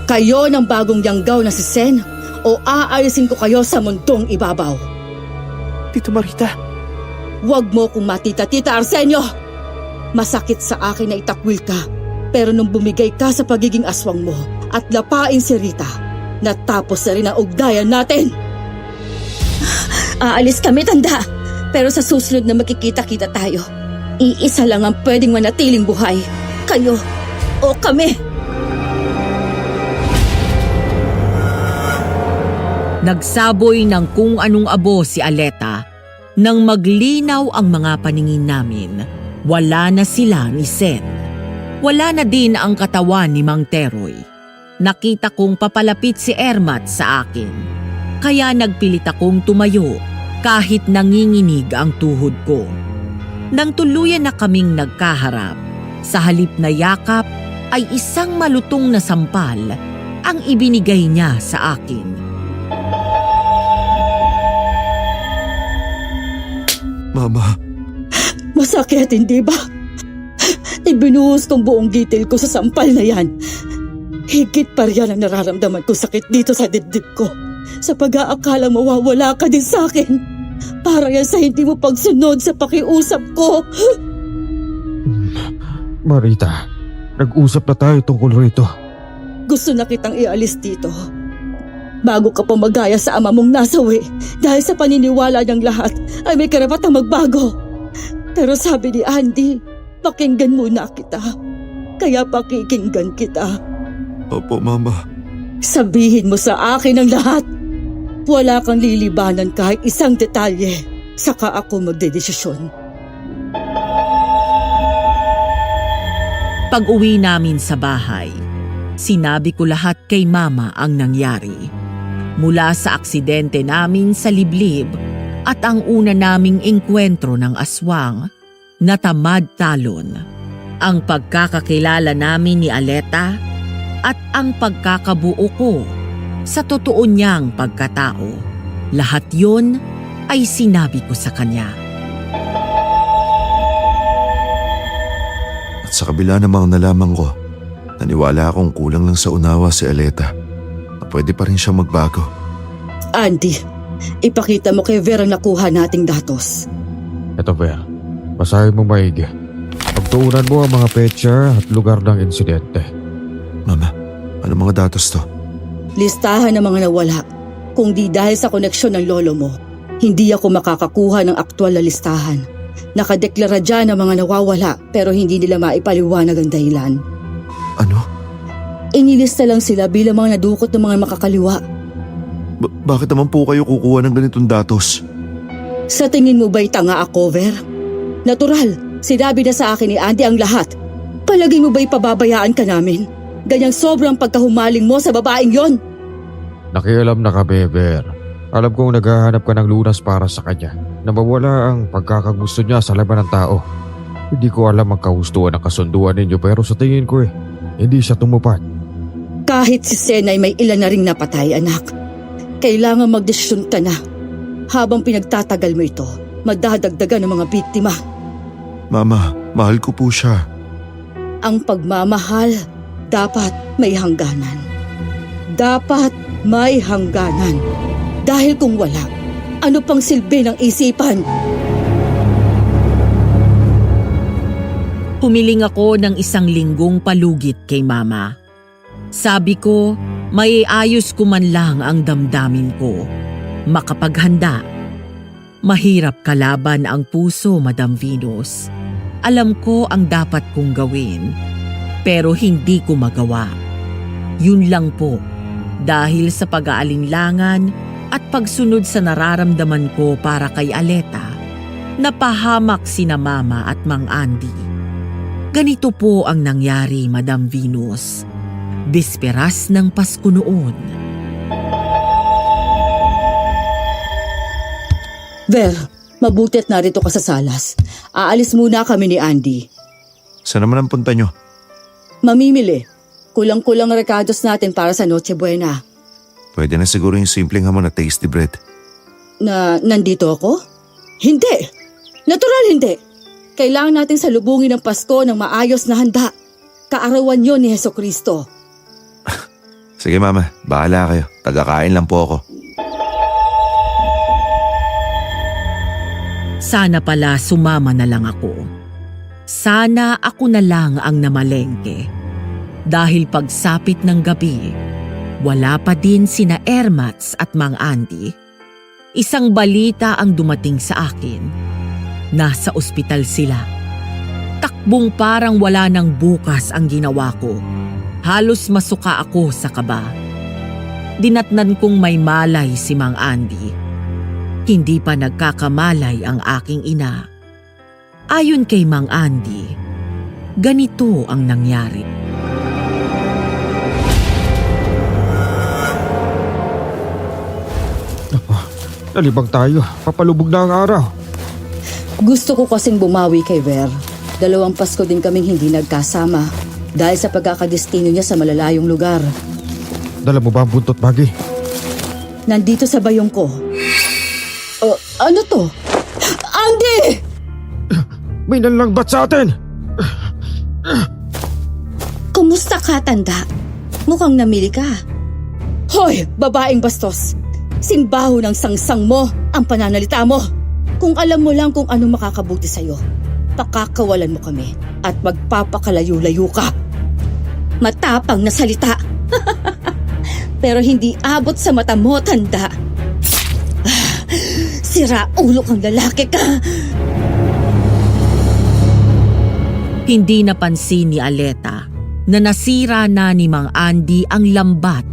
Kayo ng bagong yanggaw na si Sen? O aalisin ko kayo sa mundong ibabaw? Tito Marita. Huwag mo kong matita-tita, Arsenio! Masakit sa akin na itakwil ka. Pero nung bumigay ka sa pagiging aswang mo at lapain si Rita, natapos na rin ang ugnayan natin. Aalis kami, tanda. Pero sa susunod na magkikita-kita tayo, iisa lang ang pwedeng manatiling buhay. Kayo o kami. Nagsaboy ng kung anong abo si Aleta. Nang maglinaw ang mga paningin namin, wala na sila ni Sen. Wala na din ang katawan ni Mang Teroy. Nakita kong papalapit si Ermat sa akin. Kaya nagpilit akong tumayo kahit nanginginig ang tuhod ko. Nang tuluyan na kaming nagkaharap, sa halip na yakap ay isang malutong na sampal ang ibinigay niya sa akin. Mama, Masakit, hindi ba? Ibinuhos kong buong gitil ko sa sampal na yan. Higit pa riyan ang nararamdaman ko sakit dito sa dibdib ko. Sa pag-aakala mawawala ka din sa akin. Para yan sa hindi mo pagsunod sa pakiusap ko. Marita, nag-usap na tayo tungkol rito. Gusto na kitang ialis dito. Bago ka pa magaya sa ama mong nasawi, dahil sa paniniwala niyang lahat ay may karapatang magbago. Pero sabi ni Andy, pakinggan muna kita. Kaya pakikinggan kita. Opo, Mama. Sabihin mo sa akin ang lahat. Wala kang lilibanan kahit isang detalye. Saka ako magdedesisyon. Pag-uwi namin sa bahay, sinabi ko lahat kay Mama ang nangyari. Mula sa aksidente namin sa liblib at ang una naming engkwentro ng aswang na tamad talon, ang pagkakakilala namin ni Aleta at ang pagkakabuo ko sa totoo niyang pagkatao. Lahat yon ay sinabi ko sa kanya. At sa kabila namang nalaman ko, naniwala akong kulang lang sa unawa si Aleta na pwede pa rin siya magbago. Andy, ipakita mo kay Vera nakuha nating datos. Eto, Ver, basahin mo maigi. Pagtuunan mo ang mga petsa at lugar ng insidente. Mama, ano mga datos to? Listahan ng mga nawala. Kung di dahil sa koneksyon ng lolo mo, hindi ako makakakuha ng aktwal na listahan. Nakadeklara dyan ang mga nawawala pero hindi nila maipaliwanag ang dahilan. Ano? Inilista lang sila bilang mga nadukot ng mga makakaliwa. Bakit naman po kayo kukuha ng ganitong datos? Sa tingin mo ba'y tanga ako, Ver? Natural, sinabi na sa akin ni Andy ang lahat. Palagi mo ba'y pababayaan ka namin? Ganyang sobrang pagkahumaling mo sa babaeng yon. Nakialam na kami, Ver. Alam kong naghahanap ka ng lunas para sa kanya. Na mawala ang pagkakagusto niya sa laban ng tao. Hindi ko alam ang kahustuhan ng kasunduan ninyo pero sa tingin ko hindi siya tumupad. Kahit si Sen ay may ilan na ring napatay, anak. Kailangan magdesisyon ka na. Habang pinagtatagal mo ito, madadagdagan ng mga biktima. Mama, mahal ko po siya. Ang pagmamahal dapat may hangganan. Dapat may hangganan. Dahil kung wala, ano pang silbi ng isipan? Humiling ako ng 1 linggong palugit kay Mama. Sabi ko, may ayos ko man lang ang damdamin ko. Makapaghanda. Mahirap kalaban ang puso, Madam Venus. Alam ko ang dapat kong gawin, pero hindi ko magawa. Yun lang po, dahil sa pag-aalinlangan at pagsunod sa nararamdaman ko para kay Aleta, napahamak sina Mama at Mang Andy. Ganito po ang nangyari, Madam Venus. Bisperas ng Pasko noon. Ver, mabuti at narito ka sa salas. Aalis muna kami ni Andy. Saan naman ang punta nyo? Mamimili. Kulang-kulang recados natin para sa Noche Buena. Pwede na siguro yung simpleng hamon na tasty bread. Nandito ako? Hindi. Natural hindi. Kailangan natin salubungin ang Pasko ng maayos na handa. Kaarawan yon ni Hesukristo. Sige mama, bahala kayo. Tagakain lang po ako. Sana pala sumama na lang ako. Sana ako na lang ang namalengke. Dahil pagsapit ng gabi, wala pa din sina Ermats at Mang Andy. Isang balita ang dumating sa akin. Nasa ospital sila. Takbong parang wala nang bukas ang ginawa ko. Halos masuka ako sa kaba. Dinatnan kong may malay si Mang Andy. Hindi pa nagkakamalay ang aking ina. Ayon kay Mang Andy, ganito ang nangyari. Nalibang tayo. Papalubog na ang araw. Gusto ko kasing bumawi kay Ver. 2 Pasko din kaming hindi nagkasama dahil sa pagkakadestino niya sa malalayong lugar. Dala mo ba ang buntot, Maggie? Nandito sa bayong ko. Ano to? Andy! May nanlangbat sa atin! Kumusta ka, tanda? Mukhang namili ka. Hoy, babaeng bastos! Simbaho ng sangsang mo ang pananalita mo. Kung alam mo lang kung ano makakabuti sa'yo, pakakawalan mo kami at magpapakalayo-layo ka. Matapang na salita. Pero hindi abot sa mata mo, tanda. Sira ulo kang lalaki ka. Hindi napansin ni Aleta na nasira na ni Mang Andy ang lambat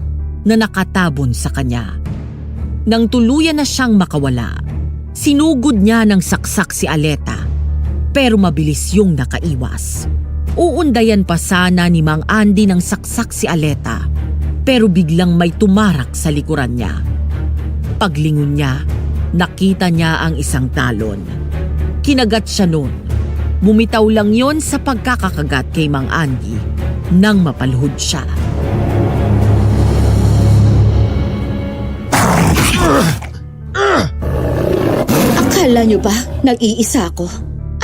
na nakatabon sa kanya. Nang tuluyan na siyang makawala, sinugod niya ng saksak si Aleta, pero mabilis yung nakaiwas. Uundayan pa sana ni Mang Andy ng saksak si Aleta, pero biglang may tumarak sa likuran niya. Paglingon niya, nakita niya ang isang talon. Kinagat siya noon. Bumitaw lang yon sa pagkakakagat kay Mang Andy nang mapaluhod siya. Akala niyo ba nag-iisa ako?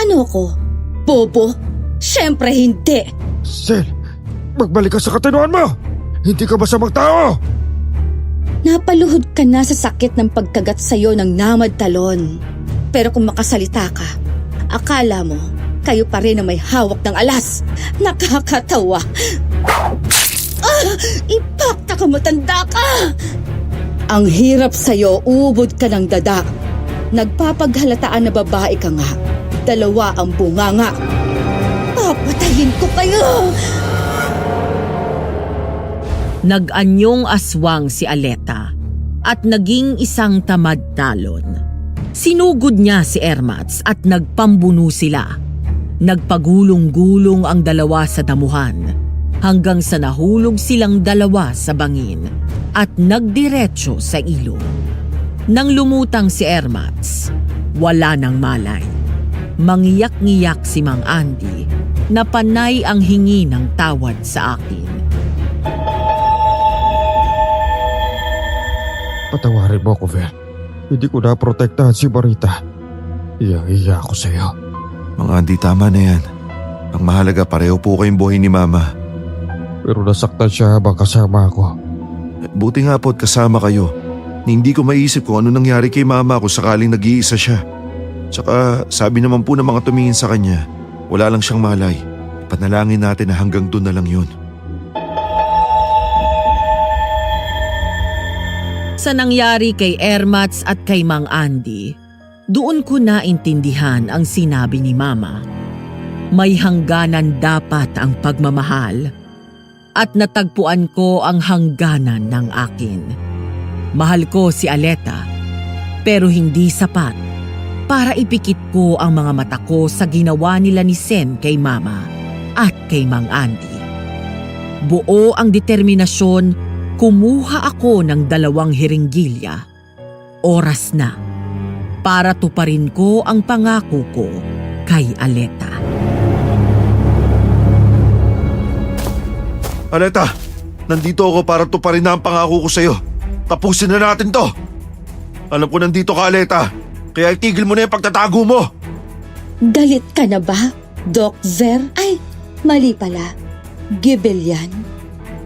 Ano ako? Bobo? Siyempre hindi. Sel, magbalik ka sa katinuan mo! Hindi ka masamang tao! Napaluhod ka na sa sakit ng pagkagat sa'yo ng namad talon. Pero kung makasalita ka, akala mo kayo pa rin ang may hawak ng alas. Nakakatawa. Ipakta ka, matanda ka! Ang hirap sa'yo, ubod ka ng dada. Nagpapaghalataan na babae ka nga. 2 ang bunganga. Papatayin ko kayo! Nag-anyong aswang si Aleta at naging isang tamad talon. Sinugod niya si Ermats at nagpambuno sila. Nagpagulong-gulong ang 2 sa damuhan hanggang sa nahulog silang 2 sa bangin at nagdiretso sa ilog. Nang lumutang si Ermats, wala nang malay. Mangiyak-ngiyak si Mang Andy na panay ang hingi ng tawad sa akin. Patawarin mo ako, Ver. Hindi ko naprotektahan si Marita. Iya ako sa'yo. Mang Andy, tama na yan. Ang mahalaga, pareho po kayong buhay ni Mama. Pero nasaktan siya habang kasama ako. Buti nga po at kasama kayo. Hindi ko maisip kung ano nangyari kay mama kung sakaling nag-iisa siya. Tsaka sabi naman po ng mga tumingin sa kanya, wala lang siyang malay. Panalangin natin na hanggang doon na lang yun. Sa nangyari kay Ermats at kay Mang Andy, doon ko naintindihan ang sinabi ni Mama. May hangganan dapat ang pagmamahal at natagpuan ko ang hangganan ng akin. Mahal ko si Aleta pero hindi sapat para ipikit ko ang mga mata ko sa ginawa nila ni Sen kay Mama at kay Mang Andy. Buo ang determinasyon, kumuha ako ng 2 hiringgilya. Oras na para tuparin ko ang pangako ko kay Aleta. Aleta, nandito ako para tuparin na ang pangako ko sa'yo. Tapusin na natin to. Alam ko nandito ka, Aleta. Kaya itigil mo na yung pagtatago mo. Galit ka na ba, Doc Ver? Ay, mali pala. Gibel yan.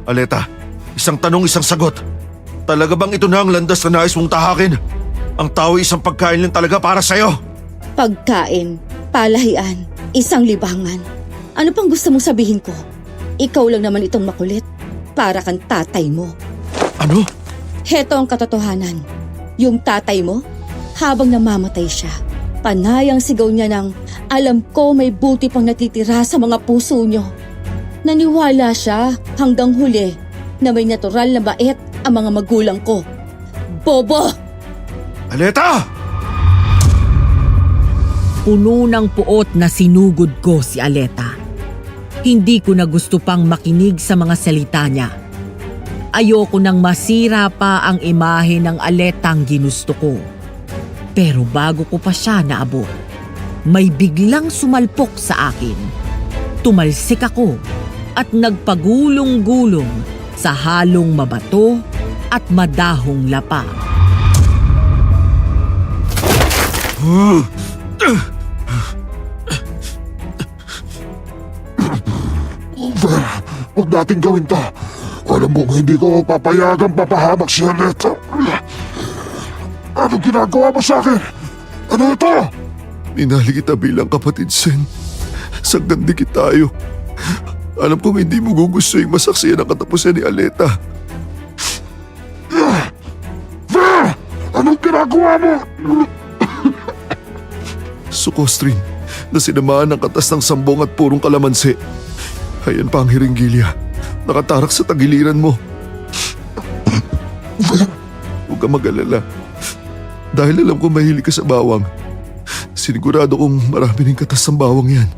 Aleta, isang tanong, isang sagot. Talaga bang ito na ang landas na nais mong tahakin? Ang tao ay isang pagkain lang talaga para sa'yo. Pagkain, palahian, isang libangan. Ano pang gusto mong sabihin ko? Ikaw lang naman itong makulit. Para kang tatay mo. Ano? Heto ang katotohanan. Yung tatay mo, habang namamatay siya, panay ang sigaw niya ng, alam ko may buti pang natitira sa mga puso nyo. Naniwala siya hanggang huli na may natural na bait ang mga magulang ko. Bobo! Aleta! Puno ng puot na sinugod ko si Aleta. Hindi ko na gusto pang makinig sa mga salita niya. Ayoko nang masira pa ang imahe ng Aletang ginusto ko. Pero bago ko pa siya naabot, may biglang sumalpok sa akin. Tumalsik ako at nagpagulong-gulong sa halong mabato at madahong lapa. Huwag natin gawin to. Alam mo hindi ko papayagang papahamak si Aleta. Anong ginagawa mo sa akin? Ano ito? Minahal kita bilang kapatid, Sen. Sagdandik tayo. Alam kong hindi mo gugustuhin masaksiyan ang katapusan ni Aleta. Ver! Anong ginagawa mo? Sukostrin na sinamaan ng katas ng sambong at purong kalamansi. Ayan pa ang hiringgilya. Nakatarak sa tagiliran mo. Huwag ka mag-alala. Dahil alam ko mahilig ka sa bawang. Sinigurado kong marami rin katas ng bawang yan.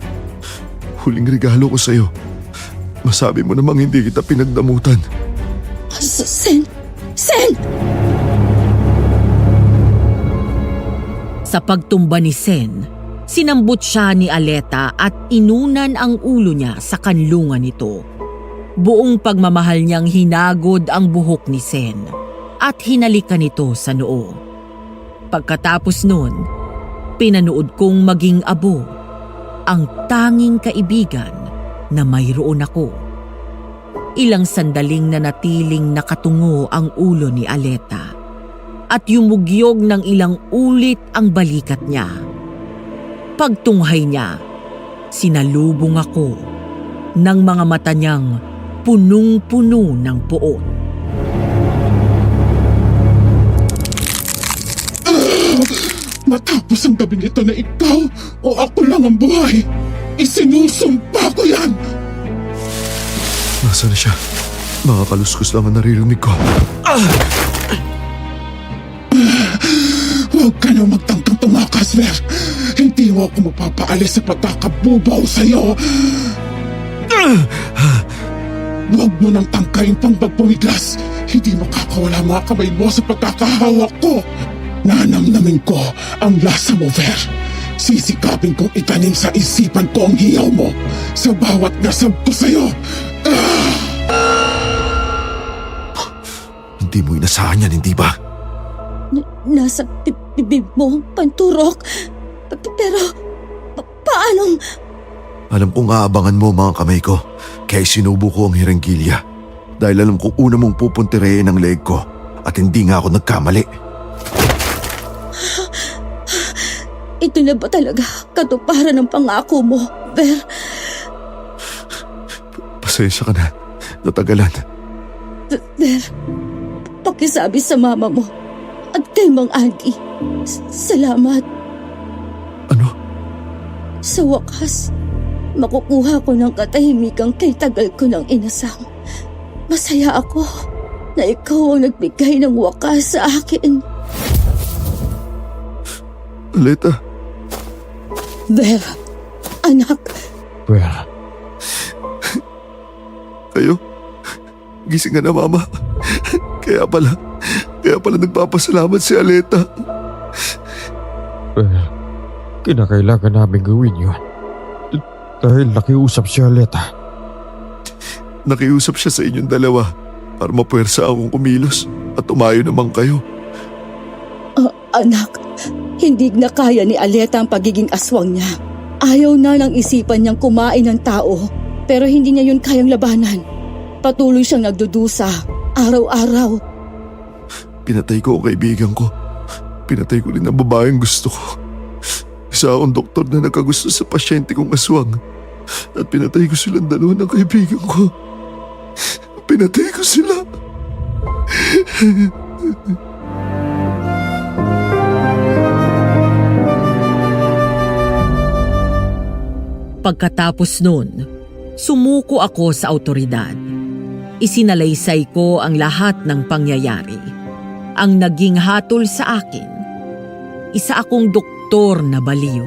Huling regalo ko sa'yo. Masabi mo namang hindi kita pinagdamutan. Sen! Sen! Sa pagtumba ni Sen, sinambut siya ni Aleta at inunan ang ulo niya sa kanlungan nito. Buong pagmamahal niyang hinagod ang buhok ni Sen at hinalikan nito sa noo. Pagkatapos nun, pinanood kong maging abo ang tanging kaibigan na mayroon ako. Ilang sandaling nanatiling nakatungo ang ulo ni Aleta at yumugyog ng ilang ulit ang balikat niya. Pagtunghay niya, sinalubong ako ng mga mata niyang punong-puno ng puot. Matapos ang gabing ito na ikaw o ako lang ang buhay, isinusumpa ko yan! Nasaan na siya? Mga kaluskos lang ang naririnig ko. Huwag ka na magtangkang tumakas, Ver. Hindi mo ako mapapaalis sa pagkakabubaw sa'yo. Huwag mo nang tangkain pang pagpumiglas. Hindi makakawala mga kamay mo sa pagkakahawak ko. Nanamnamin ko ang lasa mo, Ver. Sisikapin kong itanim sa isipan ko ang hiyaw mo sa bawat gasab ko sa'yo. Hindi mo inasahan yan, hindi ba? Nasa bibig mo ang panturok. Pero, paanong... Alam kong aabangan mo mga kamay ko, kaya sinubo ko ang hiringgilya. Dahil alam kong una mong pupuntirein ang leg ko at hindi nga ako nagkamali. Ito na ba talaga katuparan ng pangako mo, Ver? Pasensya ka na. Natagalan. Ver, pakisabi sa mama mo at kay Mang Andy. Salamat. Ano? Sa wakas, makukuha ko ng katahimikan kay tagal ko ng inasam. Masaya ako na ikaw ang nagbigay ng wakas sa akin. Aleta, Ver, anak, Well, kayo? Gising ka na, Mama. Kaya pala nagpapasalamat si Aleta. well, kinakailangan namin gawin yun. Dahil nakiusap si Aleta. Nakiusap siya sa inyong dalawa para mapuwersa akong kumilos at umayo naman kayo. anak, hindi na kaya ni Aleta ang pagiging aswang niya. Ayaw na nang isipan niyang kumain ng tao, pero hindi niya yun kayang labanan. Patuloy siyang nagdudusa, araw-araw. Pinatay ko ang kaibigan ko. Pinatay ko rin ang babaeng gusto ko. Isa akong doktor na nagkagusto sa pasyente kong aswang. At pinatay ko silang dalawa ng kaibigan ko. Pinatay ko sila. Pagkatapos nun, sumuko ako sa awtoridad. Isinalaysay ko ang lahat ng pangyayari. Ang naging hatol sa akin, isa akong doktor na baliw.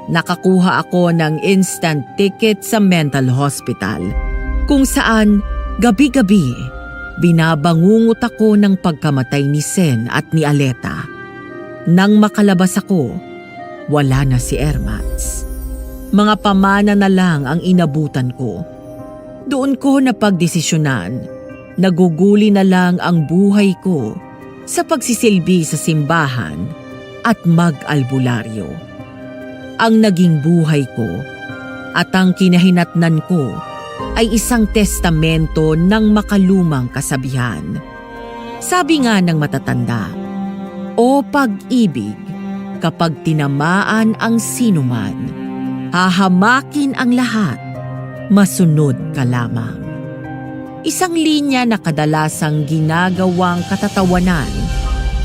Nakakuha ako ng instant ticket sa mental hospital kung saan gabi-gabi binabangungot ako ng pagkamatay ni Sen at ni Aleta. Nang makalabas ako, wala na si Ermats. Mga pamana na lang ang inabutan ko. Doon ko napagdesisyonan, naguguli na lang ang buhay ko sa pagsisilbi sa simbahan at mag-albularyo. Ang naging buhay ko at ang kinahinatnan ko ay isang testamento ng makalumang kasabihan. Sabi nga ng matatanda, o pag-ibig, kapag tinamaan ang sinuman, hahamakin ang lahat, masunod ka lamang. Isang linya na kadalasang ginagawang katatawanan,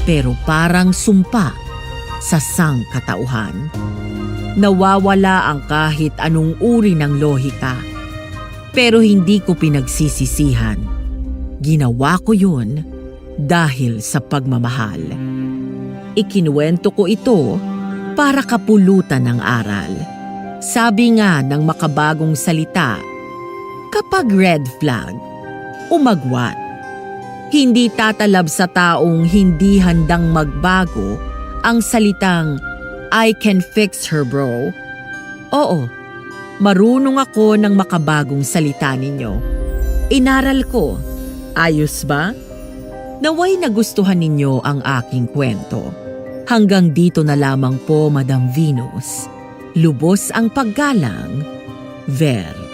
pero parang sumpa sa sangkatauhan. Nawawala ang kahit anong uri ng lohika, pero hindi ko pinagsisisihan. Ginawa ko yun dahil sa pagmamahal. Ikinuwento ko ito para kapulutan ng aral. Sabi nga ng makabagong salita, kapag red flag, umagwat. Hindi tatalab sa taong hindi handang magbago ang salitang, I can fix her, bro. Oo, marunong ako ng makabagong salita ninyo. Inaral ko. Ayos ba? Naway nagustuhan ninyo ang aking kwento. Hanggang dito na lamang po, Madam Venus. Lubos ang paggalang, Ver.